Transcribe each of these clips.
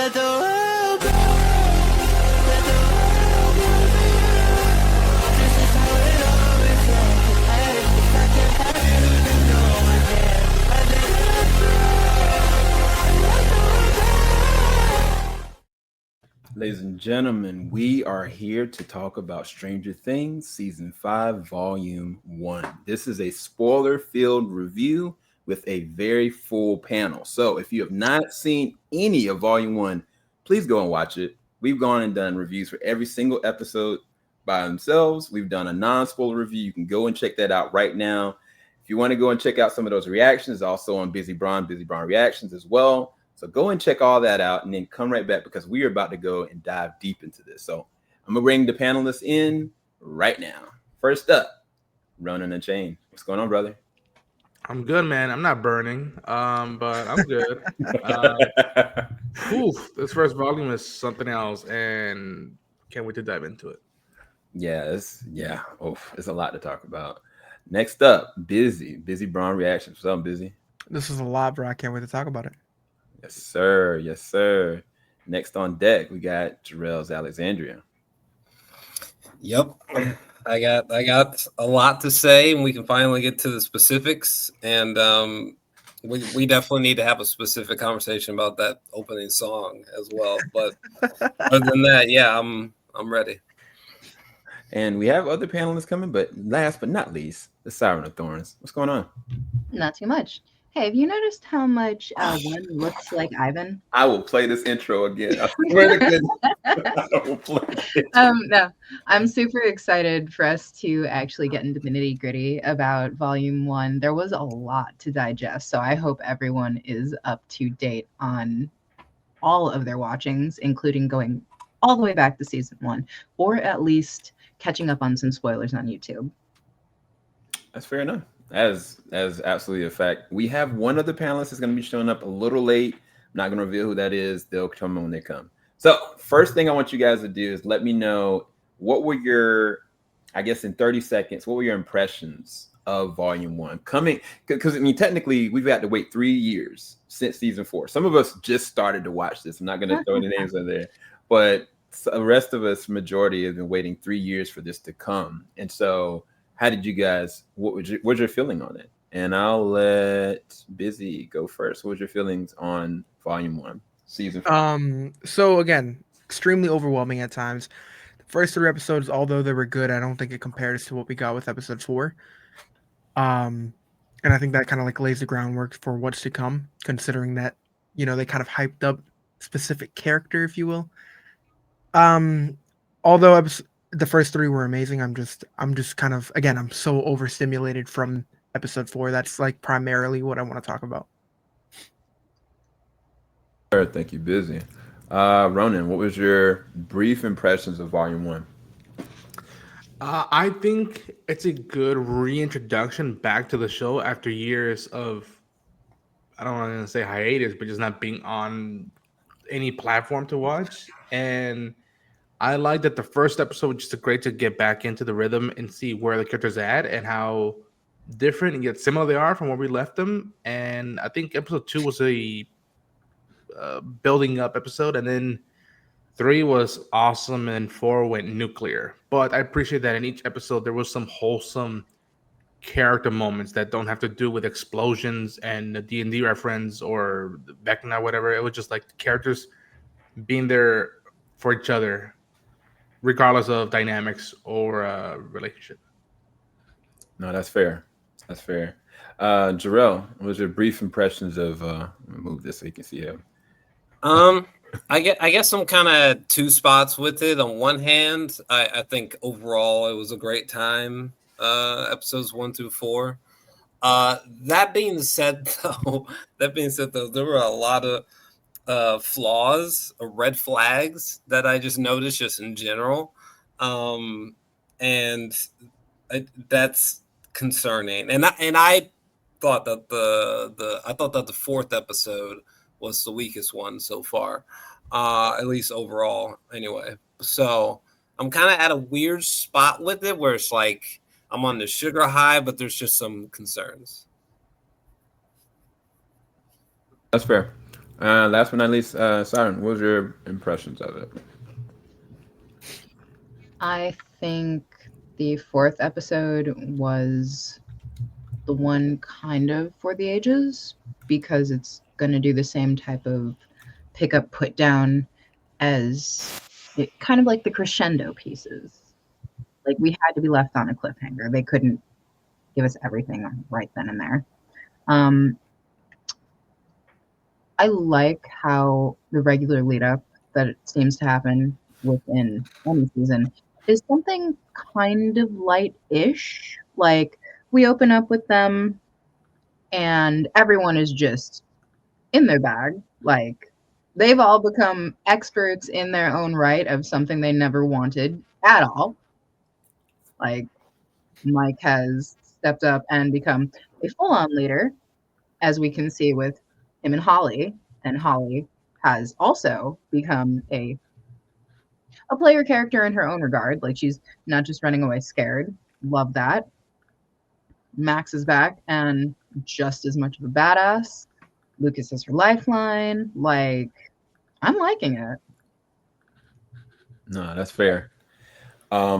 Let the world go. Let the world move in. This is how it always was. Hey, if I can have you, then no one can. Let the world go. Let the world go. Ladies and gentlemen, we are here to talk about Stranger Things Season 5, Volume 1. This is a spoiler-filled review with a very full panel. So if you have not seen any of Volume 1, please go and watch it. We've gone and done reviews for every single episode by themselves. We've done a non-spoiler review. You can go and check that out right now. If you want to go and check out some of those reactions, also on Bizzy Braun Reactions as well. So go and check all that out and then come right back because we are about to go and dive deep into this. So I'm going to bring the panelists in right now. First up, Ronan and Chain. What's going on, brother? I'm good, man. I'm not burning, but I'm good. This first volume is something else, and can't wait to dive into it. It's a lot to talk about. Next up, Bizzy Braun Reactions. What's up, Bizzy? This is a lot, bro. I can't wait to talk about it. Yes, sir. Yes, sir. Next on deck, we got Jarrell's Alexandria. Yep. I got a lot to say, and we can finally get to the specifics. And we definitely need to have a specific conversation about that opening song as well. But other than that, yeah, I'm ready. And we have other panelists coming, but last but not least, the Siren of Thorns. What's going on? Not too much. Hey, have you noticed how much one looks like Ivan? I will play this intro again. I swear to goodness. I will play it. No, I'm super excited for us to actually get into the nitty gritty about Volume 1. There was a lot to digest, so I hope everyone is up to date on all of their watchings, including going all the way back to Season 1, or at least catching up on some spoilers on YouTube. That's fair enough. As absolutely a fact. We have one of the panelists that's going to be showing up a little late. I'm not going to reveal who that is. They'll come when they come. So first thing I want you guys to do is let me know what were your, I guess in 30 seconds, what were your impressions of Volume 1? Coming, because I mean, technically we've had to wait 3 years since Season 4. Some of us just started to watch this. I'm not going to throw any names in there, but the rest of us, majority, have been waiting 3 years for this to come. And so how did you guys, what's your feeling on it? And I'll let Bizzy go first. What was your feelings on Volume 1, Season 4? So again, extremely overwhelming at times. The first 3 episodes, although they were good, I don't think it compares to what we got with episode 4. And I think that kind of like lays the groundwork for what's to come, considering that, you know, they kind of hyped up specific character, if you will. Although the first 3 were amazing, I'm just kind of, again, I'm so overstimulated from episode 4. That's like primarily what I want to talk about. Thank you, Bizzy. Ronan, what was your brief impressions of Volume 1? I think it's a good reintroduction back to the show after years of, I don't want to say hiatus, but just not being on any platform to watch. And I like that the first episode was just great to get back into the rhythm and see where the characters are at and how different and yet similar they are from where we left them. And I think episode 2 was a building up episode, and then 3 was awesome, and 4 went nuclear. But I appreciate that in each episode there was some wholesome character moments that don't have to do with explosions and the D&D reference or Vecna or whatever. It was just like the characters being there for each other, regardless of dynamics or relationship. No, that's fair. That's fair. Jarrell, what was your brief impressions of? Move this so you can see him. I guess I'm kind of 2 spots with it. On one hand, I think overall it was a great time. Episodes 1 through 4. That being said, though, there were a lot of flaws or red flags that I just noticed just in general. And that's concerning. And I thought that the 4th episode was the weakest one so far, at least overall anyway. So I'm kind of at a weird spot with it where it's like I'm on the sugar high, but there's just some concerns. That's fair. Last but not least, Siren, what was your impressions of it? I think the fourth episode was the one kind of for the ages because it's going to do the same type of pick up, put down as it, kind of like the crescendo pieces. Like we had to be left on a cliffhanger. They couldn't give us everything right then and there. I like how the regular lead up that it seems to happen within any season is something kind of light-ish. Like we open up with them and everyone is just in their bag. Like they've all become experts in their own right of something they never wanted at all. Like Mike has stepped up and become a full-on leader, as we can see with him and Holly. And Holly has also become a player character in her own regard. Like she's not just running away scared. Love that. Max is back and just as much of a badass. Lucas is her lifeline. Like, I'm liking it. No, that's fair. I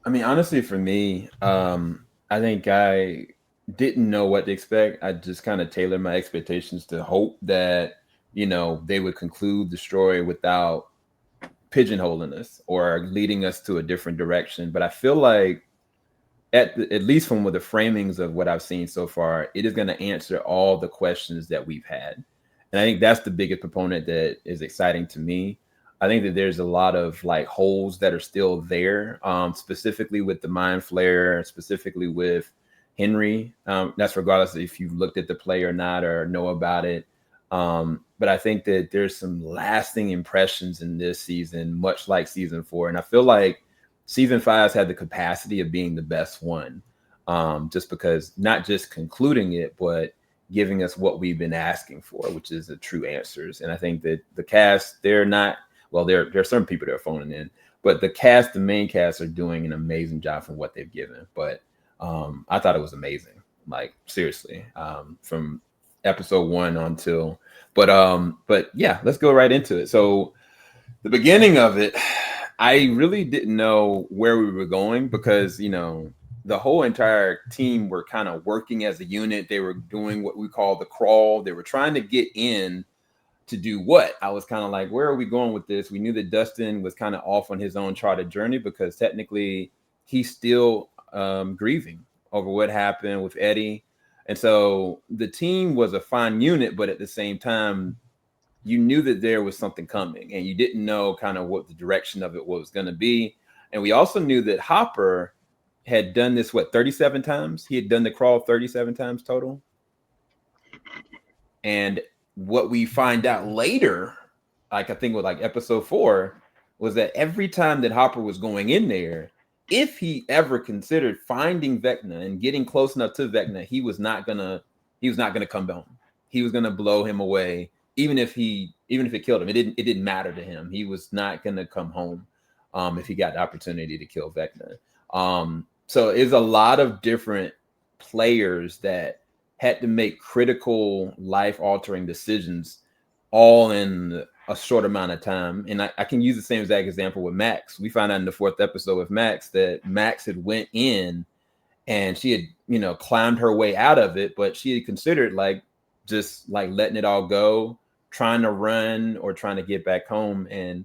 mean, honestly, for me, I think I didn't know what to expect. I just kind of tailored my expectations to hope that, they would conclude the story without pigeonholing us or leading us to a different direction. But I feel like, at least from the framings of what I've seen so far, it is going to answer all the questions that we've had. And I think that's the biggest proponent that is exciting to me. I think that there's a lot of like holes that are still there, specifically with the mind flare, specifically with Henry. That's regardless if you've looked at the play or not or know about it. But I think that there's some lasting impressions in this season, much like season 4. And I feel like season 5 has had the capacity of being the best one, just because not just concluding it, but giving us what we've been asking for, which is the true answers. And I think that the cast, they're not, well, there are some people that are phoning in, but the main cast are doing an amazing job from what they've given. But I thought it was amazing, like seriously, from episode 1 until, but yeah, let's go right into it. So the beginning of it, I really didn't know where we were going because, the whole entire team were kind of working as a unit. They were doing what we call the crawl. They were trying to get in to do what? I was kind of like, where are we going with this? We knew that Dustin was kind of off on his own charted journey because technically he's still grieving over what happened with Eddie. And so the team was a fine unit, but at the same time, you knew that there was something coming and you didn't know kind of what the direction of it was going to be. And we also knew that Hopper had done this, 37 times? He had done the crawl 37 times total. And what we find out later, like I think with like episode 4, was that every time that Hopper was going in there, if he ever considered finding Vecna and getting close enough to Vecna, he was not gonna come home. He was gonna blow him away. Even if it killed him, it didn't matter to him. He was not going to come home if he got the opportunity to kill Vecna. So it's a lot of different players that had to make critical life-altering decisions all in a short amount of time. And I can use the same exact example with Max. We found out in the 4th episode with Max that Max had went in and she had, climbed her way out of it, but she had considered just letting it all go, trying to run or trying to get back home. And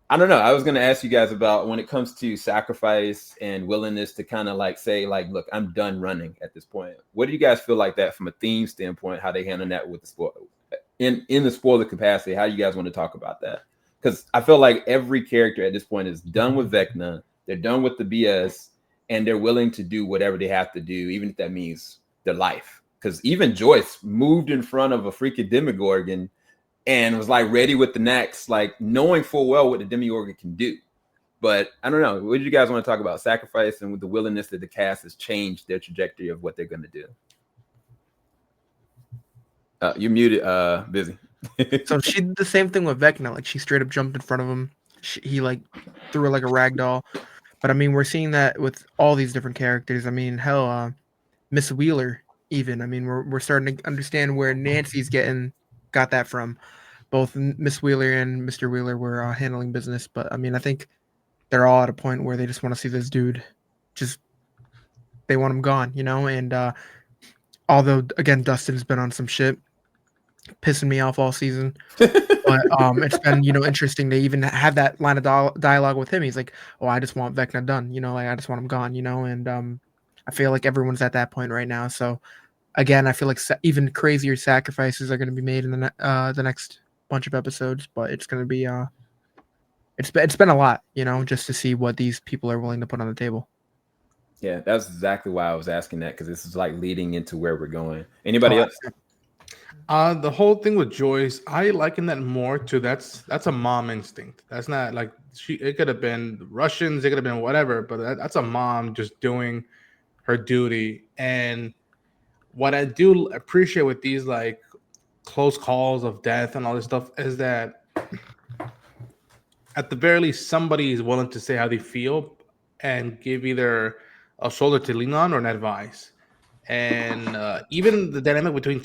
I don't know. I was going to ask you guys about when it comes to sacrifice and willingness to kind of say, look, I'm done running at this point. What do you guys feel like that from a theme standpoint, how they handle that with the spoiler in the spoiler capacity? How do you guys want to talk about that? Because I feel like every character at this point is done with Vecna. They're done with the BS and they're willing to do whatever they have to do, even if that means their life. Because even Joyce moved in front of a freaking Demogorgon and was ready with the next, knowing full well what the Demogorgon can do. But I don't know. What do you guys want to talk about? Sacrifice and with the willingness that the cast has changed their trajectory of what they're going to do. You're muted, Bizzy. So she did the same thing with Vecna. She straight up jumped in front of him. He threw her like a rag doll. But I mean, we're seeing that with all these different characters. I mean, hell, Miss Wheeler. Even, I mean, we're starting to understand where Nancy's getting got that from both Miss Wheeler and Mr. Wheeler were handling business. But I mean, I think they're all at a point where they just want to see this dude they want him gone, and although again Dustin's been on some shit pissing me off all season, but it's been interesting to even have that line of dialogue with him. He's like, oh, I just want Vecna done, like I just want him gone, and I feel like everyone's at that point right now. So again, I feel like even crazier sacrifices are going to be made in the next bunch of episodes, but it's going to be it's been a lot, just to see what these people are willing to put on the table. Yeah, that's exactly why I was asking that, because this is like leading into where we're going. Anybody else? The whole thing with Joyce, I liken that more to that's a mom instinct. That's not like it could have been Russians, it could have been whatever, but that's a mom just doing her duty. And what I do appreciate with these like close calls of death and all this stuff is that at the very least somebody is willing to say how they feel and give either a shoulder to lean on or an advice. And even the dynamic between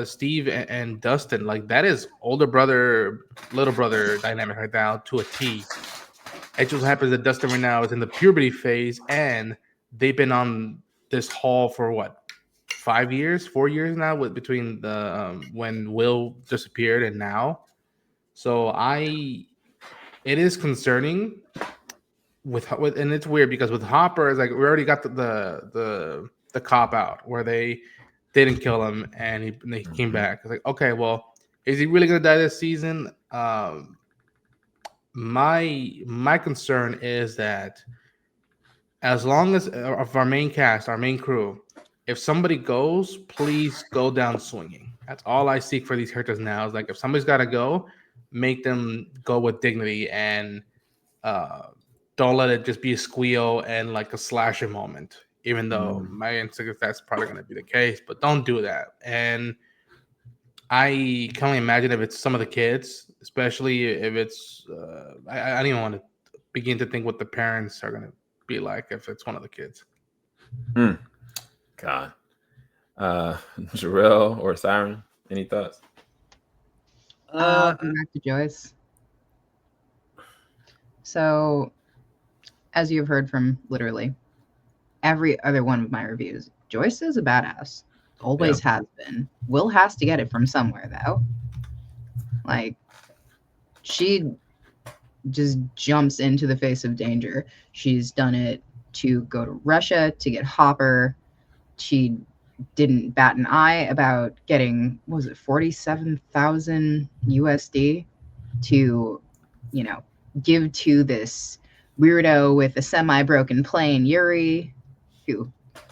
Steve and Dustin, like that is older brother, little brother dynamic right now to a T. It just happens that Dustin right now is in the puberty phase, and they've been on this haul for what, 4 years now, between the when Will disappeared and now. So it is concerning with and it's weird because with Hopper, it's like we already got the cop out where they didn't kill him and he came back. It's like, okay, well, is he really gonna die this season? My concern is that as long as of our main cast, our main crew, if somebody goes, please go down swinging. That's all I seek for these characters now. Is like if somebody's got to go, make them go with dignity and don't let it just be a squeal and like a slasher moment. Even though my instinct is that's probably going to be the case, but don't do that. And I can only imagine if it's some of the kids, especially if it's. I don't even want to begin to think what the parents are going to be like if it's one of the kids. God. Jarrell or Siren, any thoughts? Back to Joyce. So, as you've heard from literally every other one of my reviews, Joyce is a badass. Always has been. Will has to get it from somewhere, though. Like, she just jumps into the face of danger. She's done it to go to Russia to get Hopper. She didn't bat an eye about getting, what was it, 47,000 USD to, give to this weirdo with a semi-broken plane, Yuri, who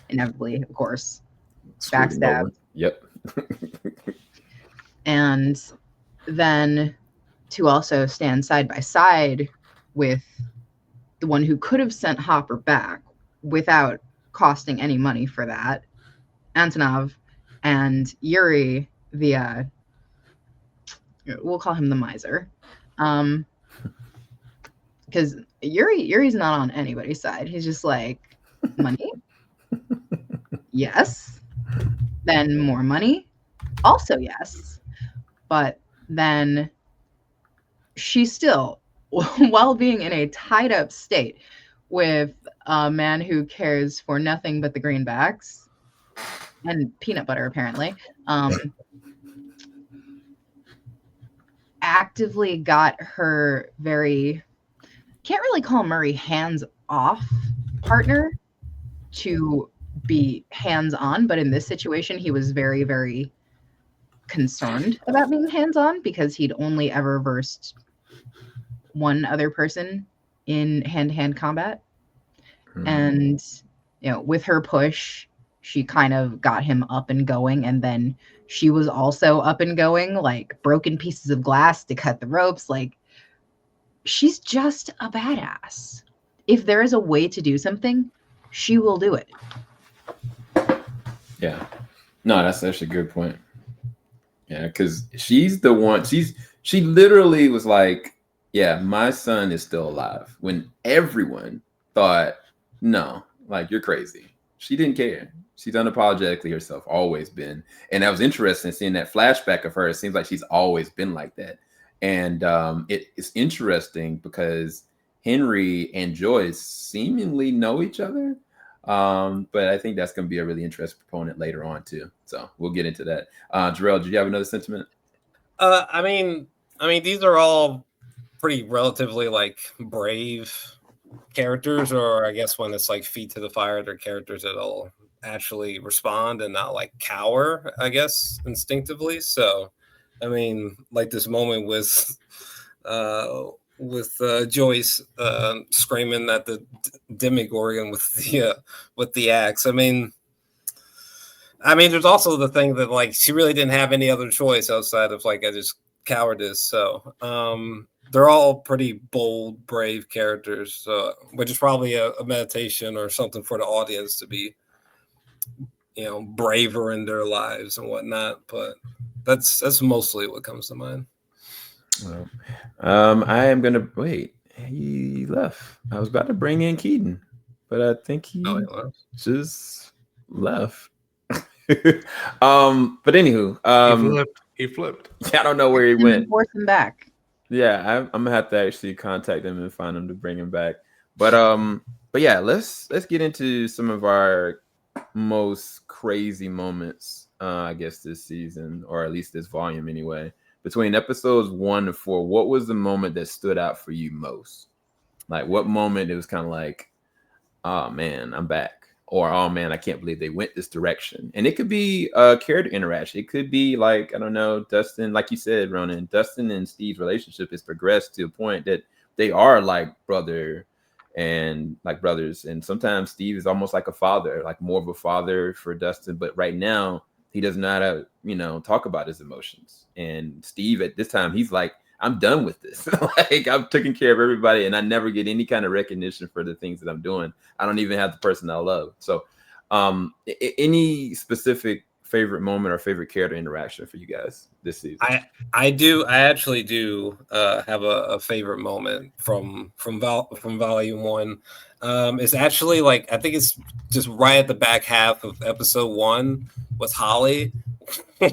inevitably, of course, backstabbed. Yep. And then to also stand side by side with the one who could have sent Hopper back without costing any money for that, Antonov, and Yuri, we'll call him the miser, because Yuri's not on anybody's side. He's just like, money, yes, then more money, also yes, but then she still, while being in a tied up state with a man who cares for nothing but the greenbacks and peanut butter, apparently, actively got her can't really call Murray hands-off partner to be hands-on, but in this situation, he was very, very concerned about being hands-on because he'd only ever versed one other person in hand-to-hand combat. And, with her push, she kind of got him up and going, and then she was also up and going, like broken pieces of glass to cut the ropes. Like, she's just a badass. If there is a way to do something, she will do it. Yeah. No, that's actually a good point. Yeah, because she's the one, she literally was like, yeah, my son is still alive, when everyone thought, no, like, you're crazy. She didn't care. She's unapologetically herself, always been. And that was interesting seeing that flashback of her. It seems like she's always been like that. And it's interesting because Henry and Joyce seemingly know each other. But I think that's going to be a really interesting proponent later on too. So we'll get into that. Jarrell, did you have another sentiment? I mean, these are all pretty relatively like brave characters, or I guess when it's like feet to the fire, they're characters that'll actually respond and not like cower, I guess, instinctively. So, I mean, like this moment with Joyce screaming at the Demogorgon with the axe. I mean, there's also the thing that like she really didn't have any other choice outside of like just cowardice. So they're all pretty bold, brave characters, which is probably a meditation or something for the audience to be, braver in their lives and whatnot. But that's mostly what comes to mind. Well, I am gonna wait. He left. I was about to bring in Keaton, but I think he just left. But anywho, He flipped. Yeah, I don't know where he went. Force him back. Yeah, I'm gonna have to actually contact him and find him to bring him back. But yeah, let's get into some of our most crazy moments. I guess this season, or at least this volume, anyway. Between episodes 1 to 4, what was the moment that stood out for you most? Like, what moment it was kind of like, oh man, I'm back, or oh man, I can't believe they went this direction. And it could be a character interaction. It could be like, I don't know, Dustin, like you said, Ronan, Dustin and Steve's relationship has progressed to a point that they are like brothers, and sometimes Steve is almost like a father, like more of a father for Dustin. But right now, he does not, talk about his emotions. And Steve, at this time, he's like, I'm done with this. Like, I've taken care of everybody, and I never get any kind of recognition for the things that I'm doing. I don't even have the person I love. So, any specific favorite moment or favorite character interaction for you guys this season? I actually do have a favorite moment from volume 1. It's actually like, I think it's just right at the back half of episode 1 with Holly,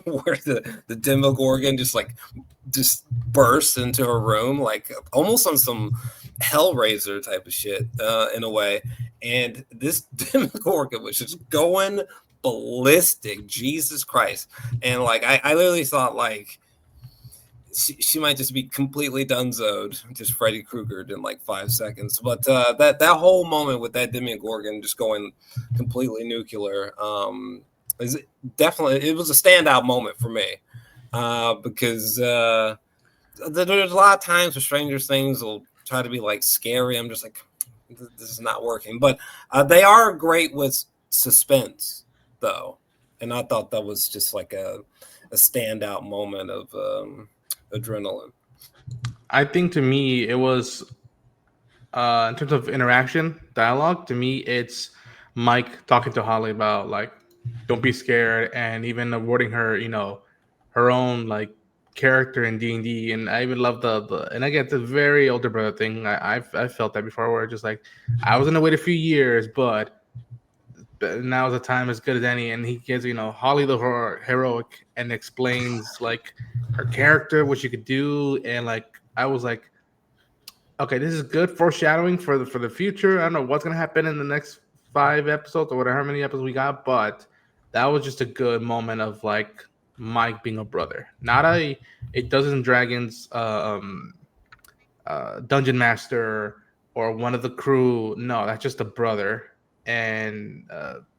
where the Demogorgon just bursts into her room, like almost on some Hellraiser type of shit in a way. And this Demogorgon was just going ballistic, Jesus Christ. And like I literally thought like she might just be completely dunzoed, just Freddy Kruegered in like 5 seconds. But that whole moment with that Demogorgon just going completely nuclear is definitely, it was a standout moment for me because there's a lot of times where Stranger Things will try to be like scary. I'm just like, this is not working. But they are great with suspense, though, and I thought that was just like a standout moment of adrenaline. I think to me it was in terms of interaction, dialogue. To me, it's Mike talking to Holly about like, don't be scared, and even awarding her, her own like character in D&D. And I even love the and I get the very older brother thing. I've felt that before, where just like, I was gonna wait a few years, but now's the time, as good as any. And he gives Holly the heroic and explains like her character, what she could do. And like, I was like, okay, this is good foreshadowing for the future. I don't know what's gonna happen in the next 5 episodes or whatever, how many episodes we got, but that was just a good moment of like Mike being a brother, not a Dungeons and Dragons dungeon master or one of the crew. No, that's just a brother. And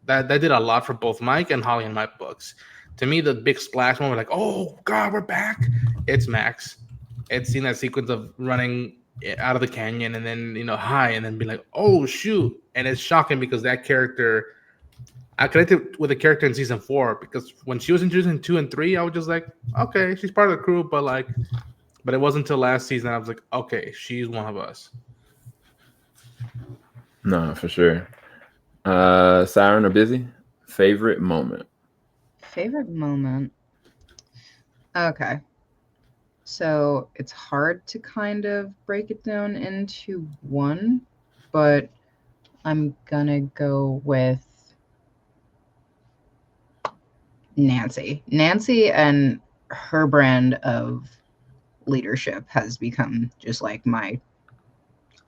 that did a lot for both Mike and Holly in my books. To me, the big splash moment, like, oh god, we're back. It's Max. It's seen that sequence of running out of the canyon and then high, and then be like, oh shoot. And it's shocking because that character, I connected with the character in season 4, because when she was introduced in 2 and 3, I was just like, okay, she's part of the crew, but it wasn't until last season I was like, okay, she's one of us. No, for sure. Siren or Bizzy, favorite moment? Favorite moment. Okay. So it's hard to kind of break it down into one, but I'm gonna go with Nancy. Nancy and her brand of leadership has become just like my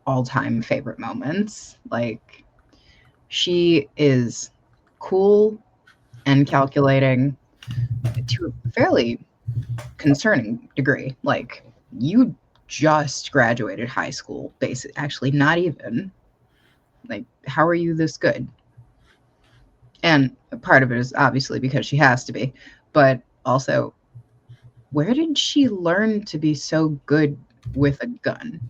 all-time favorite moments. Like, she is cool and calculating to a fairly concerning degree. Like, you just graduated high school, basically. Actually, not even. Like, how are you this good? And part of it is obviously because she has to be, but also, where did she learn to be so good with a gun?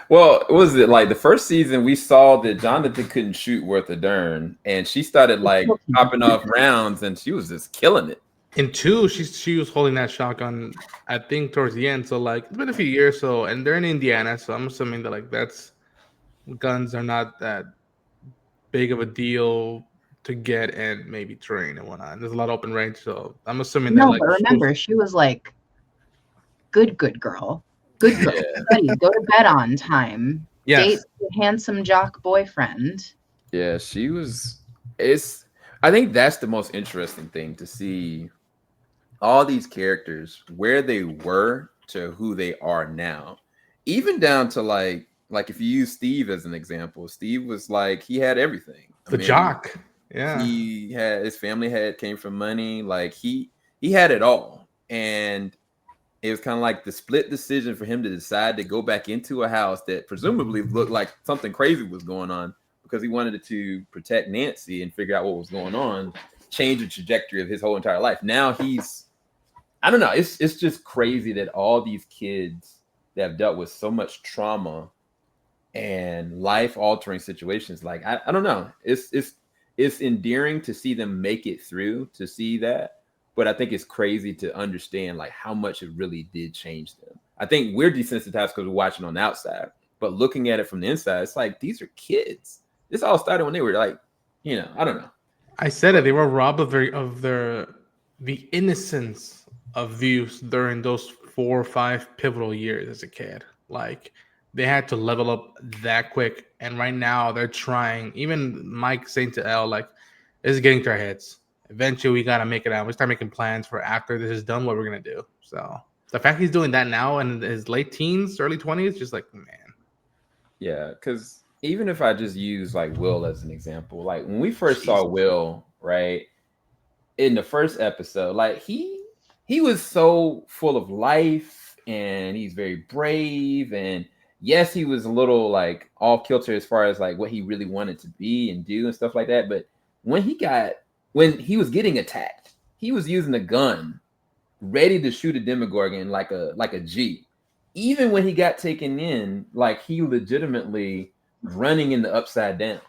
Well, was it like the first season we saw that Jonathan couldn't shoot worth a darn, and she started like popping off rounds, and she was just killing it. In 2, she was holding that shotgun, I think, towards the end. So like, it's been a few years. So, and they're in Indiana, so I'm assuming that like guns are not that big of a deal to get and maybe train and whatnot. There's a lot of open range, so I'm assuming that No, like but remember, she was like, good girl. Good girl. Study, go to bed on time. Yes. Date the handsome jock boyfriend. Yeah, she was. I think that's the most interesting thing to see all these characters where they were to who they are now, even down to like if you use Steve as an example. Steve was like, he had everything. The jock. Yeah. He had, his family came from money. Like he had it all, and it was kind of like the split decision for him to decide to go back into a house that presumably looked like something crazy was going on, because he wanted to protect Nancy and figure out what was going on, change the trajectory of his whole entire life. Now I don't know. It's just crazy that all these kids that have dealt with so much trauma and life-altering situations, like I don't know. It's endearing to see them make it through, to see that. But I think it's crazy to understand like how much it really did change them. I think we're desensitized because we're watching on the outside, but looking at it from the inside, it's like, these are kids. This all started when they were like, I don't know. I said it. They were robbed of the innocence of youth during those 4 or 5 pivotal years as a kid. Like, they had to level up that quick, and right now they're trying. Even Mike saying to Elle, like, this is getting to our heads. Eventually, we gotta make it out. We start making plans for after this is done, what we're gonna do. So the fact he's doing that now in his late teens, early 20s, just like, man. Yeah, because even if I just use like Will as an example, like when we first saw Will, right, in the first episode, like he was so full of life, and he's very brave, and yes, he was a little like off kilter as far as like what he really wanted to be and do and stuff like that. But when he was getting attacked, he was using a gun, ready to shoot a Demogorgon like a G. Even when he got taken in, like he legitimately running in the upside down.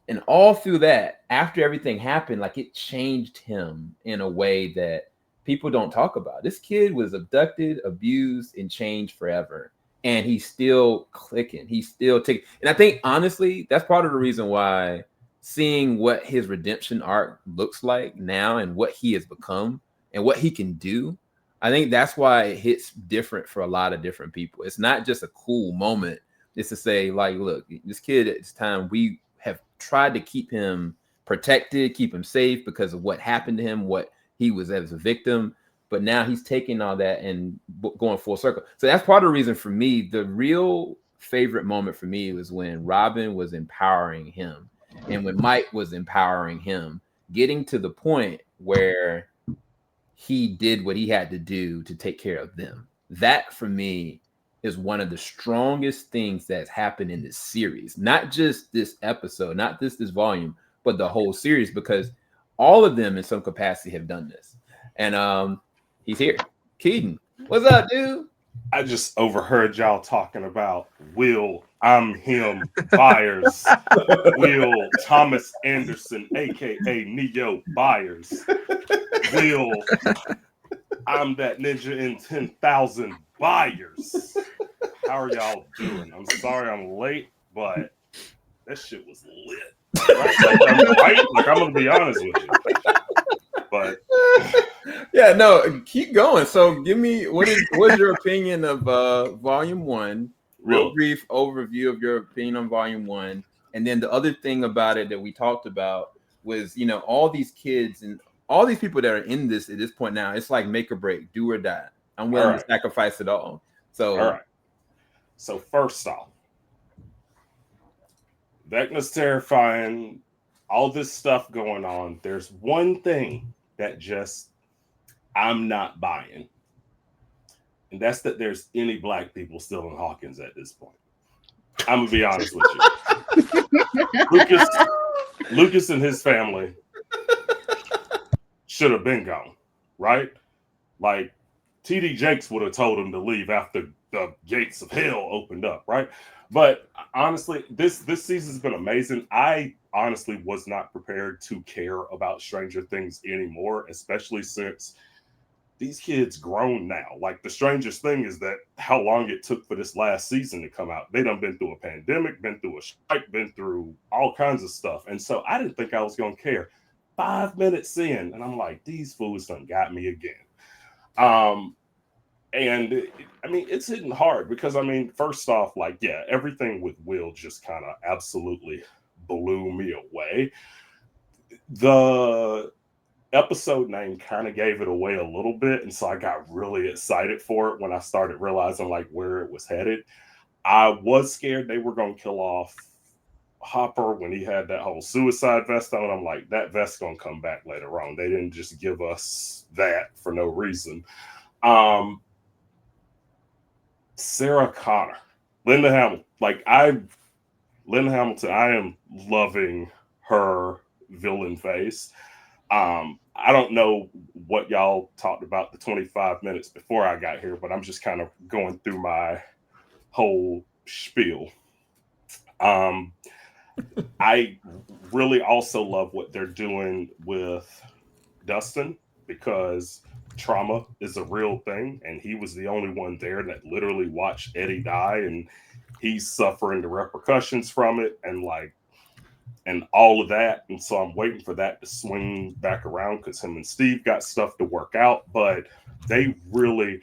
And all through that, after everything happened, like it changed him in a way that people don't talk about. This kid was abducted, abused, and changed forever. And he's still clicking. He's still taking. And I think, honestly, that's part of the reason why seeing what his redemption arc looks like now and what he has become and what he can do, I think that's why it hits different for a lot of different people. It's not just a cool moment. It's to say, like, look, this kid, at this time, we have tried to keep him protected, keep him safe because of what happened to him, what he was as a victim. But now he's taking all that and going full circle. So that's part of the reason for me, the real favorite moment for me was when Robin was empowering him and when Mike was empowering him, getting to the point where he did what he had to do to take care of them. That for me is one of the strongest things that's happened in this series, not just this episode, not this volume, but the whole series, because all of them in some capacity have done this. And he's here. Keaton, what's up, dude? I just overheard y'all talking about Will, I'm him, Byers, Will Thomas Anderson, aka Neo Byers, Will, I'm that ninja in 10,000 Byers. How are y'all doing? I'm sorry I'm late, but that shit was lit. Right? Like, I'm gonna be honest with you. But yeah, no, keep going. So give me what's your opinion of volume 1? Real brief overview of your opinion on volume 1. And then the other thing about it that we talked about was, you know, all these kids and all these people that are in this at this point now. It's like make or break, do or die. I'm willing to sacrifice it all. So, all right. So first off, Vecna's terrifying. All this stuff going on. There's one thing that just I'm not buying, and that's that there's any black people still in Hawkins at this point. I'm gonna be honest with you. Lucas and his family should have been gone, right? Like TD Jakes would have told him to leave after the gates of hell opened up, right? But honestly, this season's been amazing. I honestly was not prepared to care about Stranger Things anymore, especially since these kids grown now. Like the strangest thing is that how long it took for this last season to come out. They done been through a pandemic, been through a strike, been through all kinds of stuff. And so I didn't think I was going to care. 5 minutes in, and I'm like, these fools done got me again. And I mean, it's hitting hard because, I mean, first off, like, yeah, everything with Will just kind of absolutely blew me away. The episode name kind of gave it away a little bit, and so I got really excited for it when I started realizing like where it was headed. I was scared they were going to kill off Hopper when he had that whole suicide vest on. I'm like, that vest's going to come back later on. They didn't just give us that for no reason. Sarah Connor, Linda Hamilton. Linda Hamilton, I am loving her villain face. I don't know what y'all talked about the 25 minutes before I got here, but I'm just kind of going through my whole spiel. I really also love what they're doing with Dustin because trauma is a real thing, and he was the only one there that literally watched Eddie die, and he's suffering the repercussions from it, and all of that. And so I'm waiting for that to swing back around because him and Steve got stuff to work out. But they really,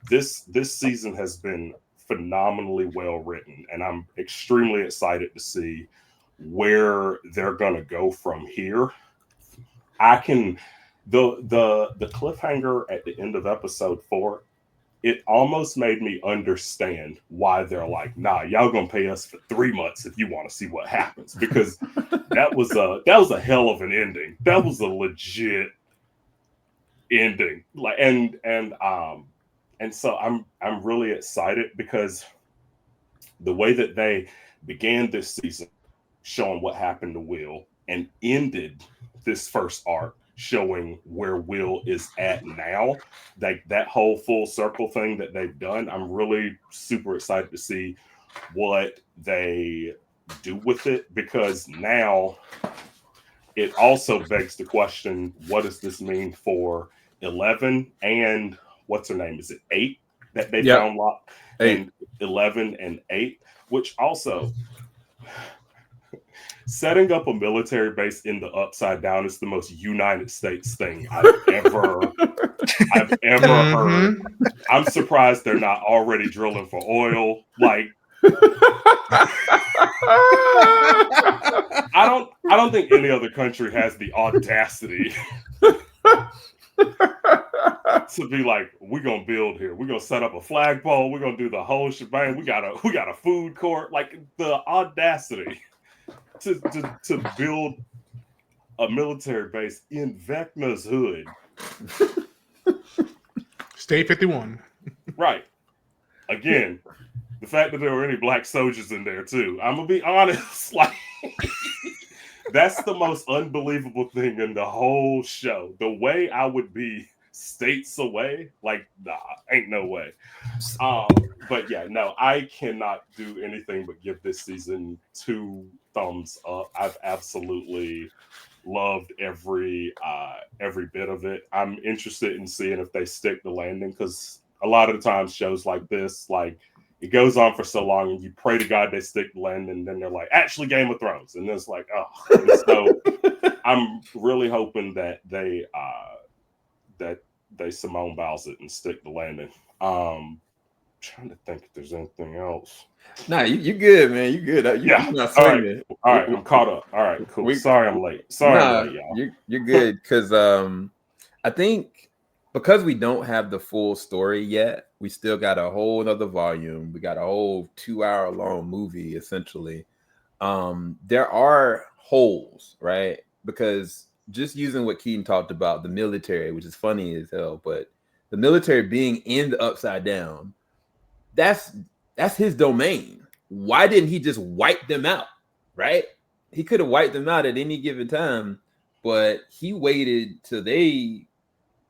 this season has been phenomenally well written, and I'm extremely excited to see where they're gonna go from here. The cliffhanger at the end of episode 4, it almost made me understand why they're like, nah, y'all gonna pay us for 3 months if you want to see what happens, because that was a hell of an ending. That was a legit ending. Like and so I'm really excited because the way that they began this season showing what happened to Will and ended this first arc showing where Will is at now, like that whole full circle thing that they've done, I'm really super excited to see what they do with it, because now it also begs the question, what does this mean for 11 and what's her name? Is it 8 that they found locked? 8. And 11 and 8, which also setting up a military base in the Upside Down is the most United States thing I've ever heard. I'm surprised they're not already drilling for oil. Like, I don't think any other country has the audacity to be like, we're gonna build here. We're gonna set up a flagpole. We're gonna do the whole shebang. We got a food court. Like the audacity to build a military base in Vecna's hood. State 51. Right. Again, the fact that there were any black soldiers in there too. I'm gonna be honest, like that's the most unbelievable thing in the whole show. The way I would be states away, like, nah, ain't no way. But yeah, no, I cannot do anything but give this season 2 thumbs up. I've absolutely loved every bit of it. I'm interested in seeing if they stick the landing, because a lot of the times shows like this, like, it goes on for so long and you pray to God they stick the landing, and then they're like, actually Game of Thrones, and it's like, oh. And so I'm really hoping that they Simone Biles it and stick the landing. trying to think if there's anything else. Nah, you good, man. You good. Yeah. You're not All right. swinging. All right. I'm caught up. All right. Cool. Sorry, I'm late. Sorry, I'm late, y'all. You're good because I think because we don't have the full story yet, we still got a whole other volume. We got a whole 2-hour long movie essentially. There are holes, right? Because just using what Keaton talked about, the military, which is funny as hell, but the military being in the Upside Down, that's his domain. Why didn't he just wipe them out? Right? He could have wiped them out at any given time, but he waited till he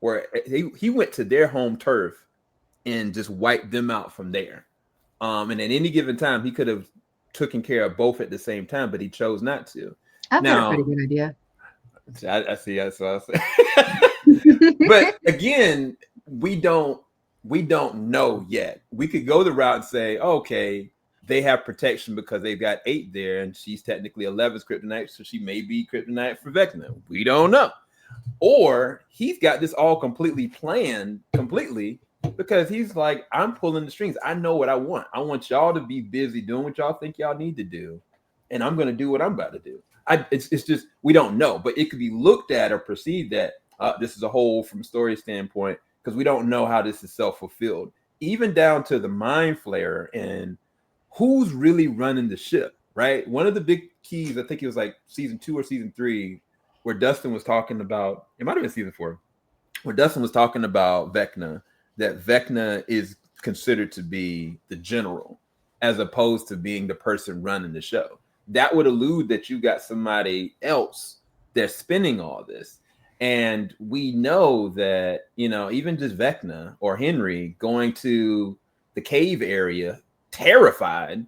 went to their home turf and just wiped them out from there. And at any given time, he could have taken care of both at the same time, but he chose not to. I've got a pretty good idea. I see. That's what I say. But again, we don't know yet. We could go the route and say, okay, they have protection because they've got 8 there, and she's technically 11's kryptonite, so she may be kryptonite for Vecna. We don't know. Or he's got this all completely planned, because he's like, I'm pulling the strings. I know what I want. I want y'all to be busy doing what y'all think y'all need to do, and I'm going to do what I'm about to do. It's just, we don't know, but it could be looked at or perceived that this is a whole from a story standpoint, because we don't know how this is self-fulfilled, even down to the mind flayer and who's really running the ship, right? One of the big keys, I think it was like season 2 or season 3, where Dustin was talking about, it might have been season 4, where Dustin was talking about Vecna, that Vecna is considered to be the general as opposed to being the person running the show. That would allude that you got somebody else that's spinning all this. And we know that, even just Vecna or Henry going to the cave area terrified,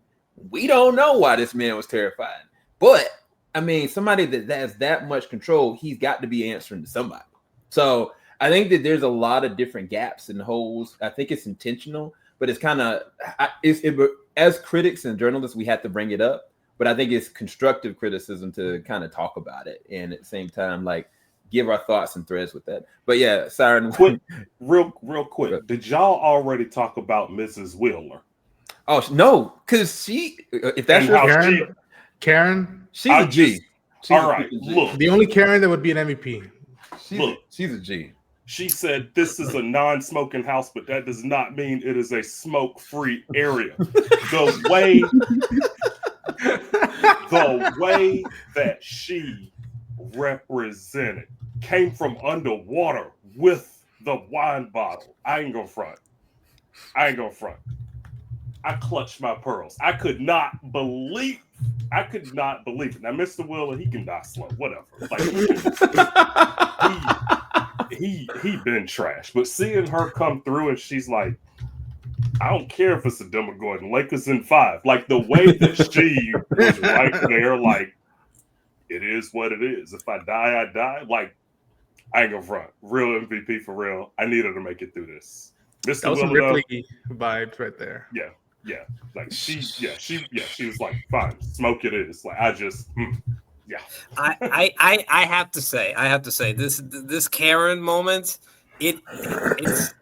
we don't know why this man was terrified. But I mean, somebody that has that much control, he's got to be answering to somebody. So I think that there's a lot of different gaps and holes. I think it's intentional, but it's kind of, as critics and journalists, we have to bring it up. But I think it's constructive criticism to kind of talk about it, and at the same time, like, give our thoughts and threads with that. But yeah, Siren. Real quick. Did y'all already talk about Mrs. Wheeler? Oh no, because she, if that's your Karen, she's a G. All right, look. The only Karen that would be an MVP. She's a G. She said this is a non-smoking house, but that does not mean it is a smoke-free area. The way that she represented came from underwater with the wine bottle. I ain't gonna front. I clutched my pearls. I could not believe it. Now, Mr. Wheeler, he can die slow, whatever. Like, he been trash. But seeing her come through and she's like, I don't care if it's a Demogorgon, Lakers in 5. Like, the way that she was right there, like, it is what it is. If I die, I die. Like, I ain't gonna front. Real MVP for real. I need her to make it through this. Mr. That was some Wheeler, Ripley vibes right there. Yeah. Like she was like, fine, smoke it is. Like, I just, yeah. I have to say this Karen moment, it's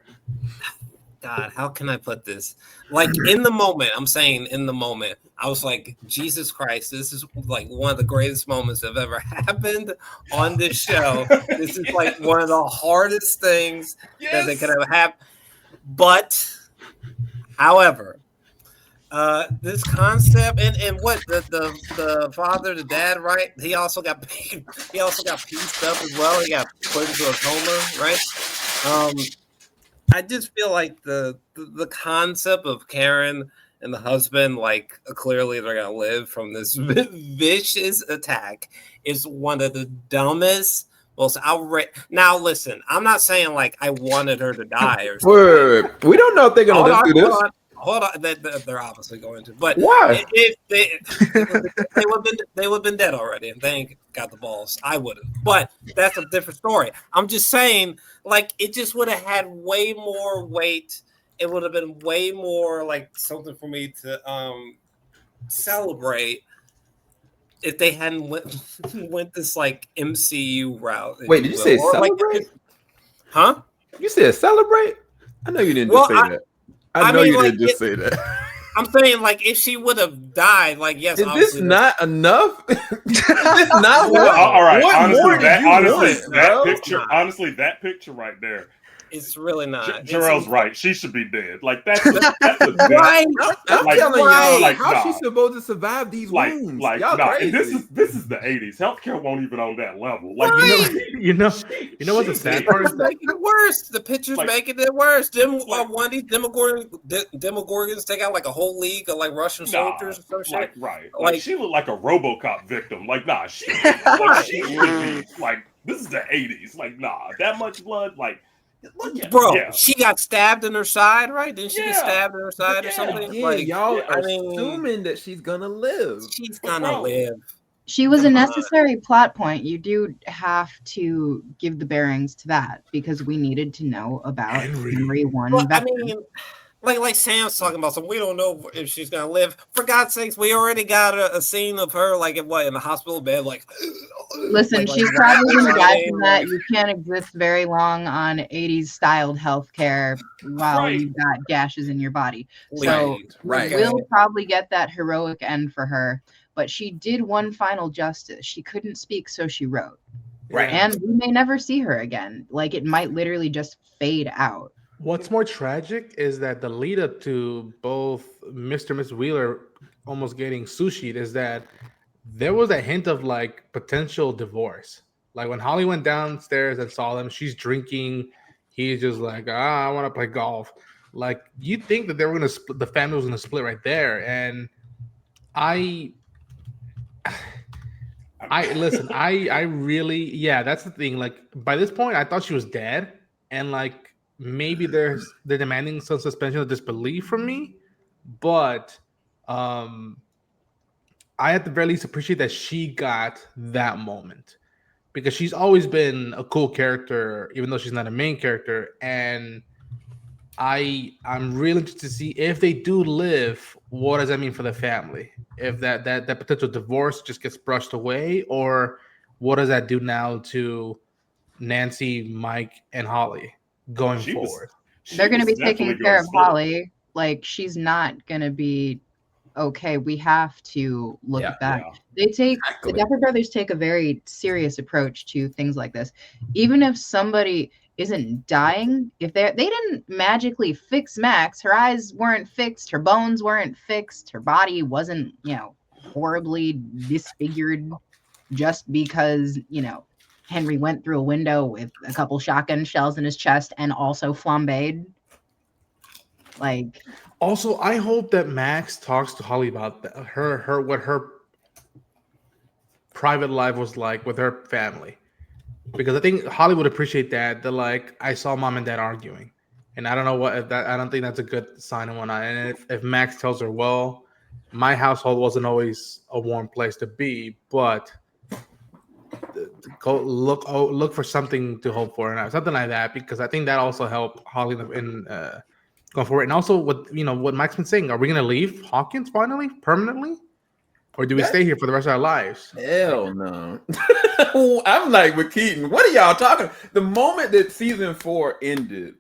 God, how can I put this? Like, in the moment, I was like, Jesus Christ, this is like one of the greatest moments that have ever happened on this show. This is like one of the hardest things that they could have happened. But, however, this concept and what the father, the dad, right? He also got pieced up as well. He got put into a coma, right? I just feel like the concept of Karen and the husband, like, clearly they're gonna live from this vicious attack, is one of the dumbest, most outrageous. Now, listen, I'm not saying like I wanted her to die or something. We don't know if they're gonna live through this. Hold on, they're obviously going to. But why? They would have been dead already, and they ain't got the balls. I would have, but that's a different story. I'm just saying, like, it just would have had way more weight. It would have been way more like something for me to celebrate if they hadn't went this like MCU route. Wait, did you say celebrate? Huh? You said celebrate? I know you didn't just say that. I know mean, you like, didn't just say that. I'm saying, like, if she would have died, like, yes, Is this obviously not enough? Is this not No. enough? All right, What more did you want, bro? that picture right there. it's really not. Jarrell's right. She should be dead. Like that's a death. Right. I'm Like, telling y'all, right. how she nah. supposed to survive these wounds? Y'all nah. crazy. And this is the 80s. Healthcare won't even on that level. Like You know what's the sad part? It's making it worse. The pictures Like- making it worse. Them like- one of these Demogorgons take out like a whole league of like Russian soldiers or some shit. like right. Like- Like she looked like a RoboCop victim. Like nah, she should be like this is the 80s. Like nah, that much blood. Like look at Bro, yeah. she got stabbed in her side, right? Didn't she get Yeah. stabbed in her side or Yeah. something? Yeah, Like, y'all I are mean, assuming that she's gonna live. she's gonna Bro. live. She was a Come on. necessary plot point. You do have to give the bearings to that because we needed to know about Henry one. Well, I Vecna. mean, like Sam's talking about, so we don't know if she's gonna live. For God's sakes, we already got a scene of her like in the hospital bed, like. Listen, like, she's like, probably gonna die crying, from that. like- You can't exist very long on 80s styled healthcare while Right. you've got gashes in your body. So Right. we'll probably get that heroic end for her. But she did one final justice. She couldn't speak, so she wrote. Right. And we may never see her again. Like it might literally just fade out. What's more tragic is that the lead up to both Mr. and Miss Wheeler almost getting sushi'd is that there was a hint of like potential divorce. Like when Holly went downstairs and saw them, she's drinking. He's just like, I want to play golf. Like you think that they were gonna split, the family was gonna split right there. And I listen, I really, yeah, that's the thing. Like by this point, I thought she was dead, and like maybe they're demanding some suspension of disbelief from me, but I at the very least appreciate that she got that moment because she's always been a cool character, even though she's not a main character, and I'm really interested to see if they do live, what does that mean for the family? If that potential divorce just gets brushed away, or what does that do now to Nancy, Mike, and Holly going forward? They're going to be taking definitely care gonna of split. Holly. Like she's not going to be okay. We have to look at that. Yeah. They take Exactly. the Duffer Brothers take a very serious approach to things like this. Even if somebody isn't dying, if they didn't magically fix Max, her eyes weren't fixed, her bones weren't fixed, her body wasn't, horribly disfigured just because, Henry went through a window with a couple shotgun shells in his chest and also flambéed. Like, Also, I hope that Max talks to Holly about her what her private life was like with her family, because I think Holly would appreciate that. That like I saw mom and dad arguing, and I don't know what if that. I don't think that's a good sign and whatnot. And if Max tells her, well, my household wasn't always a warm place to be, but go look for something to hope for and something like that, because I think that also helped Holly in going forward. And also what Mike's been saying, are we going to leave Hawkins finally permanently, or do we stay here for the rest of our lives? Hell no. I'm like with Keaton. What are y'all talking? The moment that season 4 ended,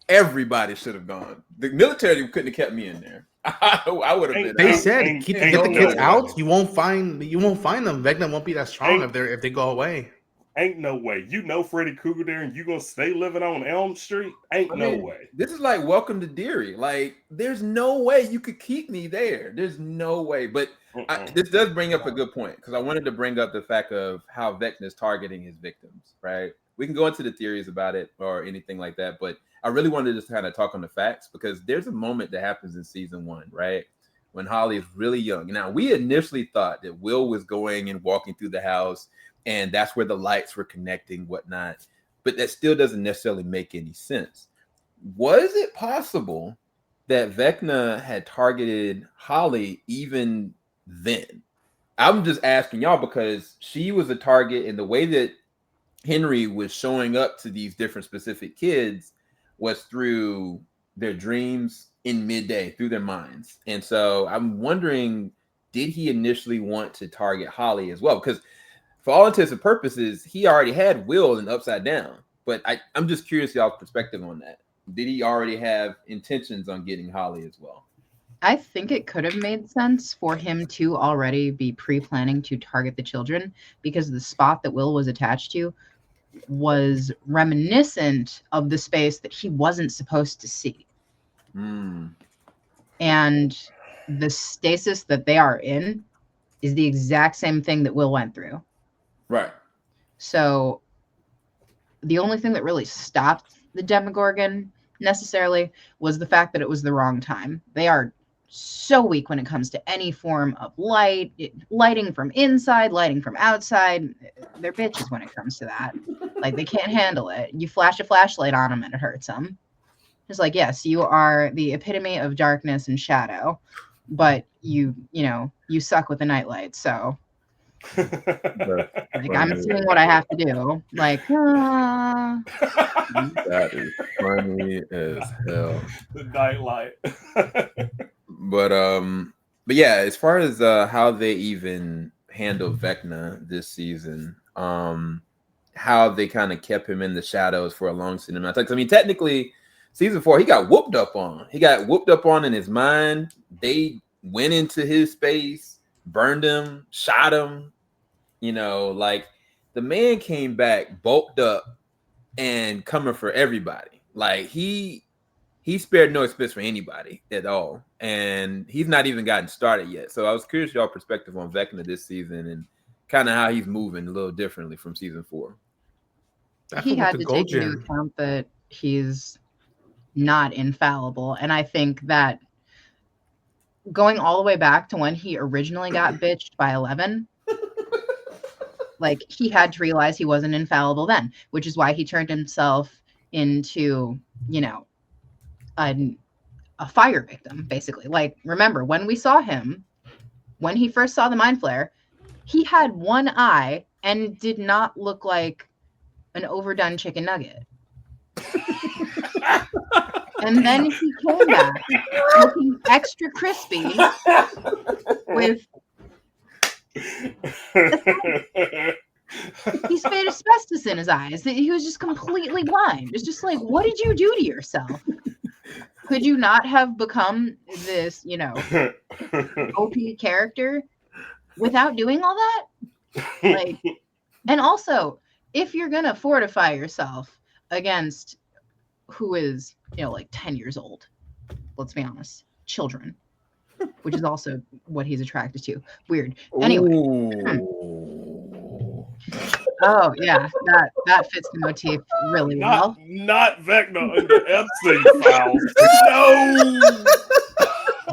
everybody should have gone. The military couldn't have kept me in there. I would have been. They out. said ain't get the no kids way. out. You won't find them. Vecna won't be that strong if they go away. Ain't no way. Freddy Krueger there and you gonna stay living on Elm Street? Ain't I no mean, way. This is like Welcome to Deary. Like, there's no way you could keep me there. There's no way. But this does bring up a good point, because I wanted to bring up the fact of how Vecna is targeting his victims, right? We can go into the theories about it or anything like that, but I really wanted to just kind of talk on the facts, because there's a moment that happens in season 1, right? When Holly is really young. Now, we initially thought that Will was going and walking through the house, and that's where the lights were connecting, whatnot. But that still doesn't necessarily make any sense. Was it possible that Vecna had targeted Holly even then? I'm just asking y'all, because she was a target, and the way that Henry was showing up to these different specific kids was through their dreams in midday, through their minds. And so I'm wondering, did he initially want to target Holly as well? Because for all intents and purposes, he already had Will in Upside Down. But I'm just curious y'all's perspective on that. did he already have intentions on getting Holly as well? I think it could have made sense for him to already be pre-planning to target the children, because the spot that Will was attached to was reminiscent of the space that he wasn't supposed to see. And the stasis that they are in is the exact same thing that Will went through. Right. So the only thing that really stopped the Demogorgon necessarily was the fact that it was the wrong time. They are so weak when it comes to any form of lighting from inside, lighting from outside. They're bitches when it comes to that. Like, they can't handle it. You flash a flashlight on them and it hurts them. It's like, yes, you are the epitome of darkness and shadow, but you suck with the nightlight. So like, I'm seeing what I have to do. Like, That is funny as hell. The nightlight. But yeah, as far as how they even handled Vecna this season, how they kind of kept him in the shadows for a long cinematic. I mean, technically, season 4, he got whooped up on. He got whooped up on in his mind. They went into his space, burned him, shot him. You know, like, the man came back bulked up and coming for everybody. Like, he spared no expense for anybody at all, and he's not even gotten started yet. So I was curious y'all perspective on Vecna this season and kind of how he's moving a little differently from season 4. he had to take into account that he's not infallible, and I think that going all the way back to when he originally got bitched by 11, like, he had to realize he wasn't infallible then, which is why he turned himself into, a fire victim, basically. Like, remember, when we saw him, when he first saw the mind flare, he had one eye and did not look like an overdone chicken nugget. And then he came back looking extra crispy with... He sprayed asbestos in his eyes. He was just completely blind. It's just like, what did you do to yourself? Could you not have become this, OP character without doing all that? Like, and also, if you're gonna fortify yourself against who is, like 10 years old, let's be honest, children, which is also what he's attracted to. Weird. Anyway. Oh yeah, that fits the motif really well. Not Vecna under Epstein files. No.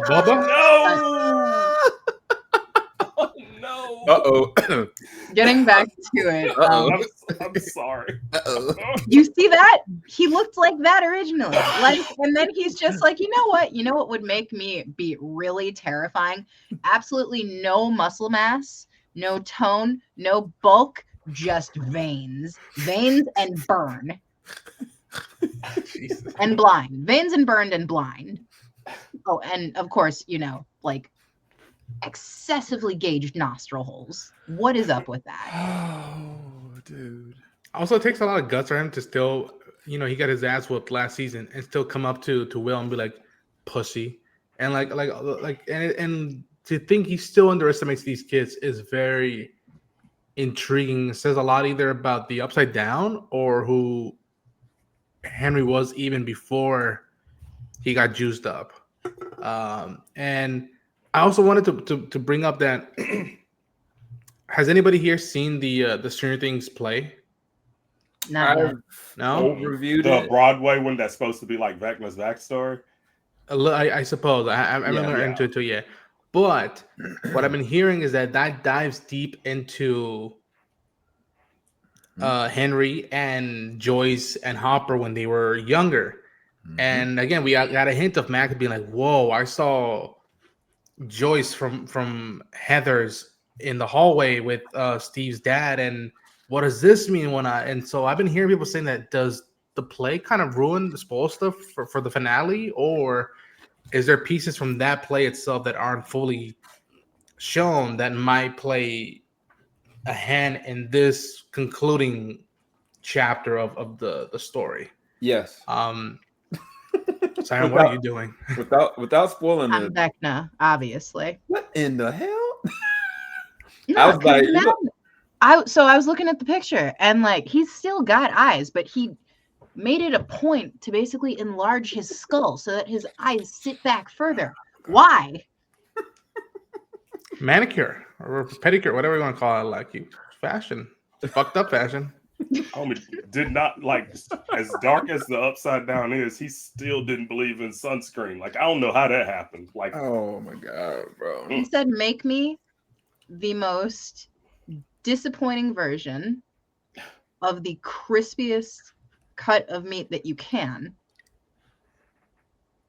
Bubba? No. Oh, no. Uh-oh. Getting back to it. I'm sorry. Uh-oh. You see that? He looked like that originally. Like, and then he's just like, you know what would make me be really terrifying? Absolutely no muscle mass, no tone, no bulk, just veins. Veins and burn. Jesus. And blind. Veins and burned and blind. Oh, and of course, like, excessively gauged nostril holes. What is up with that? Oh, dude. Also, it takes a lot of guts for him to still, he got his ass whooped last season and still come up to Will and be like, pussy. And and to think he still underestimates these kids is very intriguing. It says a lot either about the Upside Down or who Henry was even before he got juiced up. And I also wanted to bring up that has anybody here seen the Stranger Things play? Not yet. No? Reviewed The it. Broadway one that's supposed to be like Vecna's backstory. I suppose. I haven't learned into it yet. But what I've been hearing is that dives deep into Henry and Joyce and Hopper when they were younger. Mm-hmm. And again, we got a hint of Mac being like, whoa, I saw Joyce from Heather's in the hallway with Steve's dad. And what does this mean and so I've been hearing people saying that does the play kind of ruin the spoil stuff for the finale, or is there pieces from that play itself that aren't fully shown that might play a hand in this concluding chapter of the story? Yes. Sam, what are you doing? Without spoiling I'm it, Vecna, obviously. what in the hell? No, I was 'cause like, now, I was looking at the picture and like he's still got eyes, but he made it a point to basically enlarge his skull so that his eyes sit back further. Why? Manicure or pedicure, whatever you want to call it. Like you, fashion, fucked up fashion. Homie did not like, as dark as the upside down is, he still didn't believe in sunscreen. Like, I don't know how that happened. Like, oh my god, bro. He said, "Make me the most disappointing version of the crispiest cut of meat that you can.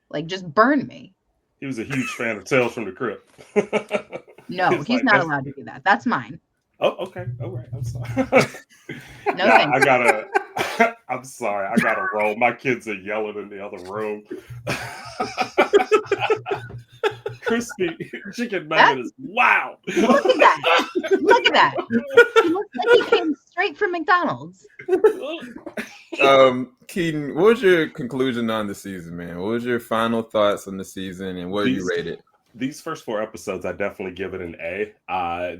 Like, just burn me." he was a huge fan of Tales from the Crypt. No, He's he's like, not that's- allowed to do that. That's mine. Oh, okay. All right. I'm sorry. No, Nah, thanks. I gotta. I'm sorry. I gotta roll. My kids are yelling in the other room. Crispy chicken nugget is wow. Look at that. Look at that. He looks like he came straight from McDonald's. Keaton, what was your conclusion on the season, man? What was your final thoughts on the season, and what do you rate it? These first 4 episodes, I definitely give it an A.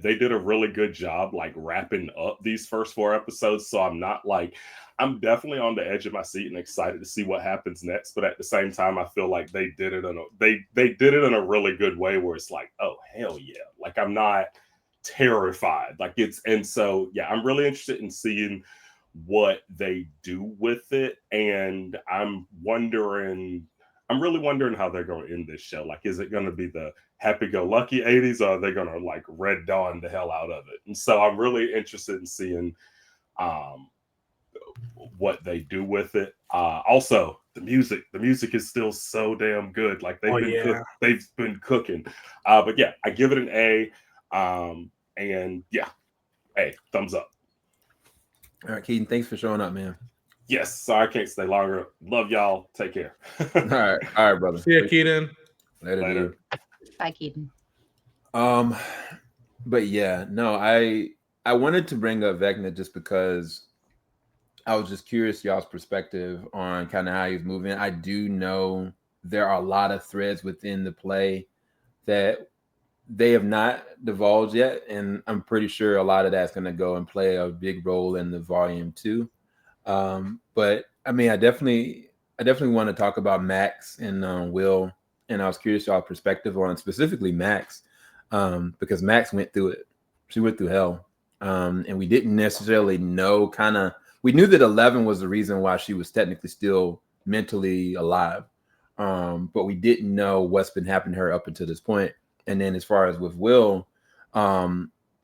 They did a really good job, like wrapping up these first 4 episodes. So I'm not like, I'm definitely on the edge of my seat and excited to see what happens next. But at the same time, I feel like they did it in a really good way, where it's like, oh hell yeah! Like I'm not terrified. Like so yeah, I'm really interested in seeing what they do with it, and I'm really wondering how they're going to end this show. Like, is it going to be the happy-go-lucky 80s, or are they going to like Red Dawn the hell out of it? And so I'm really interested in seeing what they do with it. Also, the music is still so damn good. Like they've been cooking. But yeah, I give it an A. And yeah, hey, thumbs up. All right, Keaton, thanks for showing up, man. Yes, sorry I can't stay longer. Love y'all. Take care. All right, brother. See ya, Keaton. Later. Dude. Bye, Keaton. But yeah, no, I wanted to bring up Vecna just because I was just curious y'all's perspective on kind of how he's moving. I do know there are a lot of threads within the play that they have not divulged yet, and I'm pretty sure a lot of that's going to go and play a big role in the volume 2. But I mean, I definitely want to talk about Max and Will, and I was curious y'all's perspective on specifically Max, because Max went through it. She went through hell, and we didn't necessarily know. We knew that 11 was the reason why she was technically still mentally alive, but we didn't know what's been happening to her up until this point. And then as far as with Will,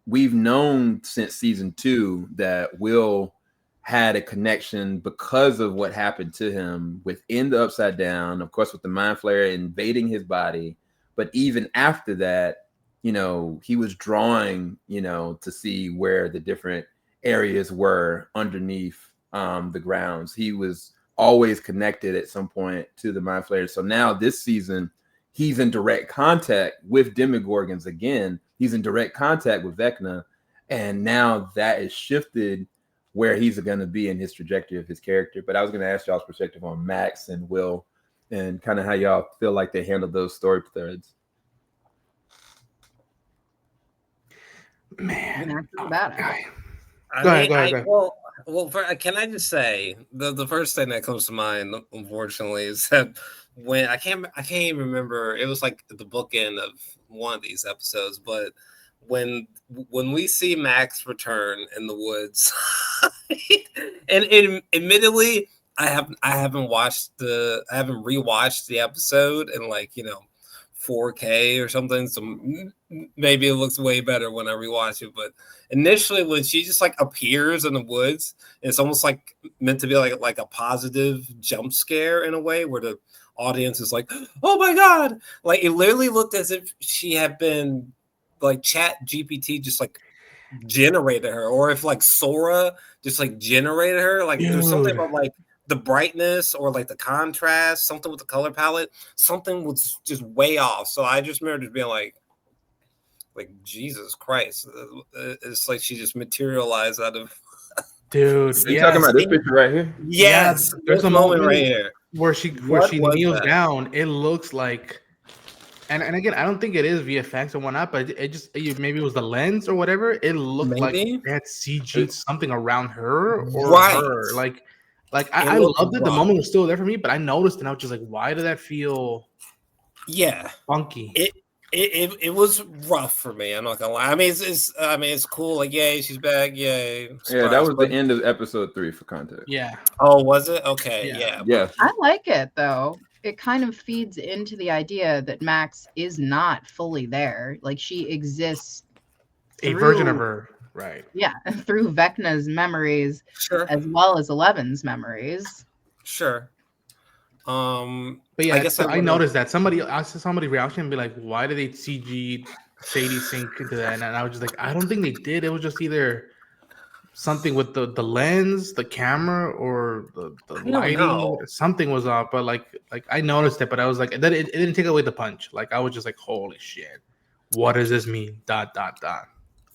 we've known since season 2 that Will had a connection because of what happened to him within the Upside Down, of course, with the Mind Flayer invading his body. But even after that, he was drawing, to see where the different areas were underneath the grounds. He was always connected at some point to the Mind Flayer. So now this season, he's in direct contact with Demogorgons again. He's in direct contact with Vecna. And now that is shifted where he's going to be in his trajectory of his character. But I was going to ask y'all's perspective on Max and Will and kind of how y'all feel like they handled those story threads. Man, about it. Go ahead. Well, can I just say the first thing that comes to mind, unfortunately, is that when I can't even remember. It was like the bookend of one of these episodes, but when we see Max return in the woods, and admittedly, I haven't rewatched the episode in 4K or something, so maybe it looks way better when I rewatch it. But initially, when she just appears in the woods, it's almost like meant to be like a positive jump scare in a way, where the audience is like, "Oh my god!" Like it literally looked as if she had been Chat GPT just generated her, or if Sora just generated her. There's something about the brightness or the contrast, something with the color palette, something was just way off. So I just remember just being like Jesus Christ, it's like she just materialized out of. Dude, you talking about this picture right here? Yes, there's a moment right here. where she What was kneels that? down, it looks like, and again, I don't think it is VFX or whatnot, but maybe it was the lens or whatever. It looked like Maybe. they had CG'd something around her or Right. her. Like It I looked loved it. The rough. moment was still there for me, but I noticed and I was just like, why did that feel Yeah. funky? It was rough for me. I'm not gonna lie. I mean, it's cool. Like, yay, she's back. Yay. Yeah, that surprise, was but- the end of episode 3 for context. Yeah. Oh, was it? Okay. Yeah. Yeah. I like it though. It kind of feeds into the idea that Max is not fully there. Like she exists A version of through- her. Right. Yeah, through Vecna's memories Sure. as well as Eleven's memories. Sure. But yeah, I guess I noticed that I saw somebody reaction and be like, why did they CG Sadie sink into that? And I was just like, I don't think they did. It was just either something with the lens, the camera, or the don't lighting. know. Something was off, but like I noticed it, but I was like, it didn't take away the punch. Like I was just like, holy shit, what does this mean? ...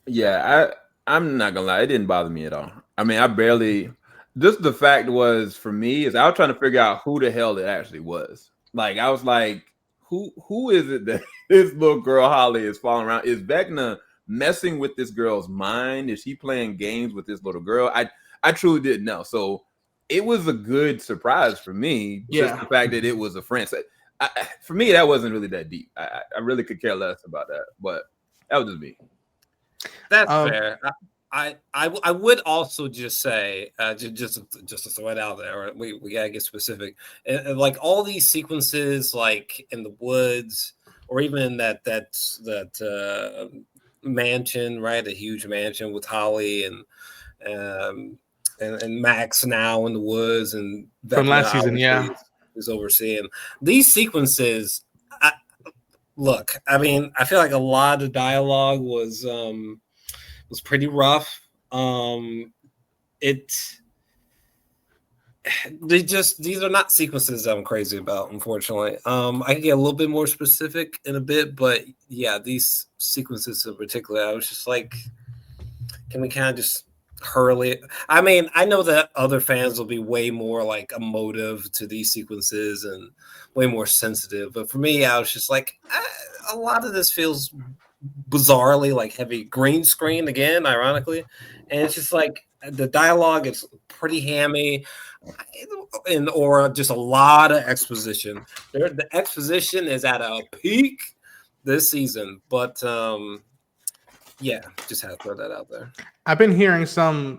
Yeah, I'm not gonna lie, it didn't bother me at all. I mean, I barely. Just the fact was for me is I was trying to figure out who the hell it actually was. Like I was like, who is it that this little girl Holly is following around? Is Vecna messing with this girl's mind? Is she playing games with this little girl? I truly didn't know. So it was a good surprise for me. Yeah. Just the fact that it was a friend. So for me, that wasn't really that deep. I really could care less about that. But that was just me. That's fair. I would also just say, just to throw it out there, we gotta get specific. And like all these sequences, like in the woods, or even that mansion, right? A huge mansion with Holly and Max now in the woods, and From last Vecna season, yeah, is overseeing these sequences. Look, I mean, I feel like a lot of dialogue was pretty rough. These are not sequences that I'm crazy about, unfortunately. I can get a little bit more specific in a bit, but yeah, these sequences in particular, I was just like, can we kind of just hurl it? I mean, I know that other fans will be way more like emotive to these sequences and way more sensitive, but for me, I was just like, a lot of this feels bizarrely like heavy green screen again, ironically, and it's just like the dialogue is pretty hammy, or just a lot of exposition. The exposition is at a peak this season, but yeah, just had to throw that out there. I've been hearing some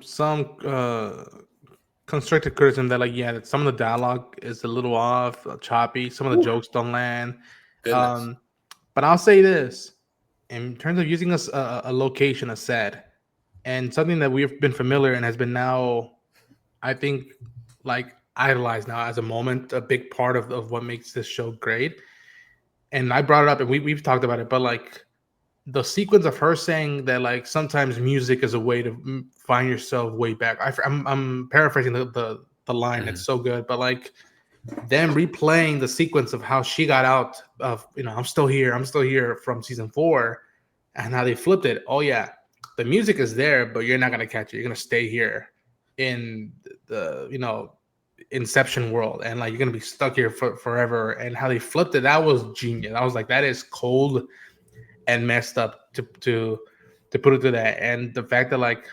constructive criticism that that some of the dialogue is a little off, choppy. Some of the jokes don't land. But I'll say this: in terms of using a location, a set, and something that we've been familiar and has been now, I think, like idolized now as a moment, a big part of what makes this show great. And I brought it up, and we've talked about it, but like the sequence of her saying that like sometimes music is a way to find yourself way back. I'm paraphrasing the line. It's so good, but like them replaying the sequence of how she got out of I'm still here from season 4, and how they flipped it. Oh yeah, the music is there, but you're not gonna catch it. You're gonna stay here in the Inception world, and like you're gonna be stuck here forever. And how they flipped it, that was genius. I was like, that is cold and messed up to put it to that. And the fact that like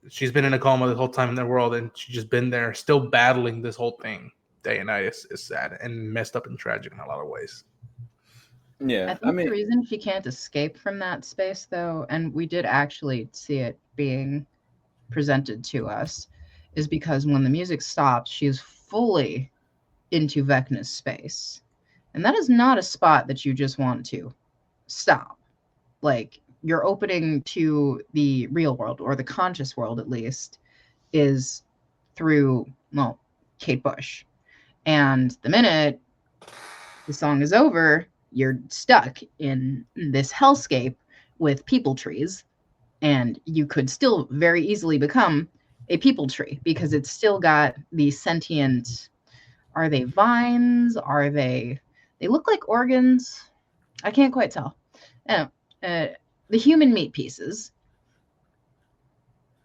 she's been in a coma the whole time in the world, and she's just been there still battling this whole thing day and night is sad and messed up and tragic in a lot of ways. Yeah, I think the reason she can't escape from that space, though, and we did actually see it being presented to us, is because when the music stops, she is fully into Vecna's space. And that is not a spot that you just want to stop. Like, your opening to the real world, or the conscious world at least, is through, well, Kate Bush. And the minute the song is over, you're stuck in this hellscape with people trees, and you could still very easily become a people tree because it's still got the sentient, are they vines? They look like organs. I can't quite tell. The human meat pieces.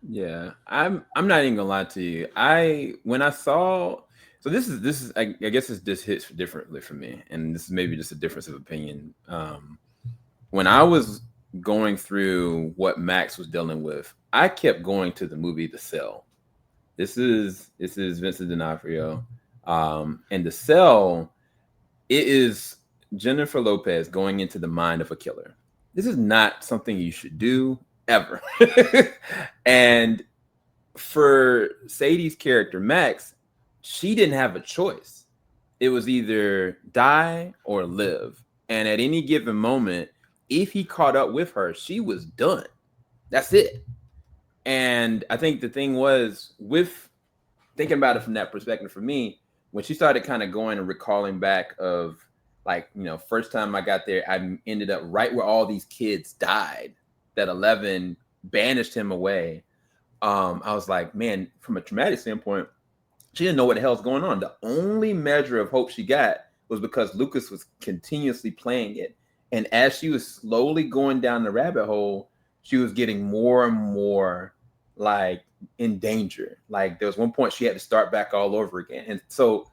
Yeah, I'm not even gonna lie to you. When I saw So this is I guess this hits differently for me, and this is maybe just a difference of opinion. When I was going through what Max was dealing with, I kept going to the movie The Cell. This is Vincent D'Onofrio, and The Cell. It is Jennifer Lopez going into the mind of a killer. This is not something you should do ever. And for Sadie's character, Max, she didn't have a choice. It was either die or live. And at any given moment, if he caught up with her, she was done. That's it. And I think the thing was, with thinking about it from that perspective, for me, when she started kind of going and recalling back of, like, you know, first time I got there, I ended up right where all these kids died, that 11 banished him away. I was like, man, from a traumatic standpoint, she didn't know what the hell's going on. The only measure of hope she got was because Lucas was continuously playing it. And as she was slowly going down the rabbit hole, she was getting more and more like in danger. Like there was one point she had to start back all over again. And so,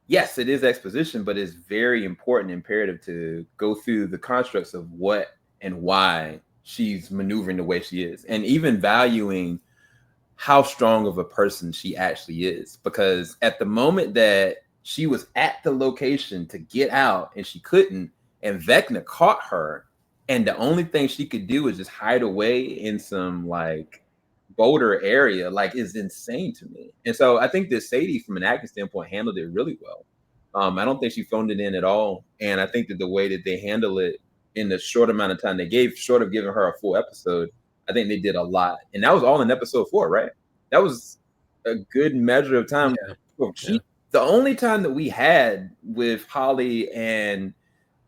yes, it is exposition, but it's very important, imperative to go through the constructs of what and why she's maneuvering the way she is, and even valuing how strong of a person she actually is. Because at the moment that she was at the location to get out and she couldn't, and Vecna caught her, and the only thing she could do is just hide away in some like boulder area, like, is insane to me. And so I think that Sadie, from an acting standpoint, handled it really well. I don't think she phoned it in at all. And I think that the way that they handle it in the short amount of time they gave, short of giving her a full episode, I think they did a lot. And that was all in episode 4, right? That was a good measure of time. Yeah. The only time that we had with Holly and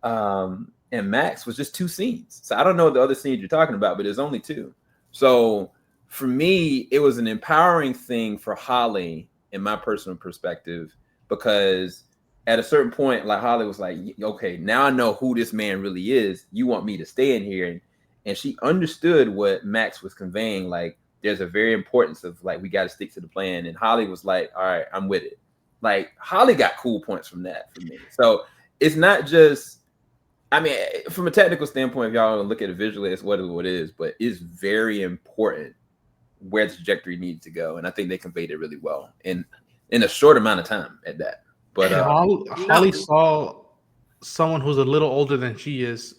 Max was just 2 scenes. So I don't know the other scenes you're talking about, but there's only 2. So for me, it was an empowering thing for Holly, in my personal perspective, because at a certain point, like, Holly was like, okay, now I know who this man really is. You want me to stay in here. And she understood what Max was conveying. Like, there's a very importance of, like, we got to stick to the plan. And Holly was like, all right, I'm with it. Like, Holly got cool points from that for me. So it's not just, I mean, from a technical standpoint, if y'all look at it visually, it's what it is, but it's very important where the trajectory needs to go. And I think they conveyed it really well in a short amount of time at that. But Holly saw someone who's a little older than she is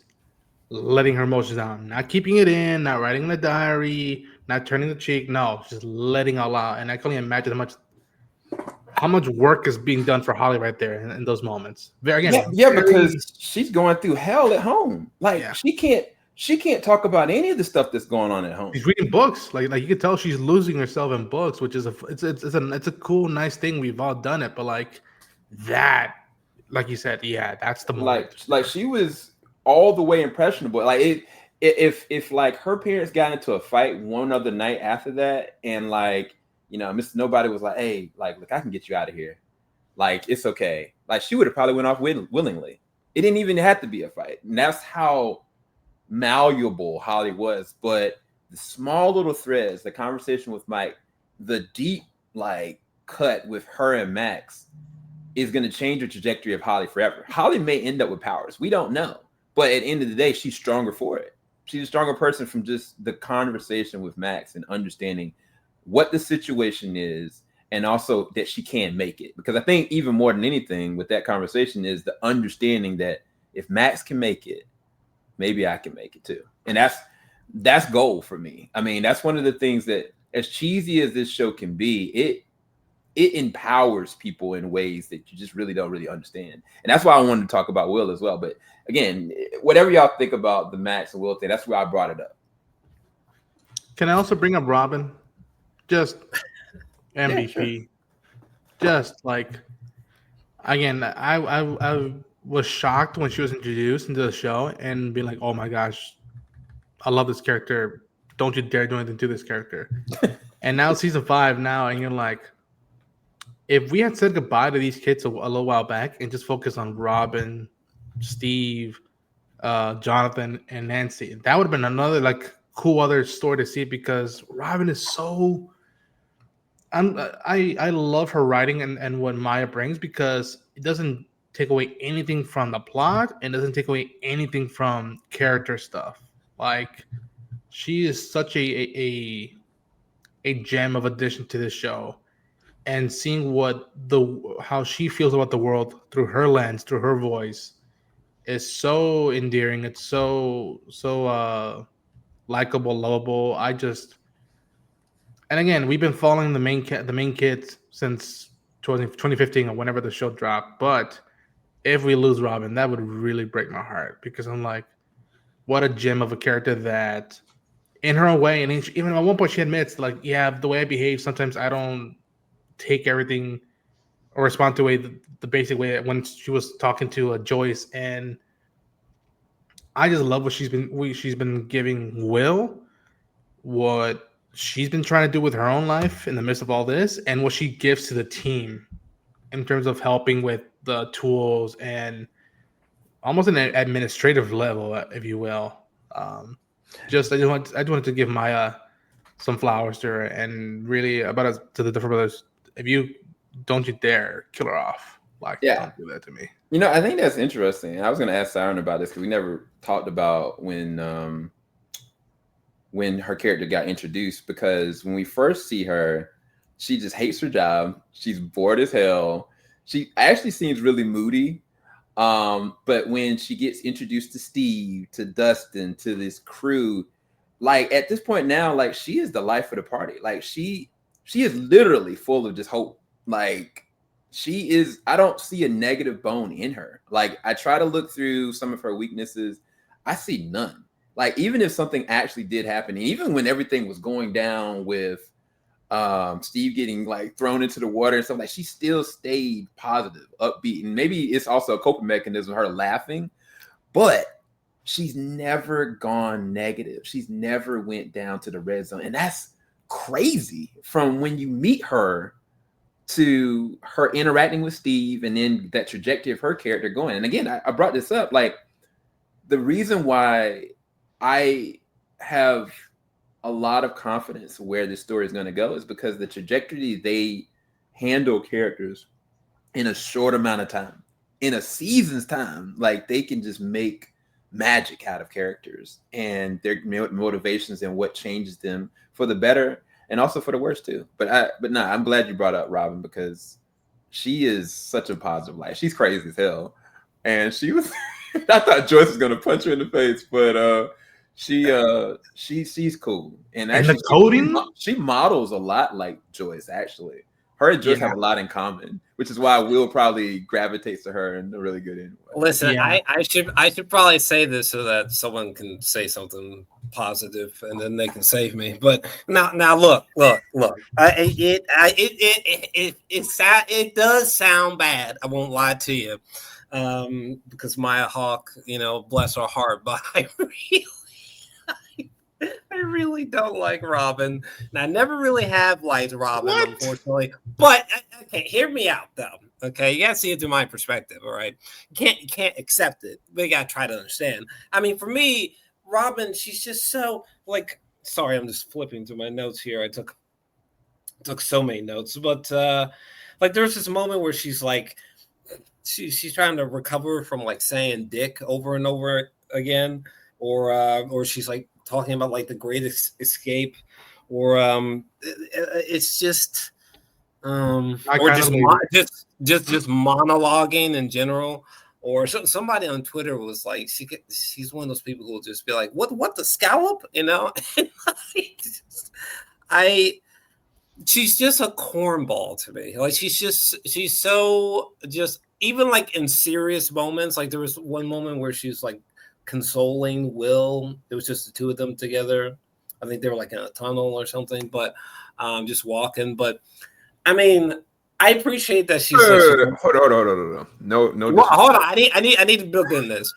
letting her emotions out, not keeping it in, not writing in a diary, not turning the cheek. No, just letting all out. And I can only imagine how much work is being done for Holly right there in those moments. Because she's going through hell at home. Like, she can't talk about any of the stuff that's going on at home. She's reading books. Like you can tell she's losing herself in books, which is it's a cool, nice thing. We've all done it, but like that, like you said, that's the moment. Like she was all the way impressionable. Like if like her parents got into a fight one other night after that, and like, you know, Mr. Nobody was like, hey, like, look, I can get you out of here. Like, it's okay. Like, she would have probably went off willingly. It didn't even have to be a fight. And that's how malleable Holly was. But the small little threads, the conversation with Mike, the deep, like, cut with her and Max is going to change the trajectory of Holly forever. Holly may end up with powers. We don't know. But at the end of the day, she's stronger for it. She's a stronger person from just the conversation with Max and understanding what the situation is, and also that she can make it. Because I think even more than anything with that conversation is the understanding that if Max can make it, maybe I can make it too. And that's gold for me. I mean, that's one of the things that, as cheesy as this show can be, it empowers people in ways that you just really don't really understand. And that's why I wanted to talk about Will as well. But again, whatever y'all think about the Max and Will thing, that's where I brought it up. Can I also bring up Robin? Just MVP. Yeah, sure. Just like, again, I was shocked when she was introduced into the show and being like, oh my gosh, I love this character. Don't you dare do anything to this character. And now season 5 now, and you're like, if we had said goodbye to these kids a little while back and just focus on Robin, Steve, Jonathan, and Nancy, that would have been another like cool other story to see, because Robin is so I love her writing and what Maya brings because it doesn't take away anything from the plot and doesn't take away anything from character stuff. Like she is such a gem of addition to this show, and seeing how she feels about the world through her lens, through her voice, is so endearing. It's so likable, lovable. And again, we've been following the main kids since 2015 or whenever the show dropped. But if we lose Robin, that would really break my heart because I'm like, what a gem of a character that, in her own way, and even at one point she admits, like, yeah, the way I behave sometimes I don't take everything or respond to the basic way when she was talking to Joyce, and I just love what she's been giving Will, what she's been trying to do with her own life in the midst of all this, and what she gives to the team in terms of helping with the tools and almost an administrative level, if you will. I just wanted to give Maya some flowers to her, and really about us to the different brothers. If you don't you dare kill her off, like don't do that to me. You know, I think that's interesting. I was going to ask Siren about this because we never talked about when her character got introduced. Because when we first see her, she just hates her job. She's bored as hell. She actually seems really moody. But when she gets introduced to Steve, to Dustin, to this crew, like at this point now, like she is the life of the party. Like she is literally full of just hope. Like she is, I don't see a negative bone in her. Like I try to look through some of her weaknesses. I see none. Like even if something actually did happen, even when everything was going down with Steve getting like thrown into the water and stuff, like she still stayed positive, upbeat. And maybe it's also a coping mechanism, her laughing, but she's never gone negative. She's never went down to the red zone. And that's crazy from when you meet her to her interacting with Steve and then that trajectory of her character going. And again, I brought this up, like the reason why I have a lot of confidence where this story is going to go is because the trajectory they handle characters in a short amount of time, in a season's time, like they can just make magic out of characters and their motivations and what changes them for the better and also for the worse too. But I'm glad you brought up Robin because she is such a positive light. She's crazy as hell, and she was. I thought Joyce was going to punch her in the face, but she's cool. And actually, the coding, she models a lot like Joyce. Actually, her and Joyce have a lot in common, which is why Will probably gravitates to her in a really good way. Listen, I should probably say this so that someone can say something positive and then they can save me. But now look. It does sound bad. I won't lie to you, because Maya Hawk, bless her heart, but I really don't like Robin. And I never really have liked Robin, unfortunately. But okay, hear me out though. Okay, you gotta see it through my perspective. All right, you can't accept it, but you gotta try to understand. I mean, for me, Robin, she's just so like. Sorry, I'm just flipping through my notes here. I took so many notes, but like there's this moment where she's like, she's trying to recover from like saying "dick" over and over again, or she's like talking about like the great escape, or it's just or just monologuing in general. Or somebody on Twitter was like, she's one of those people who will just be like, what the scallop, she's just a cornball to me. Like she's so just, even like in serious moments, like there was one moment where she's like consoling Will. It was just the two of them together. I think they were like in a tunnel or something, but just walking. But I mean, I appreciate that she's hold on. No. Well, hold on. I need to build in this.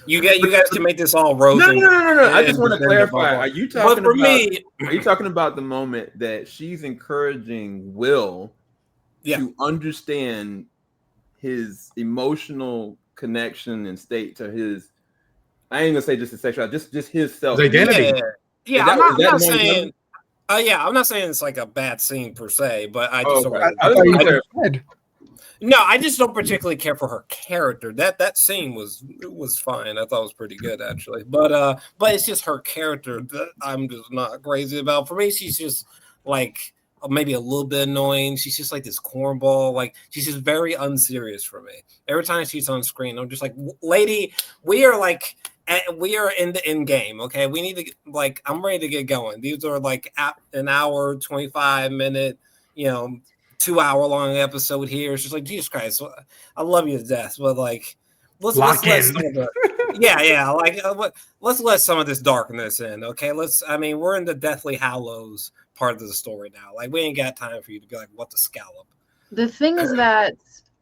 You guys can make this all rosy. No. I just want to clarify. Are you talking for about? Me, are you talking about the moment that she's encouraging Will to understand his emotional connection and state to his? I ain't gonna say just his sexuality, just his self his identity. Yeah. I'm not saying. Yeah, I'm not saying it's like a bad scene per se, but I Oh, just okay. don't. I was thought you gonna said say, Fred. No, I just don't particularly care for her character. That scene was fine. I thought it was pretty good actually. But it's just her character that I'm just not crazy about. For me, she's just like maybe a little bit annoying. She's just like this cornball. Like she's just very unserious for me. Every time she's on screen, I'm just like, lady, we are in the end game. Okay, we need to like. I'm ready to get going. These are like an hour, 25-minute, 2-hour long episode here. It's just like, Jesus Christ, I love you to death, but like, let's Lock let in. some of the, like let's let some of this darkness in. Okay, we're in the Deathly Hallows part of the story now. Like, we ain't got time for you to be like, what the scallop. The thing is that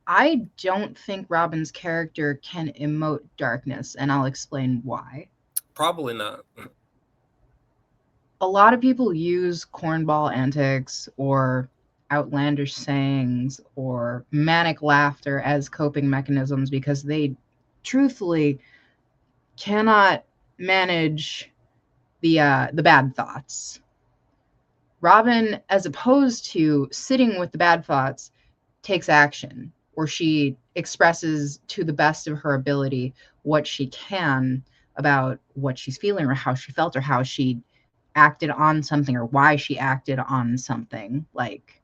I don't think Robin's character can emote darkness, and I'll explain why. Probably not. A lot of people use cornball antics or outlandish sayings or manic laughter as coping mechanisms because they truthfully cannot manage the bad thoughts. Robin, as opposed to sitting with the bad thoughts, takes action, or she expresses to the best of her ability what she can about what she's feeling or how she felt or how she acted on something or why she acted on something. Like,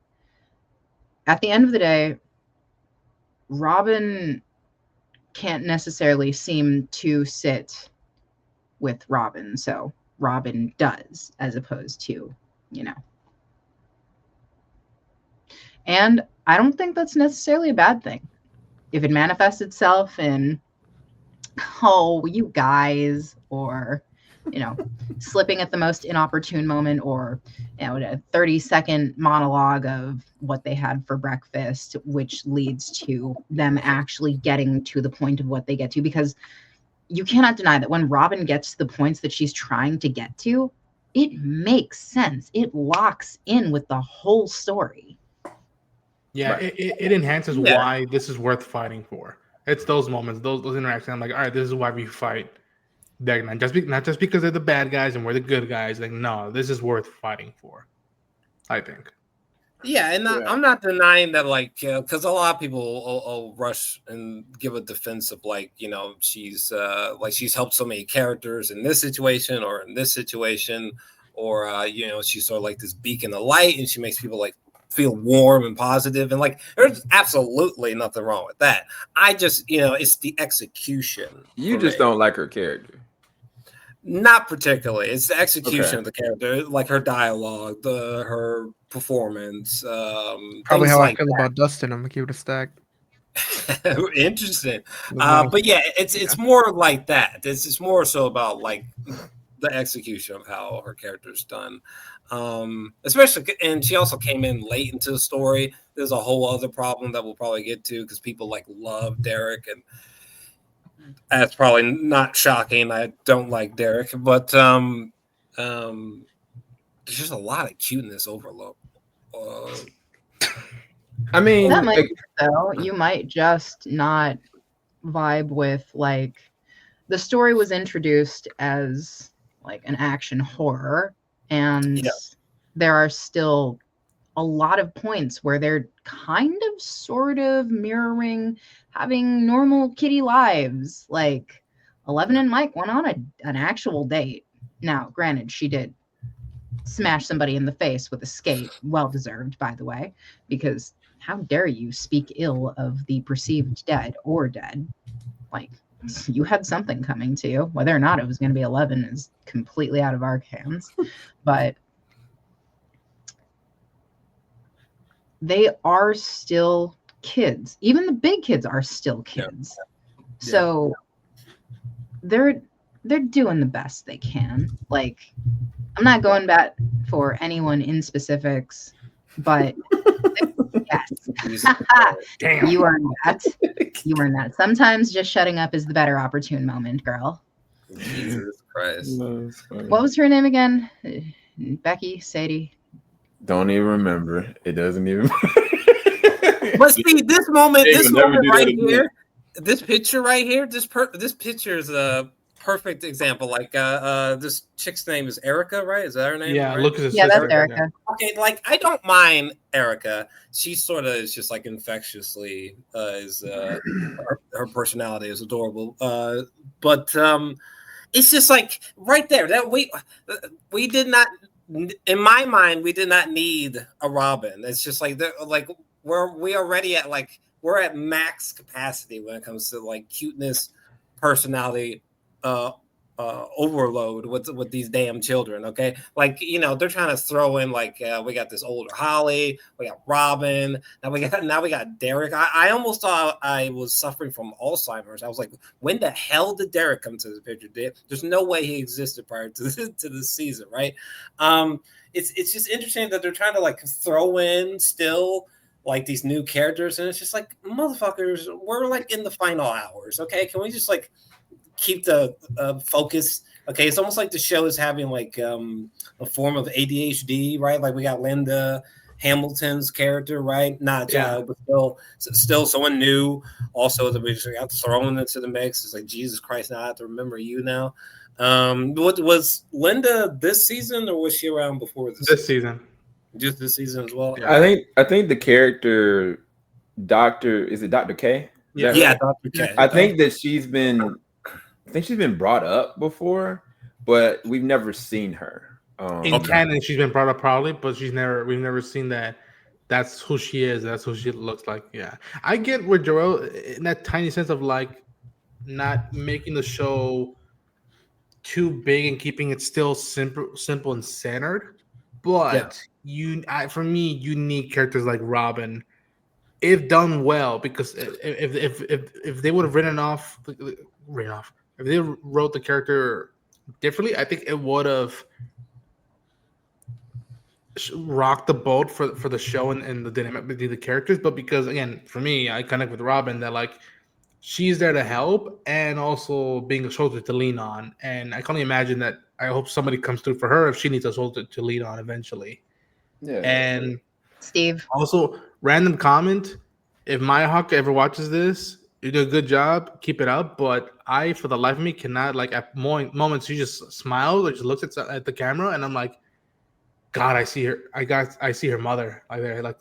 at the end of the day, Robin can't necessarily seem to sit with Robin, so Robin does, as opposed to, And I don't think that's necessarily a bad thing. If it manifests itself in, oh, you guys, or, slipping at the most inopportune moment, or, a 30-second monologue of what they had for breakfast, which leads to them actually getting to the point of what they get to. Because you cannot deny that when Robin gets to the points that she's trying to get to, it makes sense. It locks in with the whole story. Yeah, Right. it enhances Yeah. why this is worth fighting for. It's those moments, those interactions. I'm like, all right, this is why we fight Vecna. Not just because they're the bad guys and we're the good guys. Like, no, this is worth fighting for, I think. Yeah, and I'm not denying that, like, because a lot of people will rush and give a defense of, like, she's helped so many characters in this situation or in this situation, or she's sort of like this beacon of light, and she makes people like feel warm and positive, and like there's absolutely nothing wrong with that. I just, it's the execution. You just don't like her character. Not particularly. It's the execution Okay. of the character, like her dialogue, her performance. Probably how like I feel about Dustin. I'm gonna give it a stack. Interesting. Nice. But yeah, it's more like that. It's just more so about like the execution of how her character's done. Especially, and she also came in late into the story. There's a whole other problem that we'll probably get to because people like love Derek, and that's probably not shocking. I don't like Derek, but there's just a lot of cuteness overload. I mean, That might be so. You might just not vibe with, like, the story was introduced as like an action horror, and there are still a lot of points where they're kind of sort of mirroring having normal kitty lives. Like, Eleven and Mike went on an actual date. Now, granted, she did smash somebody in the face with a skate. Well deserved, by the way, because how dare you speak ill of the perceived dead or dead? Like, you had something coming to you. Whether or not it was going to be 11 is completely out of our hands. But they are still kids. Even the big kids are still kids. Yeah. So they're doing the best they can. Like, I'm not going back for anyone in specifics, but yes. Damn. You earned that. You earned that. Sometimes just shutting up is the better opportune moment, girl. Jesus Christ. What was her name again? Becky? Sadie? Don't even remember. It doesn't even. But see, this moment right here, this picture right here, this picture is perfect example. Like this chick's name is Erica, right? Is that her name? Yeah, right? Lucas's Yeah, that's sister. Erica. Okay, like I don't mind Erica. She sort of is just like infectiously her personality is adorable. But it's just like right there that we did not, in my mind, we did not need a Robin. It's just like we already at like we're at max capacity when it comes to like cuteness, personality, overload with these damn children. Okay, like they're trying to throw in like we got this older Holly, we got Robin, now we got Derek. I almost thought I was suffering from Alzheimer's. I was like, when the hell did Derek come to the picture? There's no way he existed prior to this season, right? It's just interesting that they're trying to like throw in still like these new characters, and it's just like, motherfuckers, we're like in the final hours. Okay, can we just like keep the focus? Okay, it's almost like the show is having like a form of ADHD, right? Like we got Linda Hamilton's character, right? Not child, but still someone new. Also, that we just got thrown into the mix. It's like, Jesus Christ, now I have to remember you now. What was Linda this season, or was she around before This season? Just this season as well. Yeah. I think the character Dr. Is it Dr. K? Yeah. Yeah, Dr. K. I think that she's been brought up before, but we've never seen her. In canon, she's been brought up probably, but we've never seen that. That's who she is. That's who she looks like. Yeah, I get where Joel, in that tiny sense of like not making the show too big and keeping it still simple and centered. But for me, you need characters like Robin, if done well, because if they would have if they wrote the character differently, I think it would have rocked the boat for the show and the dynamic between the characters. But because, again, for me, I connect with Robin that like she's there to help and also being a shoulder to lean on. And I can only imagine that I hope somebody comes through for her if she needs a shoulder to lean on eventually. Yeah. And Steve, also, random comment: if Maya Hawk ever watches this, you do a good job, keep it up. But I, for the life of me, cannot, like, at moments she just smiles or just looks at the camera, and I'm like, God, I see her. I see her mother like there, like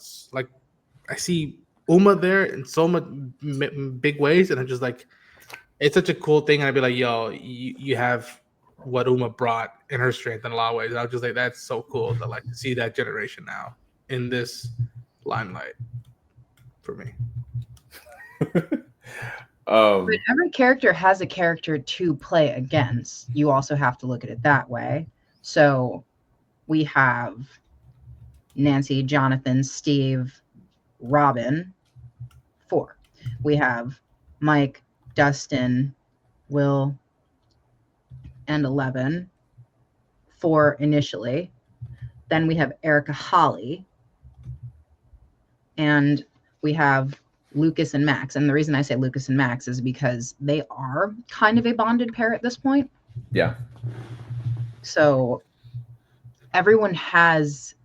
I see Uma there in so much big ways, and I'm just like, it's such a cool thing. And I'd be like, yo, you have what Uma brought in her strength in a lot of ways. And I was just like, that's so cool to like see that generation now in this limelight for me. but every character has a character to play against. You also have to look at it that way. So we have Nancy, Jonathan, Steve, Robin, 4. We have Mike, Dustin, Will, and 11, 4 initially. Then we have Erica, Holly, and we have Lucas and Max. And the reason I say Lucas and Max is because they are kind of a bonded pair at this point. Yeah. So everyone has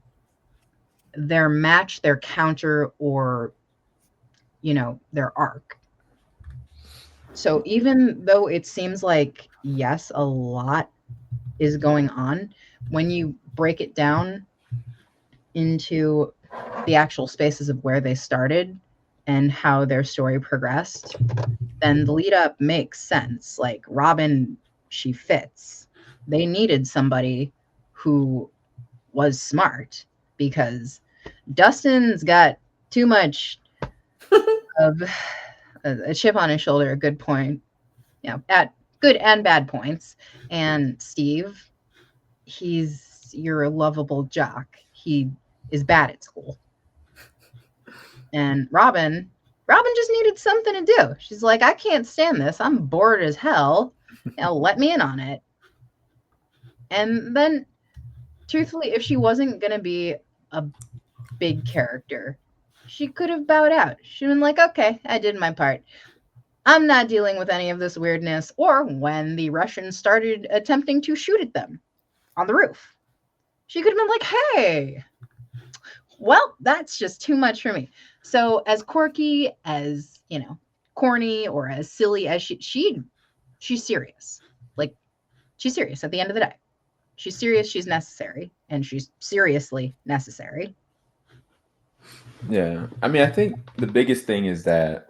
their match, their counter, or, their arc. So even though it seems like, yes, a lot is going on, when you break it down into the actual spaces of where they started and how their story progressed, then the lead up makes sense. Like Robin, she fits. They needed somebody who was smart because Dustin's got too much of a chip on his shoulder, a good point, at good and bad points. And Steve, he's your lovable jock. He is bad at school. And Robin just needed something to do. She's like, I can't stand this. I'm bored as hell. Let me in on it. And then, truthfully, if she wasn't going to be a big character, she could have bowed out. She'd been like, okay, I did my part. I'm not dealing with any of this weirdness. Or when the Russians started attempting to shoot at them on the roof, she could have been like, hey, well, that's just too much for me. So as quirky, as, corny, or as silly as she's serious. Like, she's serious at the end of the day. She's serious, she's necessary, and she's seriously necessary. Yeah. I mean, I think the biggest thing is that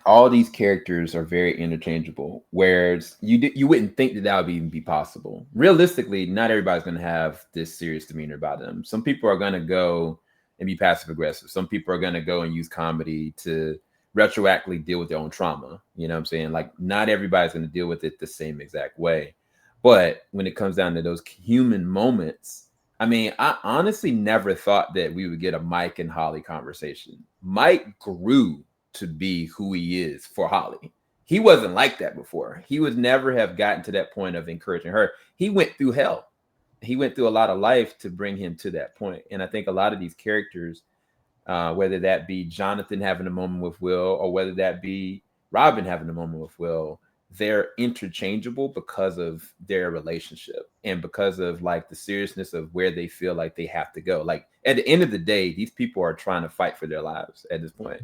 all these characters are very interchangeable, whereas you wouldn't think that would even be possible. Realistically, not everybody's going to have this serious demeanor about them. Some people are going to go and be passive aggressive. Some people are going to go and use comedy to retroactively deal with their own trauma. You know what I'm saying? Like, not everybody's going to deal with it the same exact way. But when it comes down to those human moments, I mean, I honestly never thought that we would get a Mike and Holly conversation. Mike grew to be who he is for Holly. He wasn't like that before. He would never have gotten to that point of encouraging her. He went through hell. He went through a lot of life to bring him to that point. And I think a lot of these characters, whether that be Jonathan having a moment with Will, or whether that be Robin having a moment with Will, they're interchangeable because of their relationship and because of like the seriousness of where they feel like they have to go. Like, at the end of the day, these people are trying to fight for their lives at this point,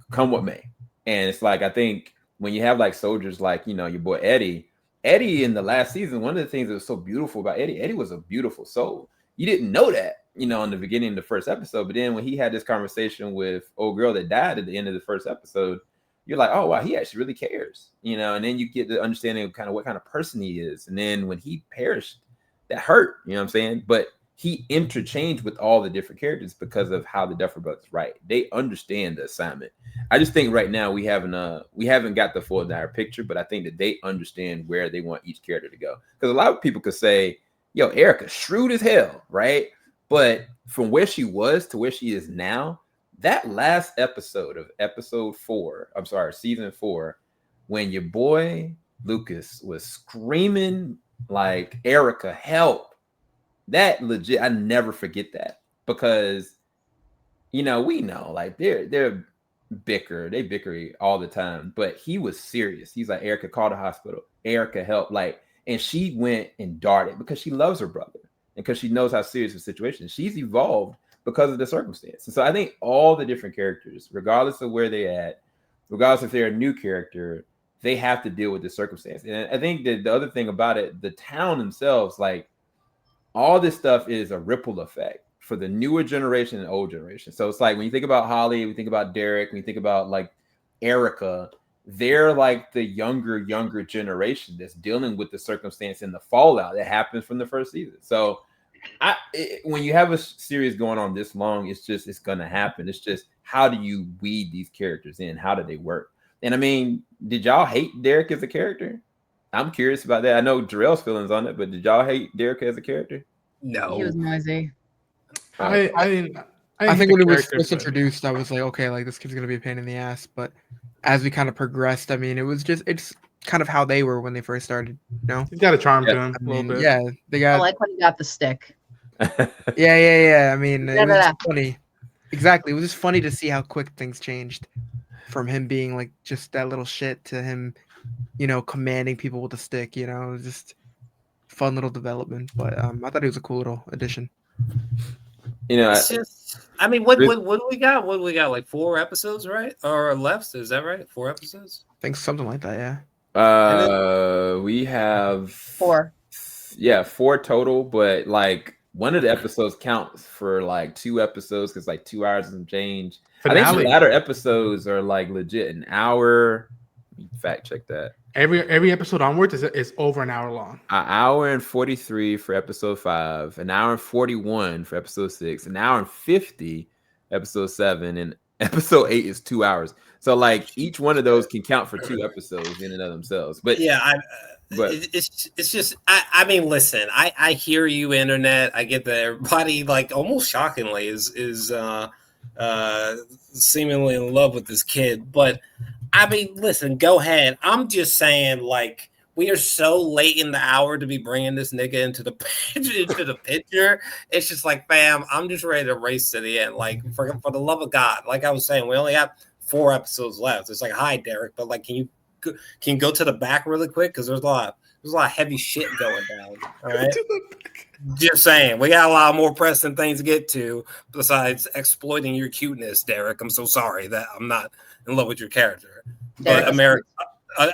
come what may. And it's like, I think when you have like soldiers like, you know, your boy Eddie in the last season, one of the things that was so beautiful about Eddie was a beautiful soul. You didn't know that, you know, in the beginning of the first episode, but then when he had this conversation with old girl that died at the end of the first episode, you're like, oh wow, he actually really cares, you know. And then you get the understanding of kind of what kind of person he is. And then when he perished, that hurt, you know what I'm saying? But he interchanged with all the different characters because of how the Duffer Brothers write. They understand the assignment. I just think right now we haven't got the full entire picture, but I think that they understand where they want each character to go. Because a lot of people could say, yo, Erica, shrewd as hell, right? But from where she was to where she is now, that last episode of season 4, when your boy Lucas was screaming like, Erica, help. That legit, I never forget that, because, you know, we know like they bicker all the time, but he was serious. He's like, Erica, call the hospital. Erica, help. Like, and she went and darted because she loves her brother and because she knows how serious the situation is. She's evolved because of the circumstance. And so I think all the different characters, regardless of where they're at, regardless if they're a new character, they have to deal with the circumstance. And I think that the other thing about it, the town themselves, like, all this stuff is a ripple effect for the newer generation and old generation. So it's like when you think about Holly, we think about Derek, when you think about like Erica, they're like the younger generation that's dealing with the circumstance and the fallout that happens from the first season. So when you have a series going on this long, it's going to happen. It's just, how do you weed these characters in? How do they work? And I mean, did y'all hate Derek as a character? I'm curious about that. I know Jarrell's feelings on it, but did y'all hate Derek as a character? No. He was noisy. I think when he was first introduced, I was like, okay, like this kid's gonna be a pain in the ass. But as we kind of progressed, I mean, it's kind of how they were when they first started. You know, he's got a charm to Yeah. him I a little mean, bit. yeah, they I got, like when he got the stick. yeah. I mean, it was Da-da-da. funny. Exactly, it was just funny to see how quick things changed from him being like just that little shit to him, you know, commanding people with a stick. You know, it was just fun little development. But I thought it was a cool little addition. You know, It's just, I mean, what do we got? What do we got? Like 4 episodes, right? Or left? Is that right? 4 episodes? I think something like that. Yeah. We have 4. Yeah, 4 total, but like one of the episodes counts for like 2 episodes because like 2 hours and change. Finale. I think the latter episodes are like legit an hour. Fact check that. Every episode onwards is over an hour long. An hour and 43 for episode 5, an hour and 41 for episode 6, an hour and 50 episode 7, and episode 8 is 2 hours. So like each one of those can count for 2 episodes in and of themselves. But yeah, it's just I mean, listen, I hear you, internet. I get that everybody, like, almost shockingly is seemingly in love with this kid, but I mean, listen, go ahead. I'm just saying, like, we are so late in the hour to be bringing this nigga into the picture. It's just like, fam, I'm just ready to race to the end. Like, for the love of God, like I was saying, we only have 4 episodes left. It's like, hi, Derek, but like, can you go to the back really quick? Because there's a lot of heavy shit going down. All right. Just saying, we got a lot more pressing things to get to besides exploiting your cuteness, Derek. I'm so sorry that I'm not in love with your character. Derek, But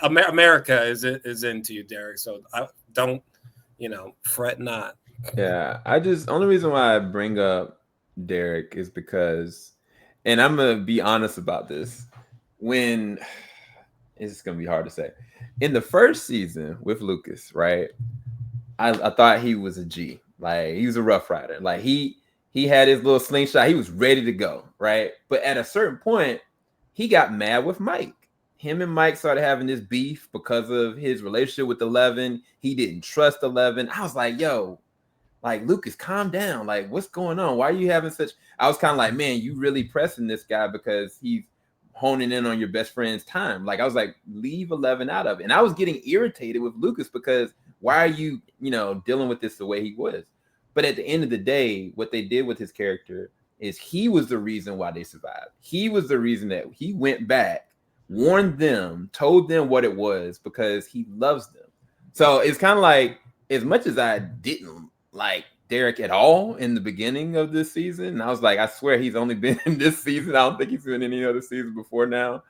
America is into you, Derek. So I don't, fret not. Yeah, only reason why I bring up Derek is because, and I'm gonna be honest about this. When it's gonna be hard to say, in the first season with Lucas, right? I thought he was a G, like he was a rough rider, like he had his little slingshot, he was ready to go, right? But at a certain point, he got mad with Mike. Him and Mike started having this beef because of his relationship with 11. He didn't trust 11. I was like, yo, like Lucas, calm down. Like, what's going on? Why are you having such? I was kind of like, man, you really pressing this guy because he's honing in on your best friend's time. Like, I was like, leave 11 out of it. And I was getting irritated with Lucas because why are you, dealing with this the way he was? But at the end of the day, what they did with his character is he was the reason why they survived. He was the reason that he went back, warned them, told them what it was because he loves them. So it's kind of like, as much as I didn't like Derek at all in the beginning of this season, and I was like, I swear he's only been in this season. I don't think he's been in any other season before now.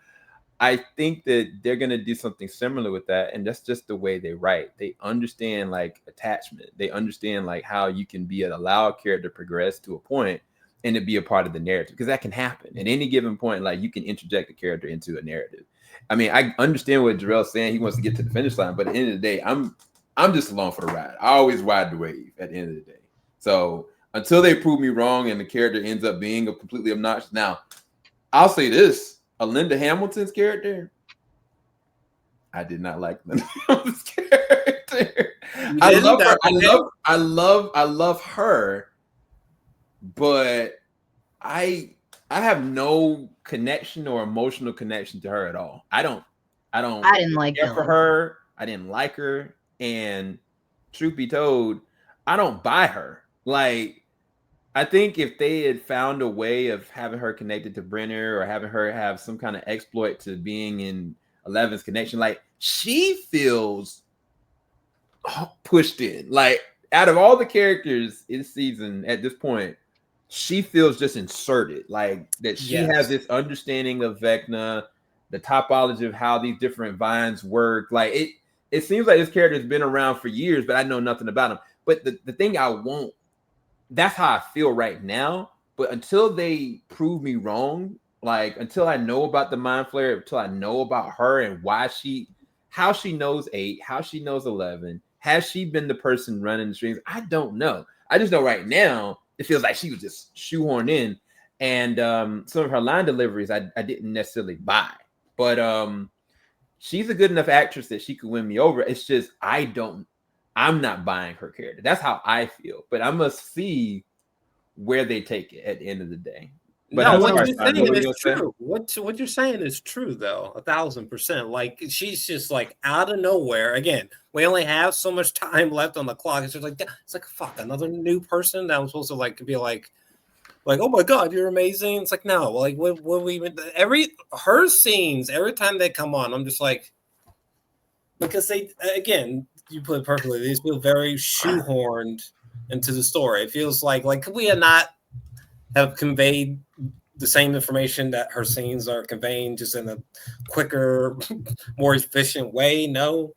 I think that they're going to do something similar with that. And that's just the way they write. They understand like attachment. They understand like how you can allow a character to progress to a point and to be a part of the narrative, because that can happen at any given point. Like you can interject a character into a narrative. I mean, I understand what Jarrell's saying. He wants to get to the finish line, but at the end of the day, I'm just along for the ride. I always ride the wave at the end of the day. So until they prove me wrong and the character ends up being a completely obnoxious. Now, I'll say this. Linda Hamilton's character, I did not like Linda Hamilton's character. I love her. I love her, but I have no connection or emotional connection to her at all. I didn't like care for her. I didn't like her. And truth be told, I don't buy her. Like, I think if they had found a way of having her connected to Brenner or having her have some kind of exploit to being in 11's connection, like she feels pushed in. Like out of all the characters in season at this point, she feels just inserted. Like that she has this understanding of Vecna, the topology of how these different vines work. Like it seems like this character has been around for years, but I know nothing about him. But the thing I won't, that's how I feel right now. But until they prove me wrong, like until I know about the mind flare, until I know about her and how she knows 8, how she knows 11, has she been the person running the strings? I don't know. I just know right now it feels like she was just shoehorned in, and some of her line deliveries I didn't necessarily buy. But she's a good enough actress that she could win me over. It's just I'm not buying her character. That's how I feel. But I must see where they take it at the end of the day. But no, what you're saying is true. What you're saying is true, though, 1,000%. Like she's just like out of nowhere. Again, we only have so much time left on the clock. It's just like fuck, another new person that I'm supposed to like be like, oh my god, you're amazing. It's like no, like what we her scenes every time they come on, I'm just like, because they again. You put it perfectly. These feel very shoehorned into the story. It feels like could we not have conveyed the same information that her scenes are conveying just in a quicker, more efficient way? No.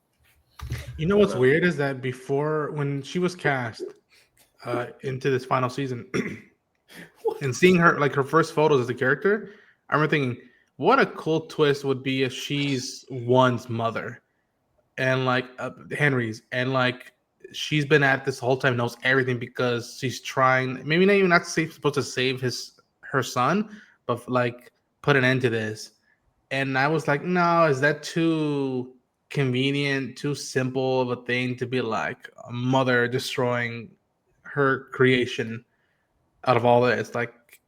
You know what's weird is that before, when she was cast into this final season, and seeing her her first photos as a character, I remember thinking, what a cool twist would be if she's one's mother. And Henry's, and she's been at this whole time, knows everything because she's trying, maybe not even supposed to save her son, but put an end to this. And I was like, no, is that too convenient, too simple of a thing to be like a mother destroying her creation out of all this,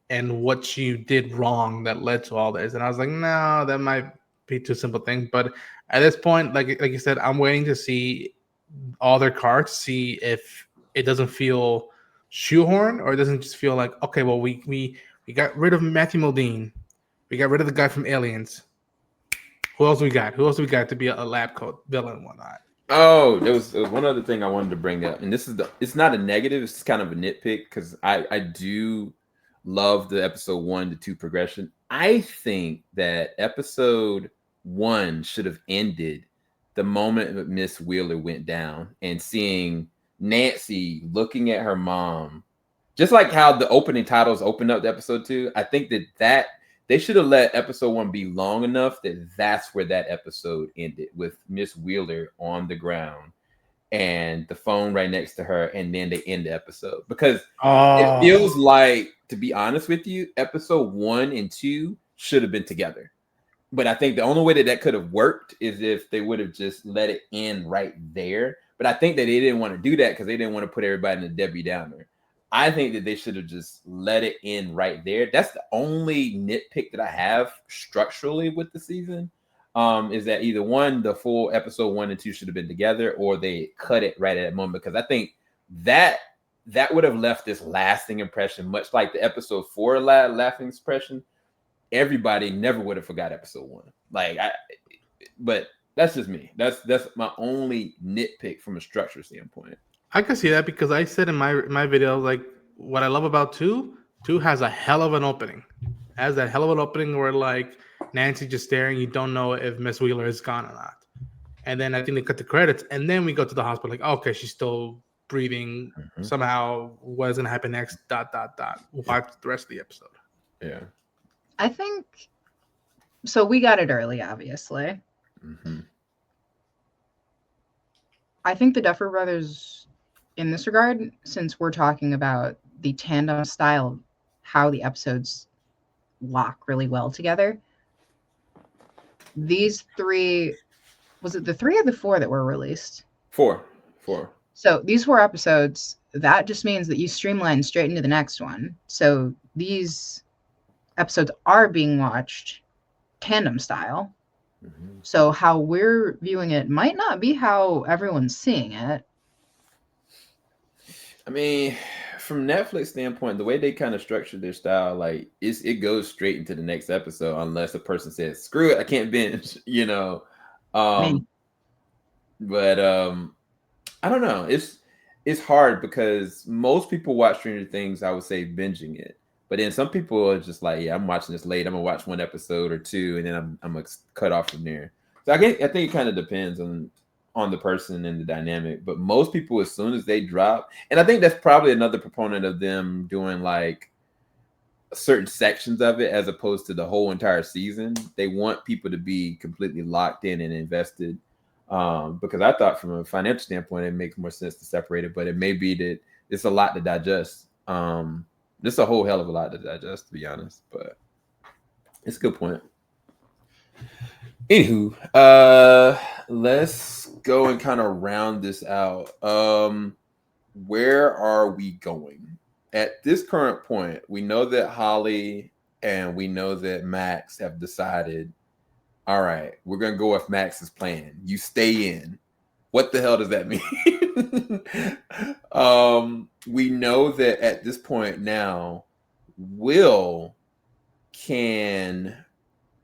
and what she did wrong that led to all this? And I was like, no, that might be too simple thing. But at this point, like you said, I'm waiting to see all their cards, see if it doesn't feel shoehorned or it doesn't just feel like, okay, well, we got rid of Matthew Modine, we got rid of the guy from Aliens. Who else we got? Who else we got to be a lab coat villain and whatnot? Oh, there was one other thing I wanted to bring up, and it's not a negative, it's kind of a nitpick because I do love the episode 1 to 2 progression. I think that episode one should have ended the moment that Miss Wheeler went down, and seeing Nancy looking at her mom, just like how the opening titles opened up the episode 2. I think that they should have let episode 1 be long enough that that's where that episode ended, with Miss Wheeler on the ground and the phone right next to her, and then they end the episode, because it feels like, to be honest with you, episode 1 and 2 should have been together. But I think the only way that could have worked is if they would have just let it end right there. But I think that they didn't want to do that because they didn't want to put everybody in a Debbie Downer. I think that they should have just let it end right there. That's the only nitpick that I have structurally with the season. Is that either one, the full episode 1 and 2 should have been together, or they cut it right at that moment, because I think that would have left this lasting impression, much like the episode 4 lasting impression. Everybody never would have forgot episode 1. But that's just me. That's my only nitpick from a structure standpoint. I can see that, because I said in my video, like, what I love about 2 has a hell of an opening. Has a hell of an opening where, like, Nancy just staring, you don't know if Miss Wheeler is gone or not. And then I think they cut the credits, and then we go to the hospital, like, okay, she's still breathing. Somehow, what is going to happen next? ... We'll watch the rest of the episode. Yeah. I think so. We got it early, obviously. I think the Duffer Brothers, in this regard, since we're talking about the tandem style, how the episodes lock really well together, these 3, was it the 3 or the 4 that were released? 4. So these 4 episodes, that just means that you streamline straight into the next one. So these episodes are being watched tandem style. So how we're viewing it might not be how everyone's seeing it. I mean, from Netflix standpoint, the way they kind of structured their style, like, it goes straight into the next episode unless a person says, "Screw it, I can't binge," you know. But I don't know. It's hard because most people watch Stranger Things, I would say, binging it. But then some people are just like, yeah, I'm watching this late. I'm gonna watch 1 episode or 2, and then I'm gonna cut off from there. So I think it kind of depends on the person and the dynamic. But most people, as soon as they drop, and I think that's probably another proponent of them doing like certain sections of it as opposed to the whole entire season. They want people to be completely locked in and invested. Because I thought from a financial standpoint, it makes more sense to separate it, but it may be that it's a lot to digest. This is a whole hell of a lot to digest, to be honest, but it's a good point. Anywho, let's go and kind of round this out. Where are we going? At this current point, we know that Holly and we know that Max have decided, all right, we're going to go with Max's plan. You stay in. What the hell does that mean? We know that at this point now,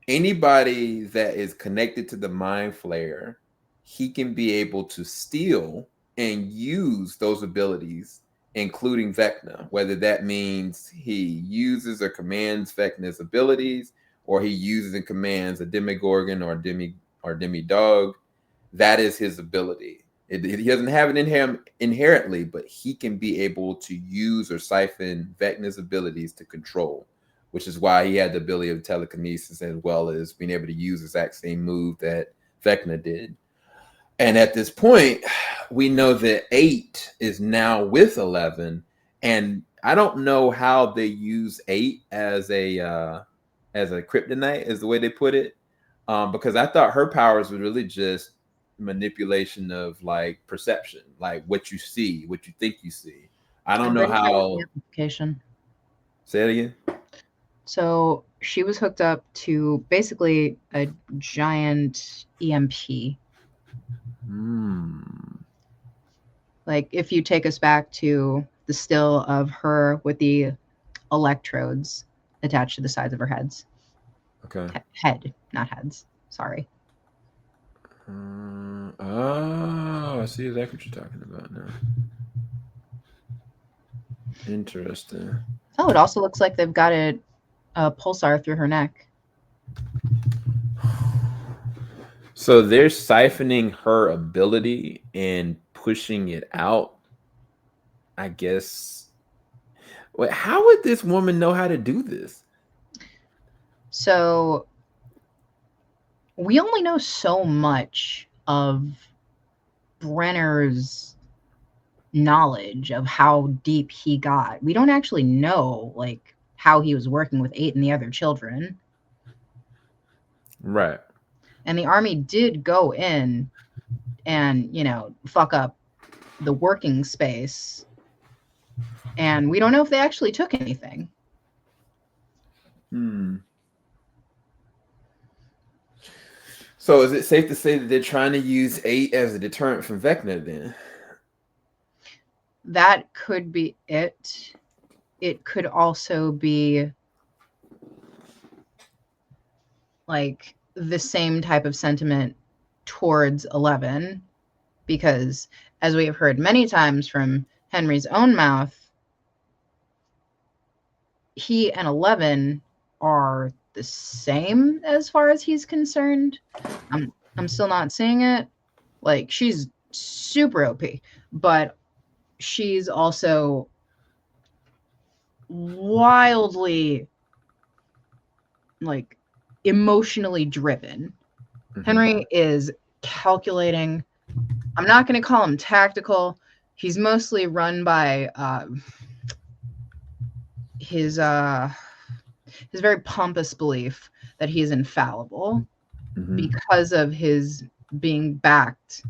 anybody that is connected to the Mind Flayer, he can be able to steal and use those abilities, including Vecna, whether that means he uses or commands Vecna's abilities, or he uses and commands a Demogorgon or Demidog. That is his ability. He doesn't have it in him inherently, but he can be able to use or siphon Vecna's abilities to control, which is why he had the ability of telekinesis, as well as being able to use the exact same move that Vecna did. And at this point, we know that 8 is now with 11, and I don't know how they use 8 as a kryptonite, is the way they put it, because I thought her powers were really just manipulation of like perception, like what you see, what you think you see. I don't know how. Amplification. Say it again. So she was hooked up to basically a giant EMP. Like if you take us back to the still of her with the electrodes attached to the sides of her heads. Okay. Head, not heads. Sorry. Oh, I see exactly what you're talking about now. Interesting. Oh, it also looks like they've got a pulsar through her neck. So they're siphoning her ability and pushing it out. I guess. Wait, how would this woman know how to do this? So we only know so much of Brenner's knowledge of how deep he got. We don't actually know like how he was working with 8 and the other children. Right. And the army did go in and, fuck up the working space. And we don't know if they actually took anything. So is it safe to say that they're trying to use 8 as a deterrent from Vecna then? That could be it. It could also be like the same type of sentiment towards 11, because as we have heard many times from Henry's own mouth, he and 11 are the same as far as he's concerned. I'm still not seeing it. Like, she's super OP, but she's also wildly like emotionally driven. Henry is calculating. I'm not going to call him tactical. He's mostly run by his very pompous belief that he is infallible because of his being backed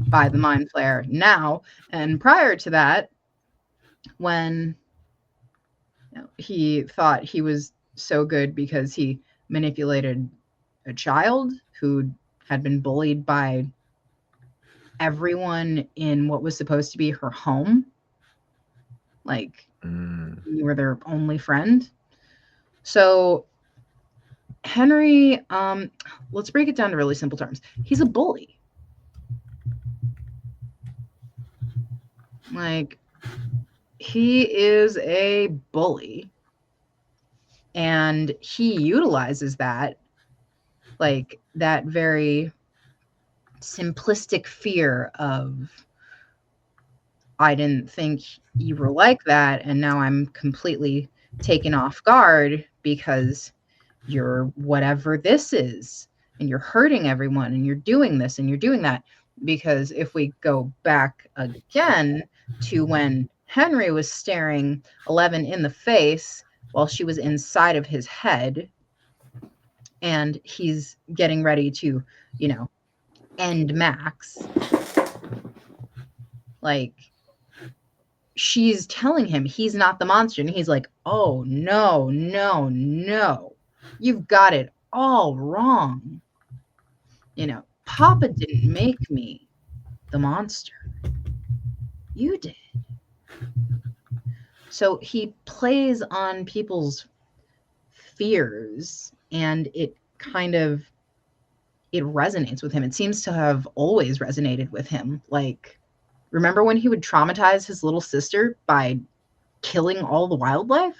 by the Mind Flayer now. And prior to that, when he thought he was so good because he manipulated a child who had been bullied by everyone in what was supposed to be her home. Like, you were their only friend. So Henry, let's break it down to really simple terms. He's a bully. Like, he is a bully. And he utilizes that, like, that very simplistic fear of, I didn't think you were like that, and now I'm completely taken off guard because you're whatever this is, and you're hurting everyone, and you're doing this, and you're doing that. Because if we go back again to when Henry was staring 11 in the face while she was inside of his head, and he's getting ready to, end Max, like, she's telling him he's not the monster, and he's like, oh, no, you've got it all wrong. Papa didn't make me the monster. You did. So he plays on people's fears, and it resonates with him. It seems to have always resonated with him. Like, remember when he would traumatize his little sister by killing all the wildlife?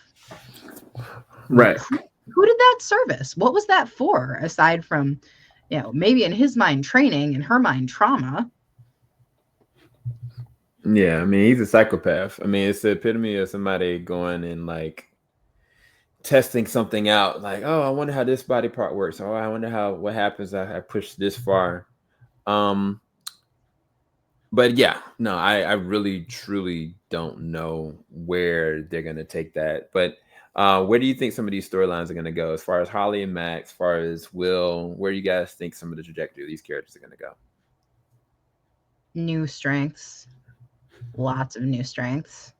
Right. Who did that service? What was that for? Aside from, maybe in his mind training, in her mind trauma. Yeah, I mean, he's a psychopath. I mean, it's the epitome of somebody going and like testing something out. Like, oh, I wonder how this body part works. Oh, I wonder what happens if I push this far. But yeah, no, I really truly don't know where they're gonna take that. But where do you think some of these storylines are gonna go? As far as Holly and Max, as far as Will, where do you guys think some of the trajectory of these characters are gonna go? New strengths. Lots of new strengths.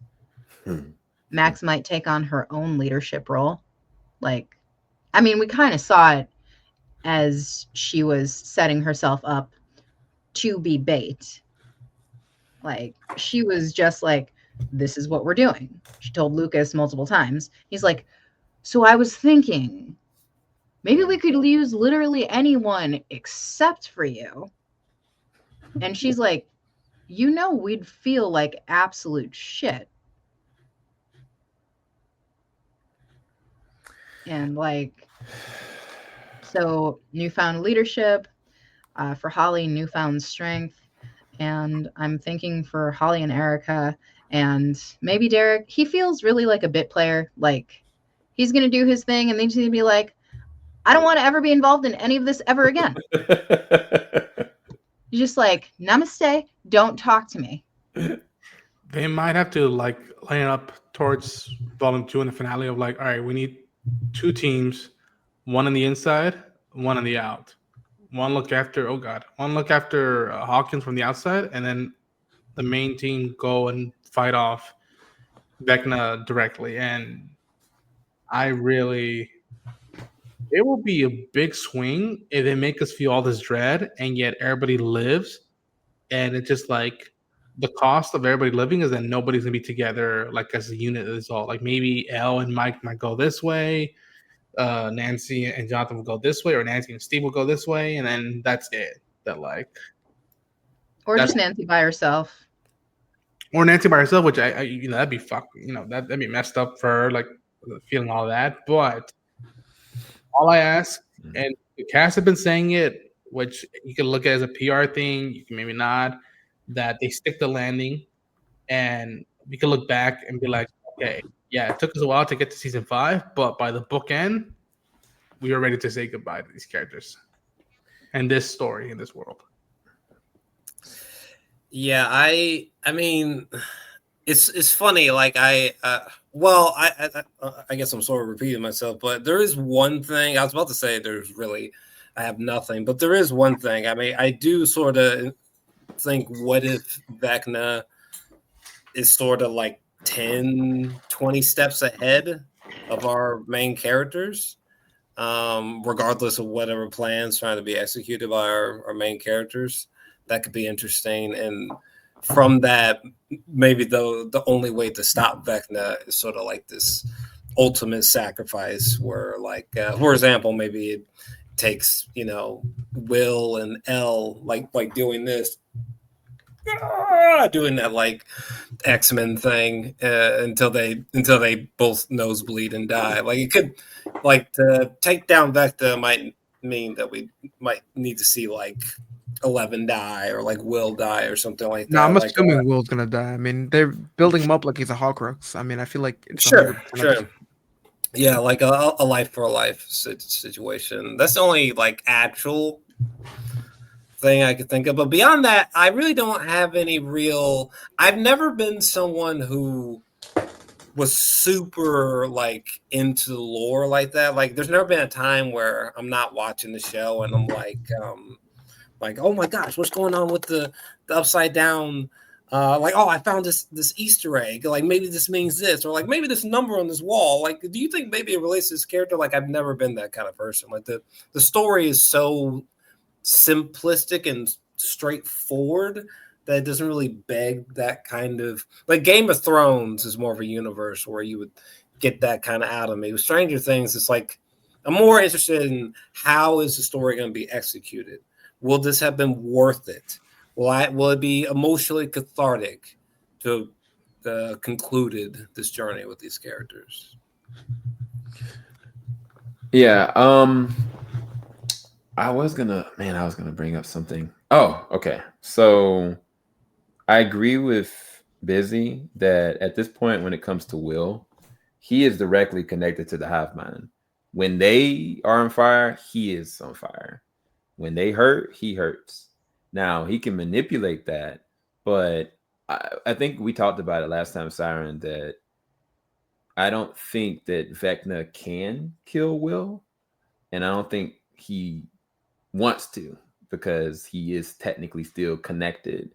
Max might take on her own leadership role. Like, I mean, we kind of saw it as she was setting herself up to be bait. Like, she was just like, this is what we're doing. She told Lucas multiple times. He's like, so I was thinking, maybe we could use literally anyone except for you. And she's like, we'd feel like absolute shit. And like, so newfound leadership. For Holly, newfound strength. And I'm thinking for Holly and Erica and maybe Derek, he feels really like a bit player. Like he's going to do his thing and then he's going to be like, I don't want to ever be involved in any of this ever again. He's just like, namaste, don't talk to me. They might have to like line up towards volume 2 in the finale of like, all right, we need 2 teams, one on the inside, one on the out. One look after Hawkins from the outside, and then the main team go and fight off Vecna directly. And it will be a big swing if they make us feel all this dread and yet everybody lives. And it's just like the cost of everybody living is that nobody's gonna be together like as a unit is all. Like maybe Elle and Mike might go this way, Nancy and Jonathan will go this way, or Nancy and Steve will go this way, and then that's it. Or That's- just Nancy by herself. Or Nancy by herself, which I that'd be that'd be messed up for her, like feeling all that. But all I ask, and the cast have been saying it, which you can look at as a PR thing, you can maybe not, that they stick the landing, and we can look back and be like, okay, yeah, it took us a while to get to season 5, but by the book end, we were ready to say goodbye to these characters and this story in this world. Yeah, I mean, it's funny. Like I guess I'm sort of repeating myself, but there is one thing I was about to say. I have nothing, but there is one thing. I mean, I do sort of think, what if Vecna is sort of like 10, 20 steps ahead of our main characters, regardless of whatever plans trying to be executed by our main characters. That could be interesting. And from that, maybe the only way to stop Vecna is sort of like this ultimate sacrifice where, like, for example, maybe it takes, Will and Elle like doing this, doing that like X-Men thing until they both nosebleed and die. Like it could, like, to take down Vecna might mean that we might need to see like 11 die or like Will die or something like that. No, I'm like, assuming Will's gonna die. I mean, they're building him up like he's a Horcrux. I mean, I feel like it's sure. 100% Yeah, like a life for a life situation. That's the only like actual thing I could think of. But beyond that, I really don't have any real. I've never been someone who was super like into the lore like that. Like, there's never been a time where I'm not watching the show and I'm like, oh my gosh, what's going on with the upside down? Like, oh, I found this Easter egg. Like, maybe this means this, or like maybe this number on this wall. Like, do you think maybe it relates to this character? Like, I've never been that kind of person. Like, the story is so simplistic and straightforward that it doesn't really beg that kind of, like, Game of Thrones is more of a universe where you would get that kind of out of me. With Stranger Things, it's like I'm more interested in how is the story going to be executed. Will this have been worth it? Will it be emotionally cathartic to concluded this journey with these characters? Yeah. I was gonna bring up something. Oh, okay. So I agree with Bizzy that at this point, when it comes to Will, he is directly connected to the hive mind. When they are on fire, he is on fire. When they hurt, he hurts. Now, he can manipulate that, but I think we talked about it last time, Siren, that I don't think that Vecna can kill Will, and I don't think he wants to, because he is technically still connected.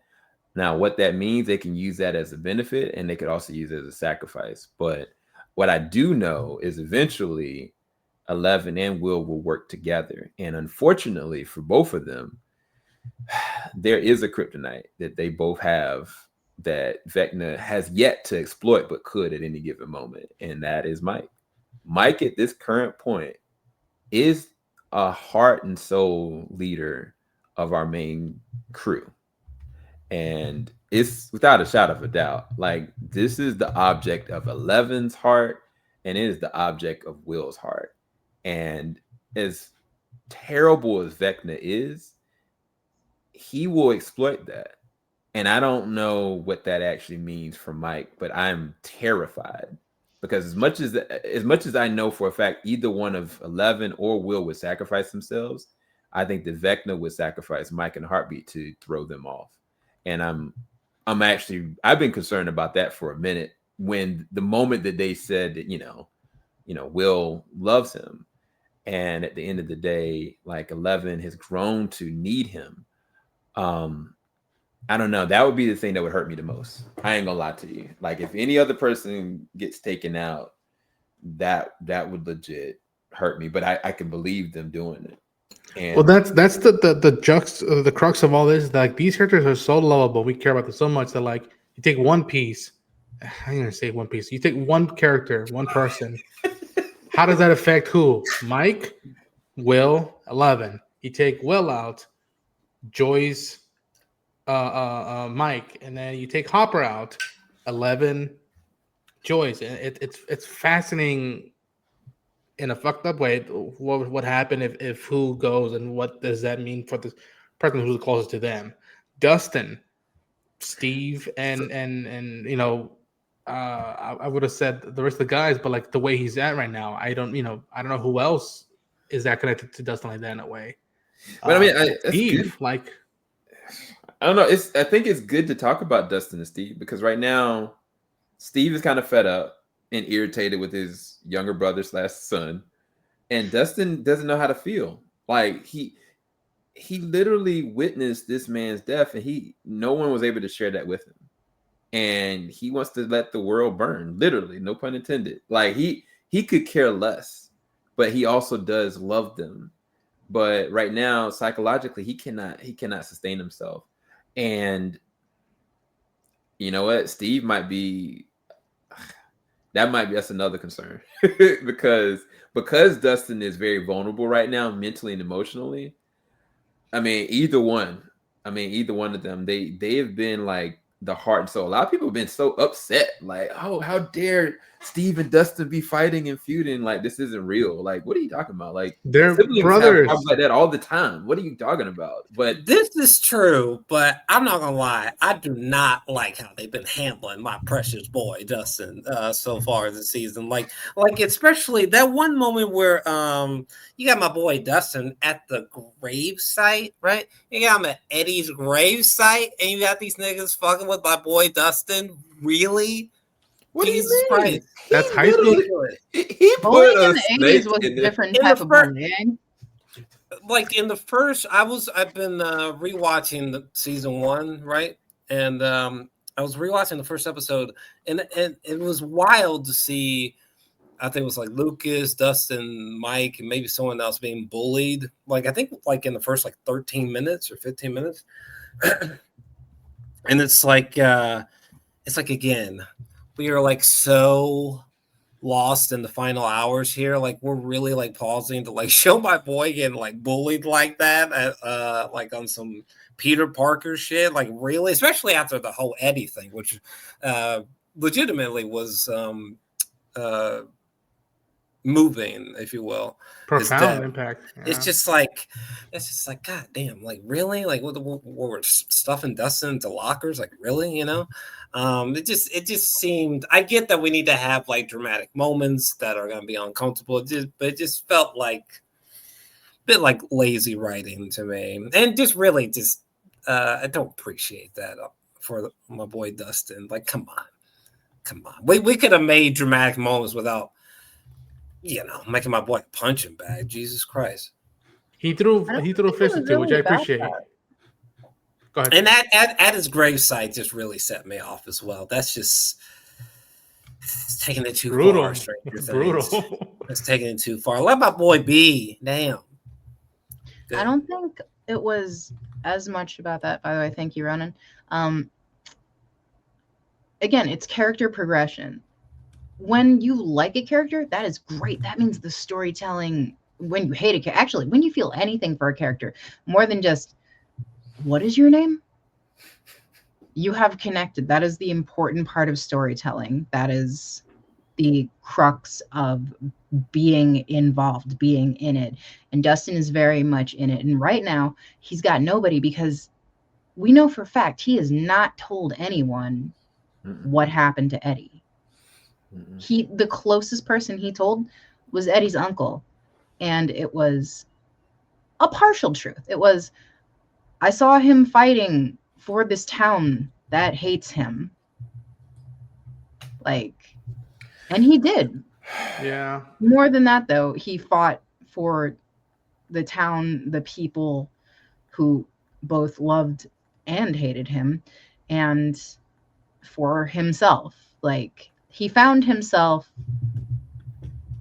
Now, what that means, they can use that as a benefit, and they could also use it as a sacrifice. But what I do know is eventually 11 and Will work together. And unfortunately for both of them, there is a kryptonite that they both have that Vecna has yet to exploit, but could at any given moment. And that is Mike. Mike, at this current point, is a heart and soul leader of our main crew. And it's without a shadow of a doubt, like, this is the object of 11's heart, and it is the object of Will's heart. And as terrible as Vecna is, he will exploit that. And I don't know what that actually means for Mike, but I'm terrified because as much as I know for a fact either one of 11 or Will would sacrifice themselves, I think the Vecna would sacrifice Mike and Heartbeat to throw them off. And I've been concerned about that for a minute when the moment that they said that, Will loves him. And at the end of the day, like 11 has grown to need him. I don't know. That would be the thing that would hurt me the most. I ain't gonna lie to you. Like if any other person gets taken out, that would legit hurt me. But I can believe them doing it. And Well, that's the crux of all this. Like these characters are so lovable. We care about them so much that like you take One Piece. I'm gonna say One Piece. You take one character, one person. How does that affect who? Mike, Will, 11. You take Will out, Joy's, Mike, and then you take Hopper out, 11, Joyce. And it's fascinating in a fucked up way. What would happen if who goes, and what does that mean for the person who's closest to them? Dustin, Steve, and I would have said the rest of the guys, but like the way he's at right now, I don't know who else is that connected to Dustin like that in a way. But I mean, Steve, like I don't know. I think it's good to talk about Dustin and Steve because right now, Steve is kind of fed up and irritated with his younger brother / son, and Dustin doesn't know how to feel. Like he literally witnessed this man's death, and no one was able to share that with him. And he wants to let the world burn, literally, no pun intended. Like he could care less, but he also does love them. But right now, psychologically, he cannot sustain himself. And you know what? Steve that's another concern because Dustin is very vulnerable right now, mentally and emotionally. I mean, either one of them, they have been like the heart and soul. A lot of people have been so upset, like, oh, how dare Steve and Dustin be fighting and feuding? Like, this isn't real. Like, what are you talking about? Like, they're siblings brothers. have problems like that all the time. What are you talking about? But This is true, but I'm not gonna lie. I do not like how they've been handling my precious boy Dustin so far this season. Like especially that one moment where you got my boy Dustin at the grave site, right? You got him at Eddie's grave site, and you got these niggas fucking with my boy Dustin. Really? what Jesus do you mean? Christ. That's high school. He put Bullying a in the snake 80s was a in it. different In type the of fir- bullying. Like in the first, I've been rewatching the season 1, right? And I was rewatching the first episode, and it was wild to see. I think it was like Lucas, Dustin, Mike, and maybe someone else being bullied. Like I think like in the first like 13 minutes or 15 minutes, and it's like again, we are like so lost in the final hours here. Like we're really like pausing to like show my boy getting like bullied like that at, like on some Peter Parker shit. Like really, especially after the whole Eddie thing, which legitimately was moving, if you will. Profound impact. Yeah. It's just like god damn, like really, like what we're stuffing Dustin into lockers, like really, it just seemed. I get that we need to have like dramatic moments that are going to be uncomfortable, but it just felt like a bit like lazy writing to me, and just really just I don't appreciate that for my boy Dustin. Like come on, we could have made dramatic moments without making my boy a punching bag. Jesus Christ. He threw I don't a think fist it or was two, which I really about appreciate. that. Go ahead. And at his gravesite just really set me off as well. That's just it's taking it too Brutal. far. Stranger Things. Brutal. It's taking it too far. Let my boy be. Damn. Good. I don't think it was as much about that, by the way. Thank you, Ronan. Again, it's character progression. When you like a character, that is great. That means the storytelling, when you hate a character, actually, when you feel anything for a character, more than just, what is your name? You have connected. That is the important part of storytelling. That is the crux of being involved, being in it. And Dustin is very much in it. And right now, he's got nobody because we know for a fact he has not told anyone what happened to Eddie. The closest person he told was Eddie's uncle, and it was a partial truth. It was, I saw him fighting for this town that hates him. Like, and he did. Yeah. More than that, though, he fought for the town, the people who both loved and hated him, and for himself. Like, he found himself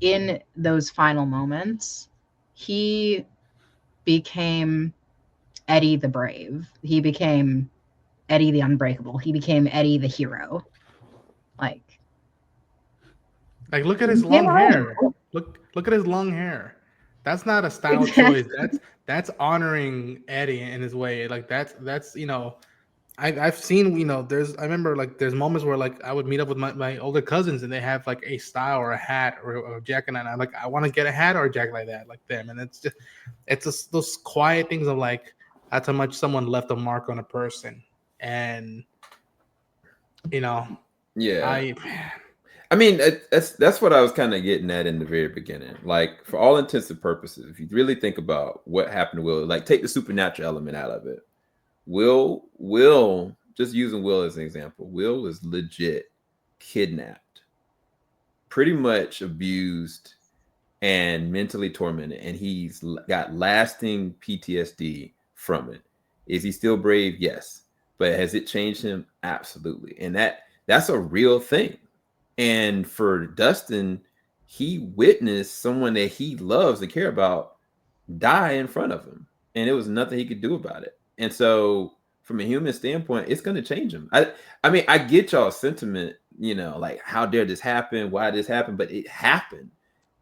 in those final moments. He became Eddie the Brave. He became Eddie the Unbreakable. He became Eddie the hero. Like look at his long hair. Look at his long hair. That's not a style choice. That's honoring Eddie in his way. Like that's you know, I've seen, you know, I remember like there's moments where like I would meet up with my older cousins and they have like a style or a hat or a jacket, and I'm like, I want to get a hat or a jacket like that, like them. And it's just those quiet things of like, that's how much someone left a mark on a person. And you know, yeah, I mean, that's what I was kind of getting at in the very beginning. Like, for all intents and purposes, if you really think about what happened to Will, like take the supernatural element out of it. Will, just using Will as an example, Will was legit kidnapped, pretty much abused and mentally tormented, and he's got lasting PTSD from it. Is he still brave? Yes. But has it changed him? Absolutely. And that's a real thing. And for Dustin, he witnessed someone that he loves and care about die in front of him, and it was nothing he could do about it. And so from a human standpoint, it's going to change him. I mean, I get y'all's sentiment, you know, like, how dare this happen? Why did this happen? But it happened,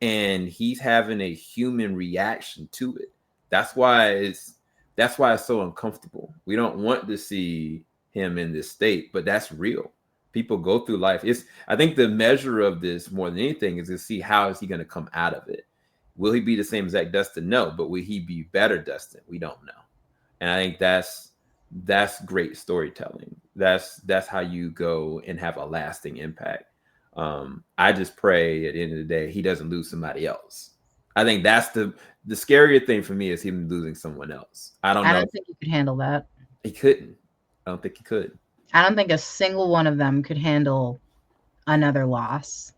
and he's having a human reaction to it. That's why it's so uncomfortable. We don't want to see him in this state, but that's real. People go through life. I think the measure of this more than anything is to see how is he going to come out of it. Will he be the same exact Dustin? No, but will he be better Dustin? We don't know. And I think that's great storytelling. That's how you go and have a lasting impact. I just pray at the end of the day he doesn't lose somebody else. I think that's the scarier thing for me, is him losing someone else. I don't think he could handle that. He couldn't. I don't think he could. I don't think a single one of them could handle another loss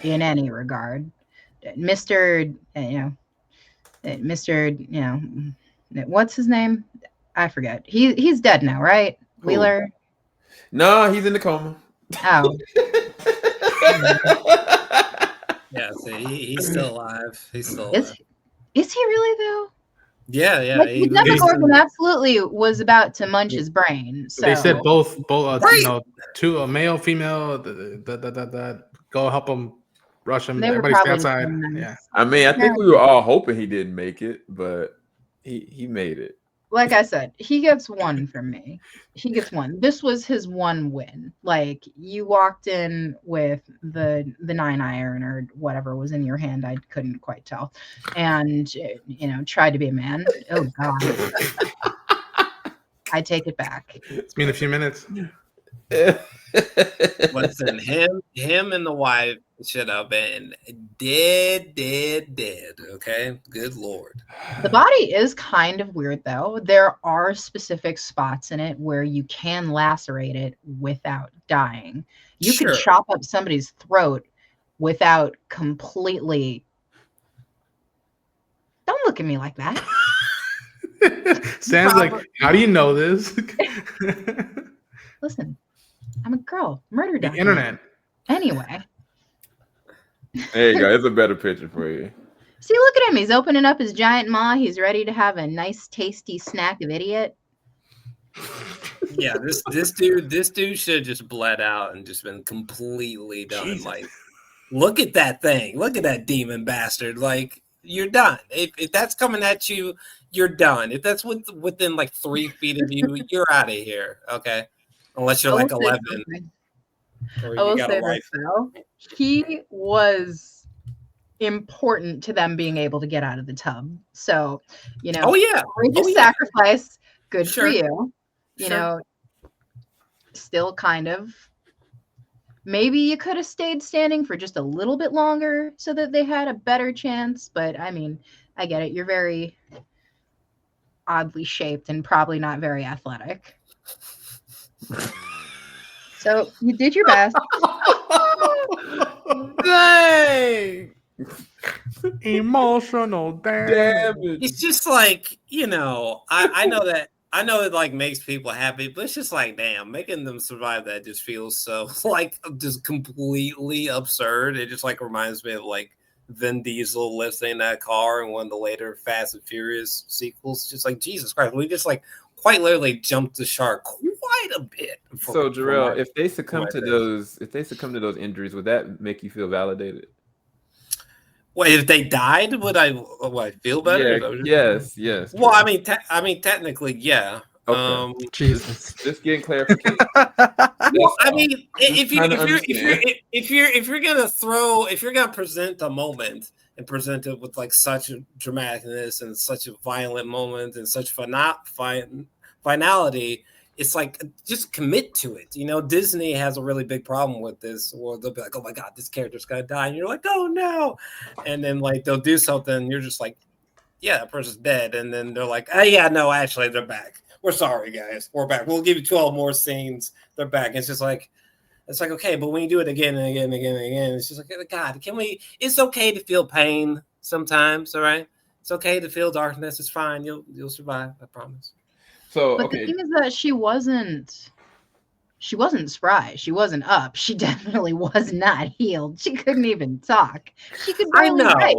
in any regard. Mr. What's his name? I forget. He's dead now, right? Wheeler? No, he's in the coma. Oh. Yeah, see, he's still alive. He's still alive. Is he really though? Yeah. Like, the Demogorgon absolutely was about to munch his brain. So they said both Right. you know, two, a male, female, go help him, rush him. They were Everybody stay probably outside. doing them. Yeah. I mean, I think we were all hoping he didn't make it, but he made it. Like I said, he gets one from me. He gets one. This was his one win. Like, you walked in with the 9-iron or whatever was in your hand. I couldn't quite tell. And, you know, tried to be a man. Oh, God. I take it back. It's been a few minutes. Listen, him and the wife should have been dead. Okay, good Lord. The body is kind of weird, though. There are specific spots in it where you can lacerate it without dying. You could chop up somebody's throat without completely. Don't look at me like that. Sam's like, how do you know this? Listen, I'm a girl. Murder The documentary. internet. Anyway. There you go. It's a better picture for you. See, look at him. He's opening up his giant maw. He's ready to have a nice, tasty snack of idiot. Yeah, this dude should have just bled out and just been completely done. Jesus. Like, look at that thing. Look at that demon bastard. Like, you're done. If that's coming at you, you're done. If that's within like 3 feet of you, you're out of here. Okay, unless you're like 11. Or I will you got say a wife. this, though. He was important to them being able to get out of the tub. So, you know, Oh yeah. courageous Oh, yeah. sacrifice. Good Sure. for you. You Sure. know, still kind of. Maybe you could have stayed standing for just a little bit longer so that they had a better chance. But I mean, I get it. You're very oddly shaped and probably not very athletic. So you did your best. Dang! Emotional damage. It's just like, I know it like makes people happy, but it's just like, damn, making them survive that just feels so like just completely absurd. It just like reminds me of like Vin Diesel lifting that car in one of the later Fast and Furious sequels. Just like, Jesus Christ, we just like quite literally jumped the shark quite a bit. So Jarrell, if they succumb to those injuries, would that make you feel validated? Wait, if they died, would I feel better? Yeah, yes. Well, I mean, technically, yeah. Okay. Jesus. Just getting clarification. Well, I mean, if you're gonna present the moment and present it with like such a dramaticness and such a violent moment and such finality, it's like just commit to it. Disney has a really big problem with this. Or they'll be like, "Oh my God, this character's gonna die," and you're like, "Oh no!" And then like they'll do something, and you're just like, "Yeah, that person's dead," and then they're like, "Oh yeah, no, actually, they're back. We're sorry, guys. We're back. We'll give you 12 more scenes. They're back." It's just like, okay, but when you do it again and again and again and again, it's just like, God, can we? It's okay to feel pain sometimes, all right? It's okay to feel darkness. It's fine. You'll survive. I promise. So, But okay. the thing is that she wasn't spry. She wasn't up. She definitely was not healed. She couldn't even talk. She could barely write.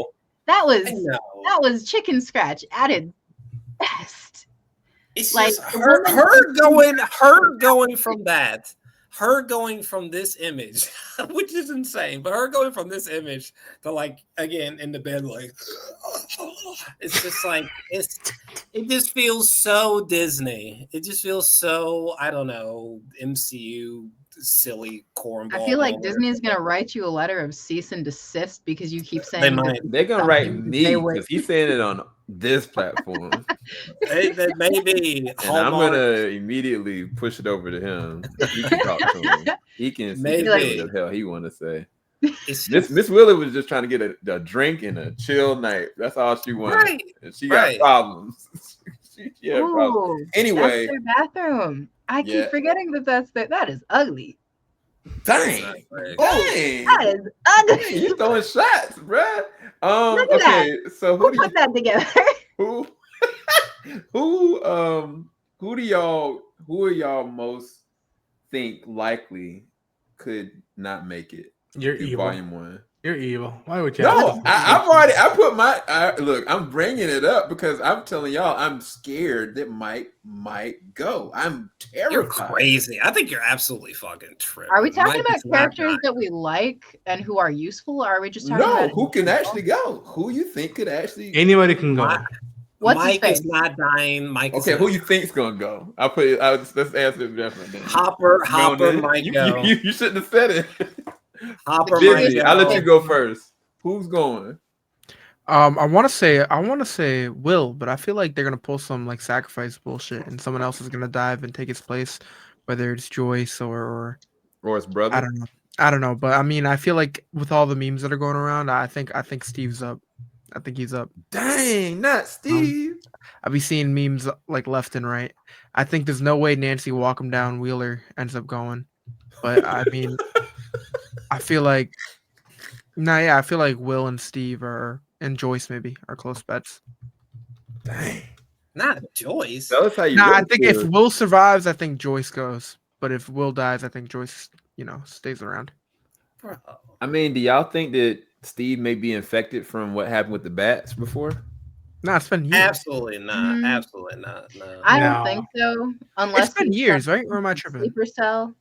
That was chicken scratch at its best. It's like just her going from that. Her going from this image, which is insane, but her going from this image to like again in the bed, like it's just like it just feels so Disney. It just feels so, I don't know, MCU silly cornball. I feel like Disney is gonna write you a letter of cease and desist because you keep saying they're gonna write me because he's saying it on this platform. Maybe, and I'm gonna immediately push it over to him. He can talk to him. He can say what the hell he want to say. Miss Willie was just trying to get a drink and a chill night. That's all she wanted. Right. And she got problems. she had problems. Anyway, that's their bathroom. I keep forgetting that is ugly. Dang. Dang. That is ugly. You throwing shots, bruh. Look at okay, that. So who put that together? Who are y'all most think likely could not make it? You're evil. Volume 1. You're evil. Why would you? No, I'm bringing it up because I'm telling y'all I'm scared that Mike might go. I'm terrified. You're crazy. I think you're absolutely fucking tripping. Are we talking about characters that we like and who are useful? Or are we just talking about who can actually go? Who you think could actually? Anybody can go. Mike is not dying. Who you think's gonna go? Let's answer it differently. Hopper might go. You shouldn't have said it. Hopper Bizzy, I'll let you go first. Who's going? I want to say Will, but I feel like they're gonna pull some like sacrifice bullshit, and someone else is gonna dive and take his place, whether it's Joyce or his brother. I don't know, but I mean, I feel like with all the memes that are going around, I think Steve's up. I think he's up. Dang, not Steve. I'll be seeing memes like left and right. I think there's no way Nancy walk him down Wheeler ends up going, but I mean. I feel like Will and Steve and Joyce maybe are close bets. Dang. Not Joyce. Tell us how you I think if Will survives, I think Joyce goes. But if Will dies, I think Joyce, stays around. Bro. I mean, do y'all think that Steve may be infected from what happened with the bats before? No, it's been years. Absolutely not. Absolutely not. No. I don't think so. Unless it's been years, right? Or am I tripping? Sleeper cell.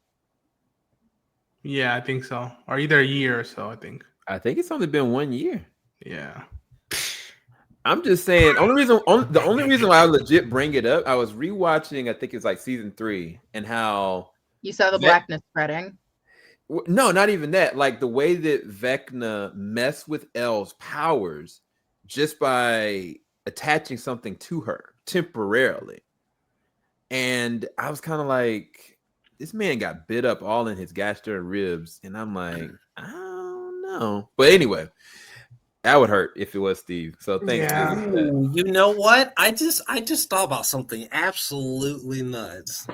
Yeah, I think so. Or either a year or so, I think. I think it's only been 1 year. Yeah. I'm just saying. The only reason why I legit bring it up, I was rewatching. I think it's like season 3, and how you saw the blackness spreading. No, not even that. Like the way that Vecna messed with Elle's powers just by attaching something to her temporarily. And I was kind of like, this man got bit up all in his gastrointestinal ribs, and I'm like, I don't know. But anyway, that would hurt if it was Steve. So thanks, Yeah. Billy, for that. Ooh, you know what? I just thought about something absolutely nuts.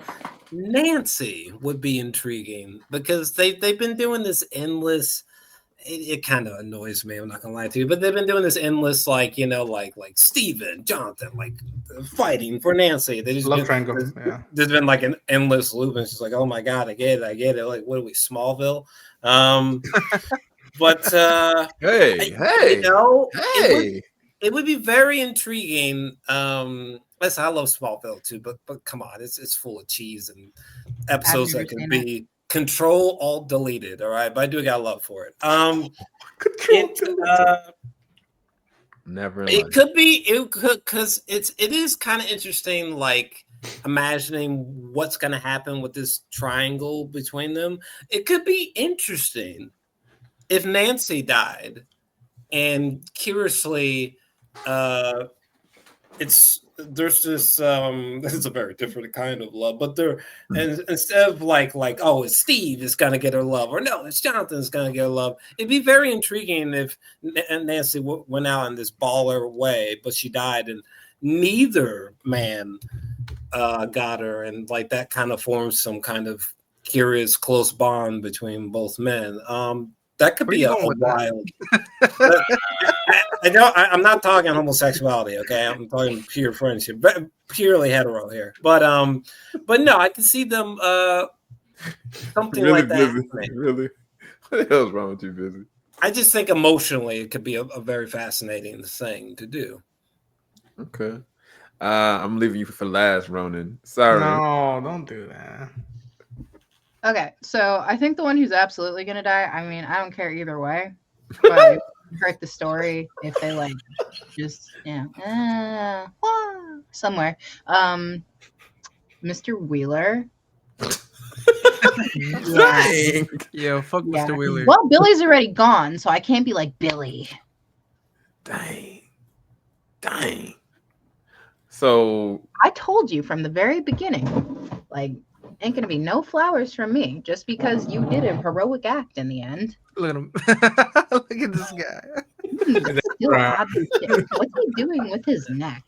Nancy would be intriguing because they've been doing this endless. It kind of annoys me. I'm not gonna lie to you, but they've been doing this endless, like Steven, Jonathan, like fighting for Nancy. Love triangle. Yeah. There's been like an endless loop, and it's just like, oh my god, I get it. Like, what are we, Smallville? But Hey, you know, hey. it would be very intriguing. Listen, I love Smallville too, but come on, it's full of cheese and episodes never that can seen be Control Alt deleted. All right, but I do got love for it. Never in It life. could because it is kind of interesting, like imagining what's going to happen with this triangle between them. It could be interesting if Nancy died, and curiously, there's this this is a very different kind of love, but and instead of like oh, it's Steve is gonna get her love, or no, it's Jonathan's gonna get her love. It'd be very intriguing if Nancy went out in this baller way, but she died and neither man got her, and like that kind of forms some kind of curious close bond between both men. That could Where be you a going with that? wild. I'm not talking homosexuality. Okay, I'm talking pure friendship, purely hetero here. But no, I can see them something Really like that. busy. happening. Really? What the hell's wrong with you, Busy? I just think emotionally it could be a very fascinating thing to do. Okay. I'm leaving you for last, Ronan. Sorry. No, don't do that. Okay, so I think the one who's absolutely gonna die. I mean, I don't care either way, but it would hurt the story if they like just somewhere. Mr. Wheeler. Dang. Yo, fuck Yeah. Mr. Wheeler. Well, Billy's already gone, so I can't be like Billy. Dang. So I told you from the very beginning, like, ain't gonna be no flowers from me just because you did a heroic act in the end. Look at him. Look at this guy. Still have this shit. What's he doing with his neck?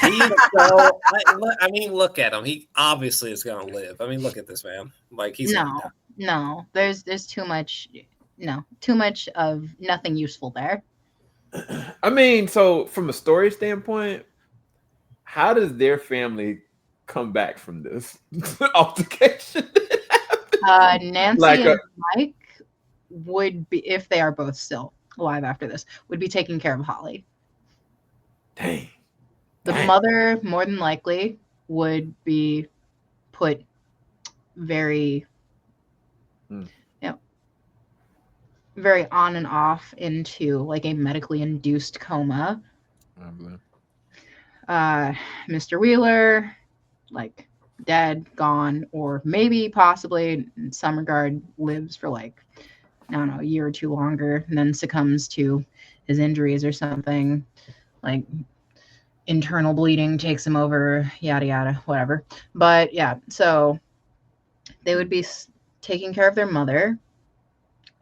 I mean, look at him. He obviously is going to live. I mean, look at this man. Like he's No. There's too much. No, too much of nothing useful there. I mean, so from a story standpoint, how does their family come back from this altercation? Nancy Like and Mike would be, if they are both still alive after this, would be taking care of Holly. Dang. The mother, more than likely, would be put very, very on and off into like a medically induced coma. Mr. Wheeler, like dead, gone, or maybe possibly in some regard lives for like, I don't know, a year or two longer, and then succumbs to his injuries or something, like internal bleeding takes him over, yada yada, whatever. But yeah, so they would be taking care of their mother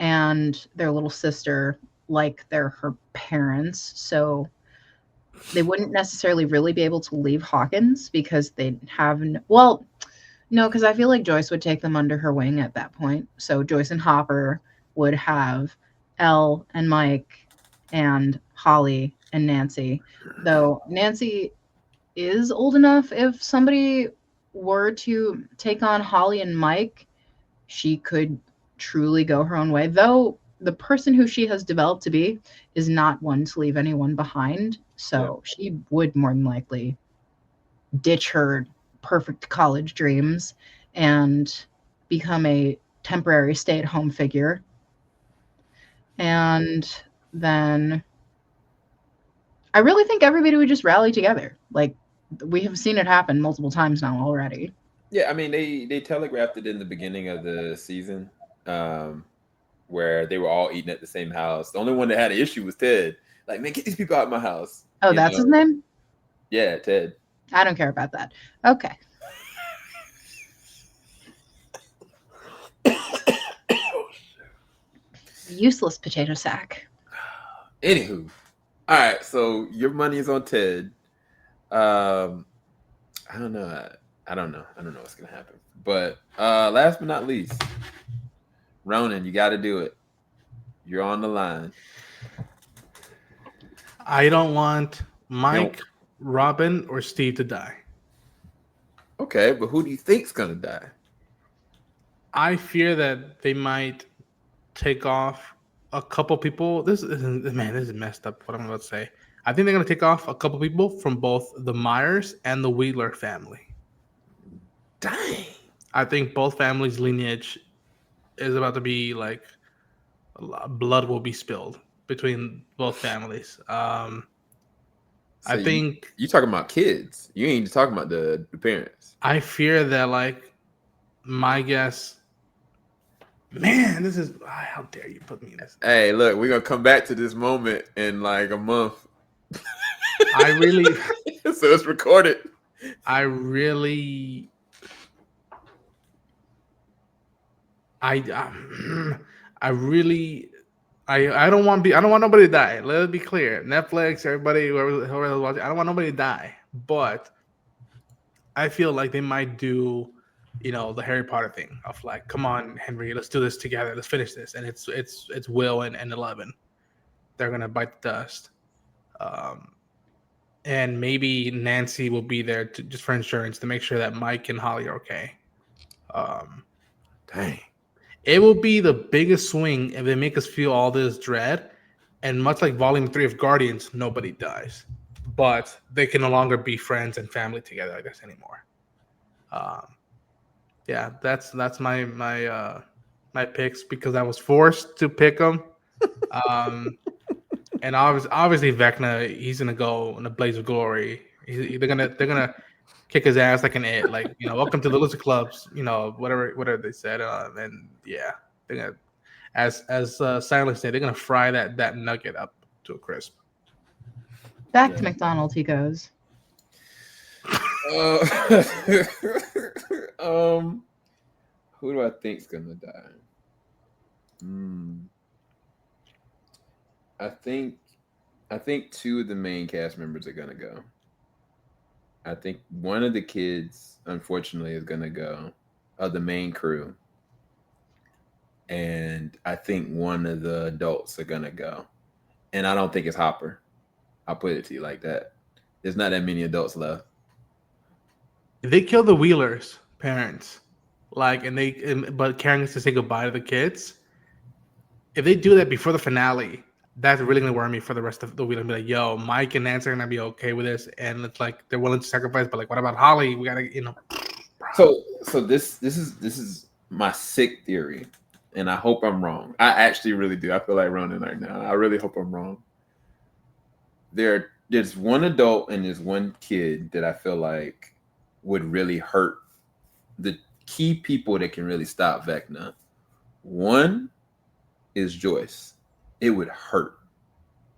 and their little sister like they're her parents, so they wouldn't necessarily really be able to leave Hawkins because they'd have no, because I feel like Joyce would take them under her wing at that point. So Joyce and Hopper would have Elle and Mike and Holly and Nancy, though Nancy is old enough. If somebody were to take on Holly and Mike, she could truly go her own way, though the person who she has developed to be is not one to leave anyone behind. So she would more than likely ditch her perfect college dreams and become a temporary stay-at-home figure. And then I really think everybody would just rally together. Like, we have seen it happen multiple times now already. Yeah, I mean, they telegraphed it in the beginning of the season, where they were all eating at the same house. The only one that had an issue was Ted. Like, man, get these people out of my house. Oh, that's his name? Yeah, Ted. I don't care about that. Okay. Useless potato sack. Anywho, all right. So your money is on Ted. I don't know. I don't know. I don't know what's gonna happen. But last but not least, Ronan, you got to do it. You're on the line. I don't want Mike, Nope. Robin, or Steve to die. Okay, but who do you think's gonna die? I fear that they might take off a couple people. This is messed up. What I'm about to say. I think they're gonna take off a couple people from both the Myers and the Wheeler family. Dang. I think both families' lineage is about to be like blood will be spilled between both families. So I think you talking about kids. You ain't talking about the parents. I fear that like my guess. Man, this is how dare you put me in this? Hey, look, we're gonna come back to this moment in like a month. I really, So it's recorded. I really, I really, I don't want nobody to die. Let it be clear. Netflix, everybody, whoever's watching, I don't want nobody to die. But I feel like they might do, the Harry Potter thing of like, come on, Henry, let's do this together. Let's finish this. And it's Will and 11. They're gonna bite the dust. And maybe Nancy will be there just for insurance to make sure that Mike and Holly are okay. Dang. It will be the biggest swing if they make us feel all this dread. And much like Volume 3 of Guardians, nobody dies. But they can no longer be friends and family together, I guess, anymore. Yeah, that's my picks because I was forced to pick them. And obviously Vecna, he's gonna go in a blaze of glory. They're gonna kick his ass like an it, like welcome to the loser clubs, whatever they said. And yeah, they're gonna, as Silence said, they're gonna fry that nugget up to a crisp. Back to McDonald's he goes. Who do I think's gonna die? I think two of the main cast members are gonna go. I think one of the kids, unfortunately, is gonna go, of the main crew, and I think one of the adults are gonna go. And I don't think it's Hopper. I'll put it to you like that. There's not that many adults left. They kill the Wheelers' parents, but Karen gets to say goodbye to the kids. If they do that before the finale, that's really gonna worry me for the rest of the week. I'll be like, yo, Mike and Nancy are gonna be okay with this, and it's like they're willing to sacrifice, but like, what about Holly? We gotta, So this is my sick theory, and I hope I'm wrong. I actually really do. I feel like Ronan right now. I really hope I'm wrong. There's one adult and there's one kid that I feel like would really hurt the key people that can really stop Vecna. One is Joyce. It would hurt.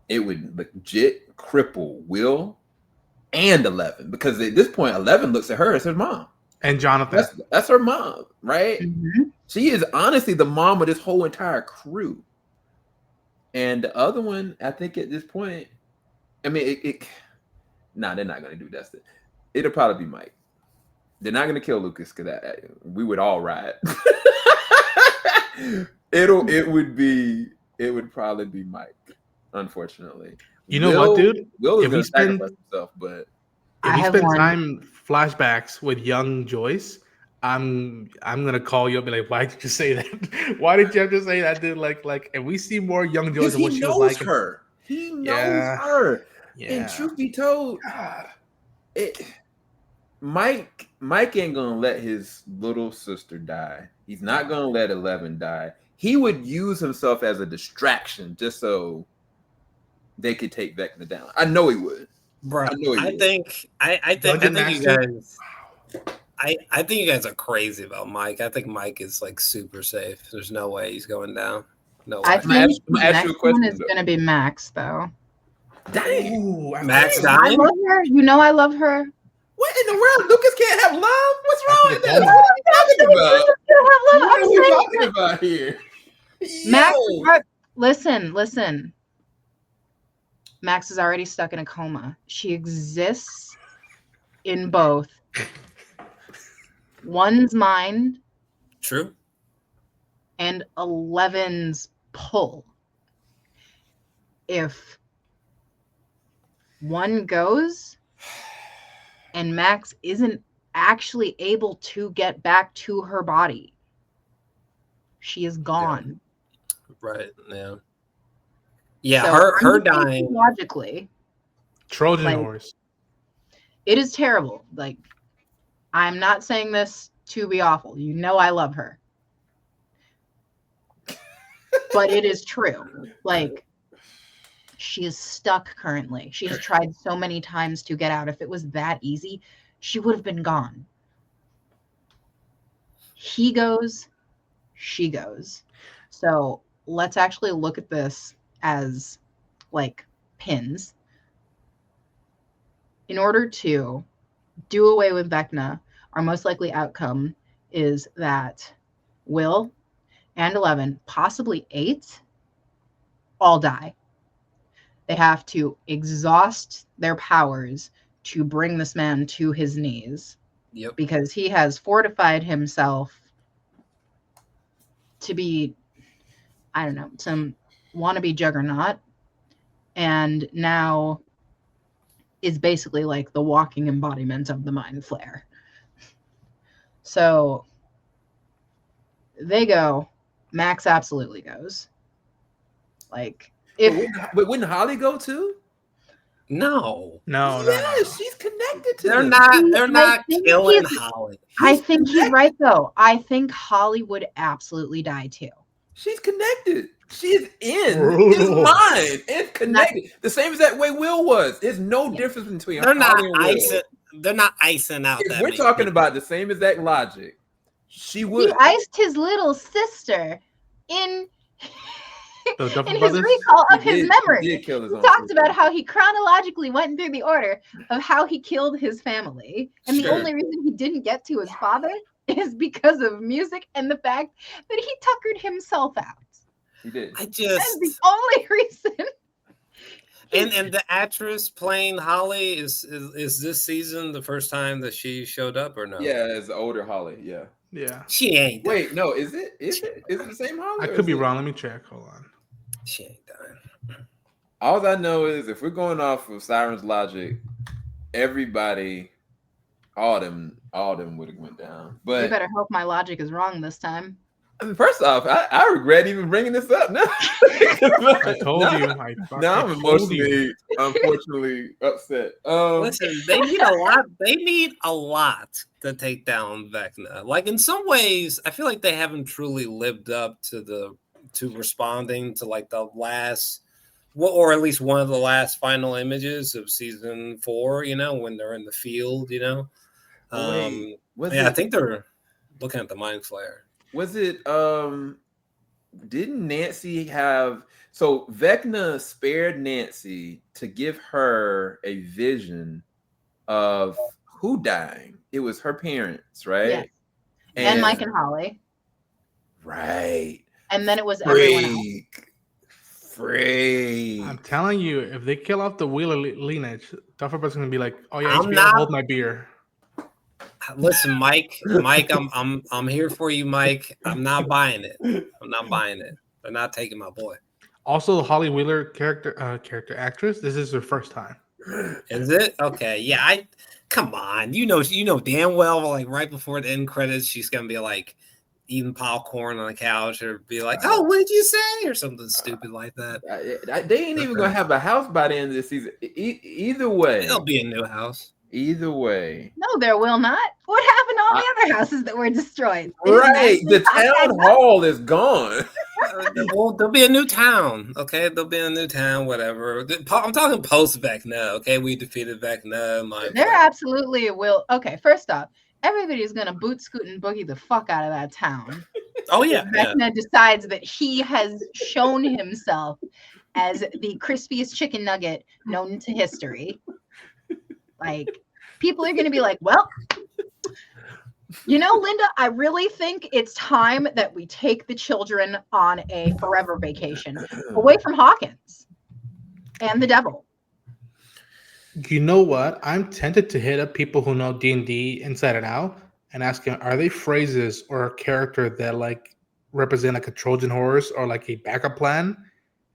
It would legit cripple Will and 11, because at this point 11 looks at her as her mom. And Jonathan. That's her mom, right? Mm-hmm. She is honestly the mom of this whole entire crew. And the other one, I think at this point, I mean, they're not going to do that. It'll probably be Mike. They're not going to kill Lucas because we would all riot. It would probably be Mike, unfortunately. You know what, dude? Will is going to sacrifice himself, but if you spend time flashbacks with young Joyce, I'm gonna call you up and be like, why did you say that? Why did you have to say that, dude? Like, and we see more young Joyce than what she was like. Her. He knows her. Yeah. And truth be told, Mike ain't gonna let his little sister die. He's not gonna let 11 die. He would use himself as a distraction just so they could take Vecna down. I know he would. Bro, I think you guys are crazy about Mike. I think Mike is like super safe. There's no way he's going down. No way. I think the next one is going to be Max, though. Dang. Ooh, Max I dying? love her. You know I love her. What in the world? Lucas can't have love? What's wrong with that? What What are you talking about? You have love. What I'm are we saying talking about here? Max, Yo. Listen. Max is already stuck in a coma. She exists in both one's mind True. and 11's pull. If one goes and Max isn't actually able to get back to her body, she is gone. Right. Yeah. Yeah. So her I'm just thinking dying. logically, Trojan Like- horse. it is terrible. Like, I'm not saying this to be awful. You know I love her. But it is true. Like, she is stuck currently. She has tried so many times to get out. If it was that easy, she would have been gone. He goes, she goes. So let's actually look at this as like pins. In order to do away with Vecna, our most likely outcome is that Will and 11, possibly 8, all die. They have to exhaust their powers to bring this man to his knees Yep. because he has fortified himself to be, I don't know, some wannabe juggernaut, and now is basically like the walking embodiment of the Mind Flayer. So they go. Max absolutely goes. Like, if But wouldn't Holly go too? No. No. Yes, she's connected to They're them. not. They're I not think killing he's- Holly. I think he's right though. I think Holly would absolutely die too. She's connected. She's in his Brutal. mind. It's connected. The same as that way Will was. There's no Yeah. difference between They're not Holly and Will. icing. They're not icing out. If that we're many talking people. about the same exact logic, she He would. iced his little sister in The Duffer in his Brothers? recall of He his did- memory. He did kill his He own talked sister. about how he chronologically went through the order of how he killed his family. And the Sure. only reason he didn't get to his father is because of music and the fact that he tuckered himself out. He did. I That just is the only reason. and the actress playing Holly is this season the first time that she showed up or no? Yeah, as the older Holly. Yeah. Yeah. She ain't. Dying. Wait, no, is it? Is it the same Holly? I or could is be it- wrong. Let me check. Hold on. She ain't dying. All I know is if we're going off of Siren's logic, everybody, all of them would have went down. You But better hope my logic is wrong this time. I mean, first off, I regret even bringing this up. No, I told Now- you. Now I'm I told you. emotionally, unfortunately, upset. Listen, they need a lot. They need a lot to take down Vecna. Like in some ways, I feel like they haven't truly lived up to responding to like the last, or at least one of the last final images of season 4. You know, when they're in the field. You know, Wait, was yeah, it? I think they're looking at the Mind Flayer. Was it? Didn't Nancy have? So Vecna spared Nancy to give her a vision of who dying. It was her parents, right? Yes. And Mike and Holly. Right. And then it was everyone else. Freak. I'm telling you, if they kill off the Wheeler lineage, Duffer Brothers gonna be like, "Oh yeah, I'm HBO, not- hold my beer." Listen, Mike, I'm here for you, Mike. I'm not buying it. I'm not buying it. They're not taking my boy. Also, Holly Wheeler character actress. This is her first time. Is it? Okay. Yeah, come on. You know damn well, like right before the end credits, she's gonna be like eating popcorn on the couch or be like, "Oh, what did you say?" or something stupid like that. They ain't even gonna have a house by the end of the season. Either way, It'll be a new house. either way, No, there will not. What happened to all the other houses that were destroyed? They didn't right? actually The knock that town down. hall is gone. Well, there'll be a new town. Okay, there'll be a new town. Whatever. I'm talking post Vecna. Okay, we defeated Vecna. There absolutely will. Okay, first off, everybody's gonna boot scoot and boogie the fuck out of that town. Oh yeah. Vecna decides that he has shown himself as the crispiest chicken nugget known to history. Like, people are gonna be like, well, You know, Linda, I really think it's time that we take the children on a forever vacation away from Hawkins and the devil. You know what? I'm tempted to hit up people who know D&D inside and out and ask them, are they phrases or a character that like represent like a Trojan horse or like a backup plan?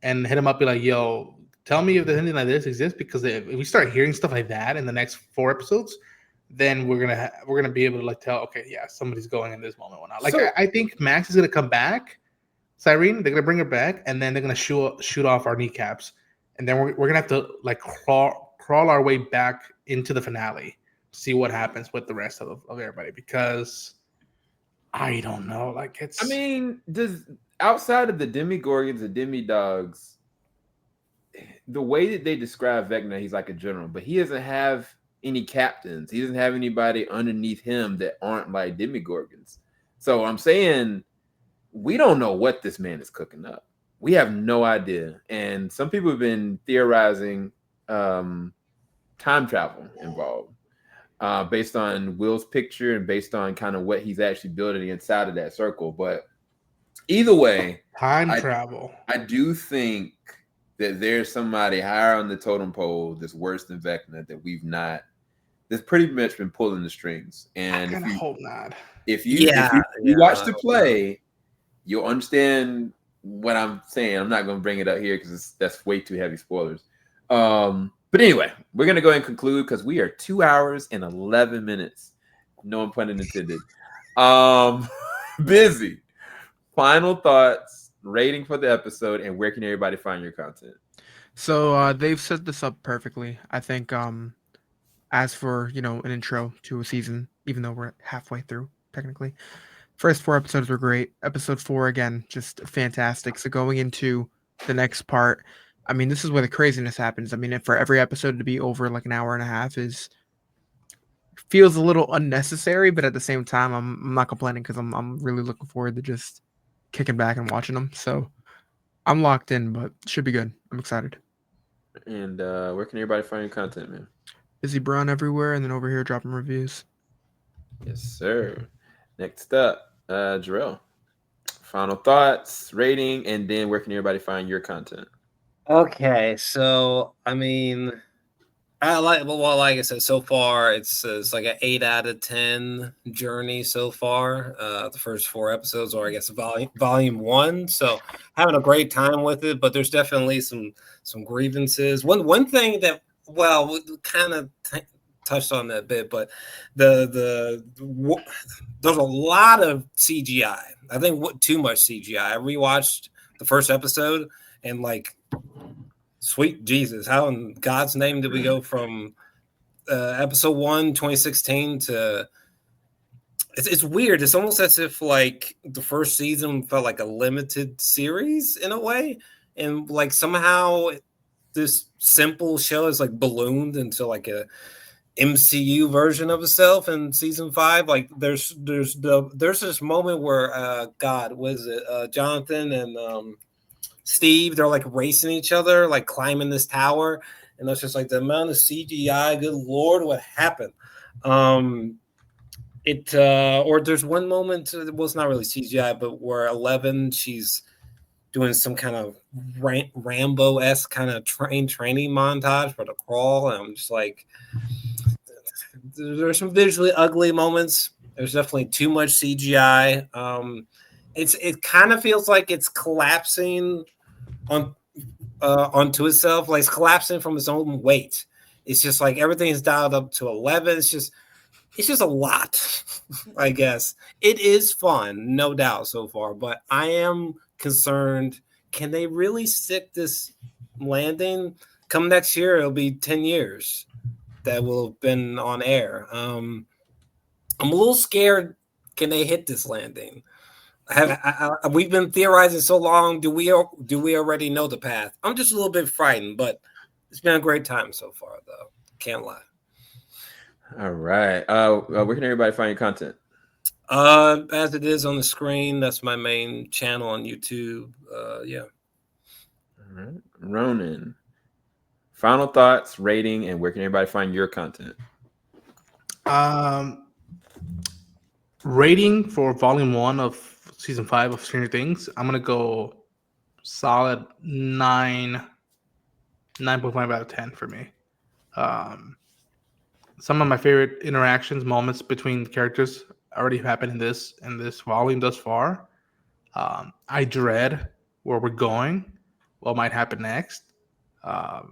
And hit them up, be like, yo, tell me if there's anything like this exists, because if we start hearing stuff like that in the next 4 episodes, then we're gonna be able to like tell, okay, yeah, somebody's going in this moment or not. Like So- I think Max is gonna come back, Cyrene, they're gonna bring her back, and then they're gonna shoot off our kneecaps, and then we're gonna have to like crawl our way back into the finale, see what happens with the rest of everybody, because I don't know. Like it's I mean, does outside of the demigorgons and demidogs, the way that they describe Vecna, he's like a general, but he doesn't have any captains. He doesn't have anybody underneath him that aren't like demigorgons. So I'm saying we don't know what this man is cooking up. We have no idea. And some people have been theorizing time travel involved, based on Will's picture and based on kind of what he's actually building inside of that circle. But either way, time travel. I do think that there's somebody higher on the totem pole that's worse than Vecna that we've not. That's pretty much been pulling the strings. And I kind of hope not. If you watch the play, you'll understand what I'm saying. I'm not going to bring it up here because that's way too heavy spoilers. But anyway, we're going to go ahead and conclude because we are 2 hours and 11 minutes. No pun intended. Busy. Final thoughts, rating for the episode, and where can everybody find your content? So they've set this up perfectly. I think as for, an intro to a season, even though we're halfway through, technically. First 4 episodes were great. Episode 4, again, just fantastic. So going into the next part, I mean, this is where the craziness happens. I mean, for every episode to be over like an hour and a half feels a little unnecessary, but at the same time, I'm not complaining because I'm really looking forward to just kicking back and watching them. So I'm locked in, but should be good. I'm excited. And where can everybody find your content, man? Bizzy Brown everywhere, and then over here dropping reviews. Yes, sir. Next up, Jarrell. Final thoughts, rating, and then where can everybody find your content? Okay, so I mean, like I said, so far it's like an 8 out of 10 journey so far. The first 4 episodes, or I guess volume 1. So having a great time with it, but there's definitely some grievances. One thing that we kind of touched on that a bit, but there's a lot of CGI. I think too much CGI. I rewatched the first episode and like, sweet Jesus, how in God's name did we go from episode 1, 2016 to it's weird. It's almost as if like the first season felt like a limited series in a way, and like somehow this simple show is like ballooned into like a MCU version of itself in season 5. Like there's this moment where God, was it Jonathan and Steve, they're like racing each other, like climbing this tower, and that's just like the amount of CGI. Good Lord, what happened? Or there's one moment, well, it's not really CGI, but where 11, she's doing some kind of Rambo-esque kind of training montage for the crawl, and I'm just like, there's some visually ugly moments. There's definitely too much CGI. It kind of feels like it's collapsing onto itself, like it's collapsing from its own weight. It's just like everything is dialed up to 11. It's just a lot. I guess it is fun, no doubt so far, but I am concerned. Can they really stick this landing? Come next year, it'll be 10 years that will have been on air. I'm a little scared. Can they hit this landing? We've been theorizing so long. Do we already know the path? I'm just a little bit frightened, but it's been a great time so far, though. Can't lie. All right. Where can everybody find your content? As it is on the screen, that's my main channel on YouTube. Yeah. All right. Ronan. Final thoughts, rating, and where can everybody find your content? Rating for volume 1 of season 5 of Stranger Things, I'm gonna go solid 9.5 out of 10 for me. Some of my favorite interactions, moments between characters already happened in this volume thus far. I dread where we're going, what might happen next. I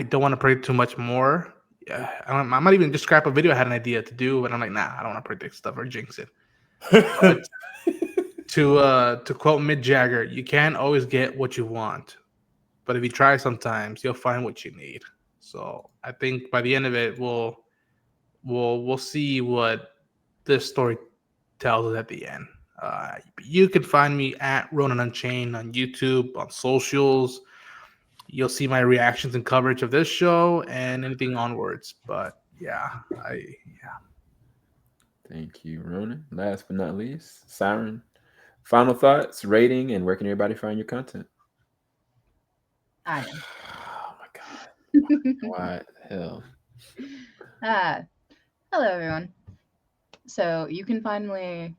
don't want to predict too much more. Yeah, I might even just scrap a video I had an idea to do, but I'm like, nah, I don't want to predict stuff or jinx it. But to quote Mick Jagger, you can't always get what you want, but if you try, sometimes you'll find what you need. So I think by the end of it, we'll see what this story tells us at the end. You can find me at Ronan Unchained on YouTube, on socials. You'll see my reactions and coverage of this show and anything onwards. But yeah. Thank you, Ronan. Last but not least, Siren. Final thoughts, rating, and where can everybody find your content? I am. Oh my God. What the hell? Hello everyone. So you can find me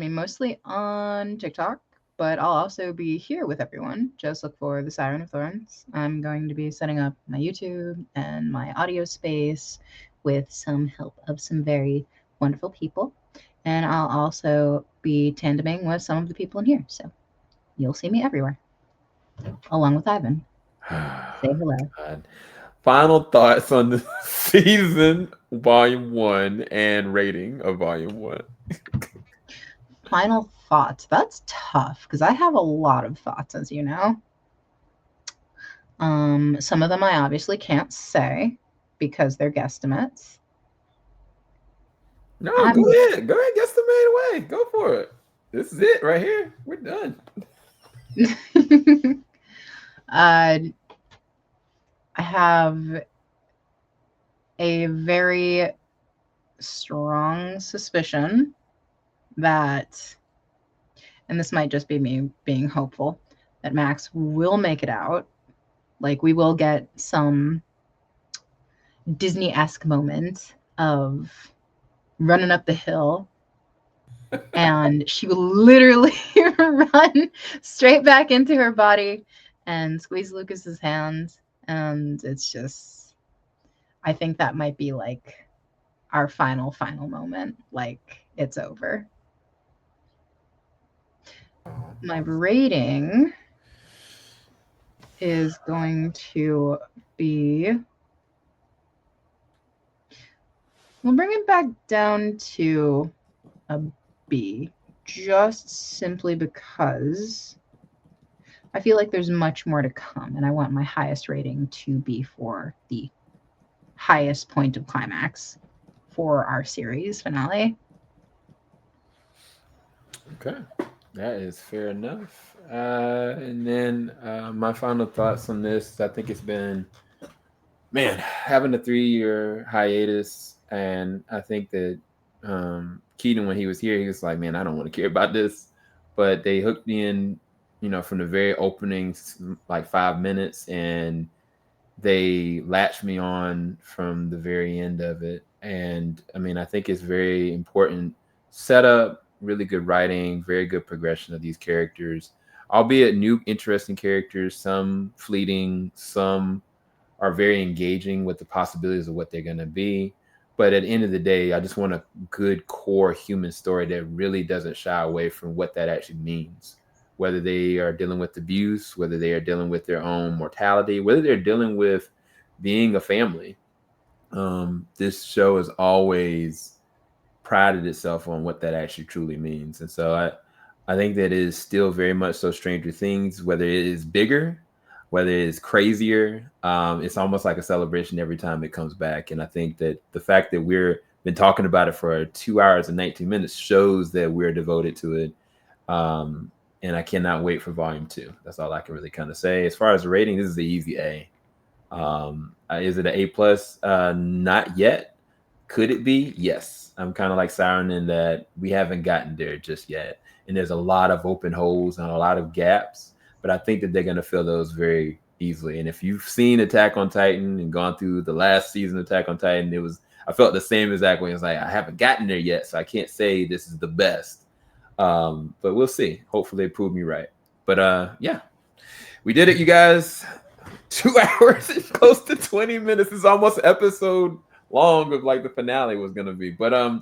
mostly on TikTok, but I'll also be here with everyone. Just look for the Siren of Thorns. I'm going to be setting up my YouTube and my audio space with some help of some very wonderful people. And I'll also be tandeming with some of the people in here. So you'll see me everywhere, along with Ivan. Say hello. God. Final thoughts on the season, volume 1, and rating of volume 1. Final thoughts. That's tough because I have a lot of thoughts, as you know. Some of them I obviously can't say because they're guesstimates. No, go ahead. Go ahead, guesstimate away. Go for it. This is it right here. We're done. I have a very strong suspicion that, and this might just be me being hopeful, that Max will make it out. Like, we will get some Disney-esque moment of running up the hill and she will literally run straight back into her body and squeeze Lucas's hand. And it's just, I think that might be like our final moment. Like, it's over. My rating is going to be, we'll bring it back down to a B, just simply because I feel like there's much more to come, and I want my highest rating to be for the highest point of climax for our series finale. Okay, that is fair enough. And then my final thoughts on this, I think it's been, man, having a 3-year hiatus, and I think that Keaton, when he was here, he was like, man, I don't want to care about this, but they hooked me in, from the very opening, like 5 minutes, and they latched me on from the very end of it. And I mean, I think it's very important setup, really good writing, very good progression of these characters, albeit new, interesting characters, some fleeting, some are very engaging with the possibilities of what they're going to be. But at the end of the day, I just want a good core human story that really doesn't shy away from what that actually means. Whether they are dealing with abuse, whether they are dealing with their own mortality, whether they're dealing with being a family. This show has always prided itself on what that actually truly means. And so I think that it is still very much so Stranger Things, whether it is bigger, whether it is crazier, it's almost like a celebration every time it comes back. And I think that the fact that we've been talking about it for 2 hours and 19 minutes shows that we're devoted to it. And I cannot wait for volume 2. That's all I can really kind of say. As far as the rating, this is the easy A. Is it an A+? Not yet. Could it be? Yes. I'm kind of like Siren in that we haven't gotten there just yet. And there's a lot of open holes and a lot of gaps. But I think that they're going to fill those very easily. And if you've seen Attack on Titan and gone through the last season of Attack on Titan, I felt the same exact way. It's like I haven't gotten there yet, so I can't say this is the best. But we'll see. Hopefully they prove me right. But yeah, we did it, you guys. 2 hours and close to 20 minutes. It's almost episode long of like the finale was gonna be. But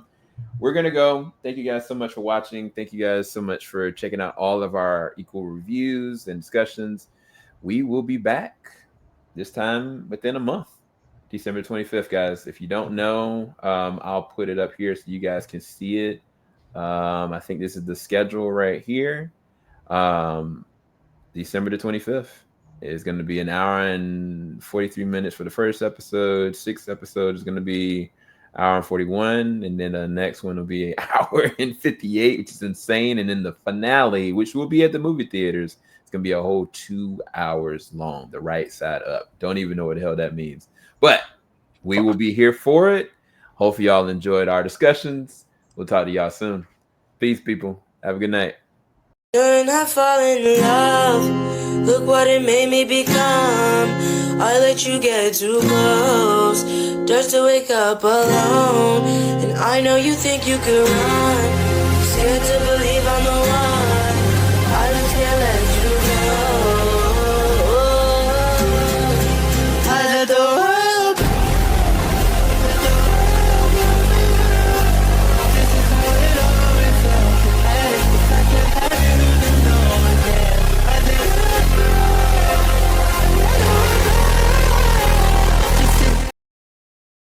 we're gonna go. Thank you guys so much for watching. Thank you guys so much for checking out all of our equal reviews and discussions. We will be back this time within a month, December 25th, guys. If you don't know, I'll put it up here so you guys can see it. I think this is the schedule right here. December the 25th is going to be an hour and 43 minutes for the first episode. 6th episode is going to be hour and 41, and then the next one will be an hour and 58, which is insane. And then the finale, which will be at the movie theaters, it's going to be a whole 2 hours long, the right side up. Don't even know what the hell that means, but we will be here for it. Hopefully y'all enjoyed our discussions. We'll talk to y'all soon. Peace, people. Have a good night. You're not falling in love. Look what it made me become. I let you get too close, just to wake up alone. And I know you think you could run, scared to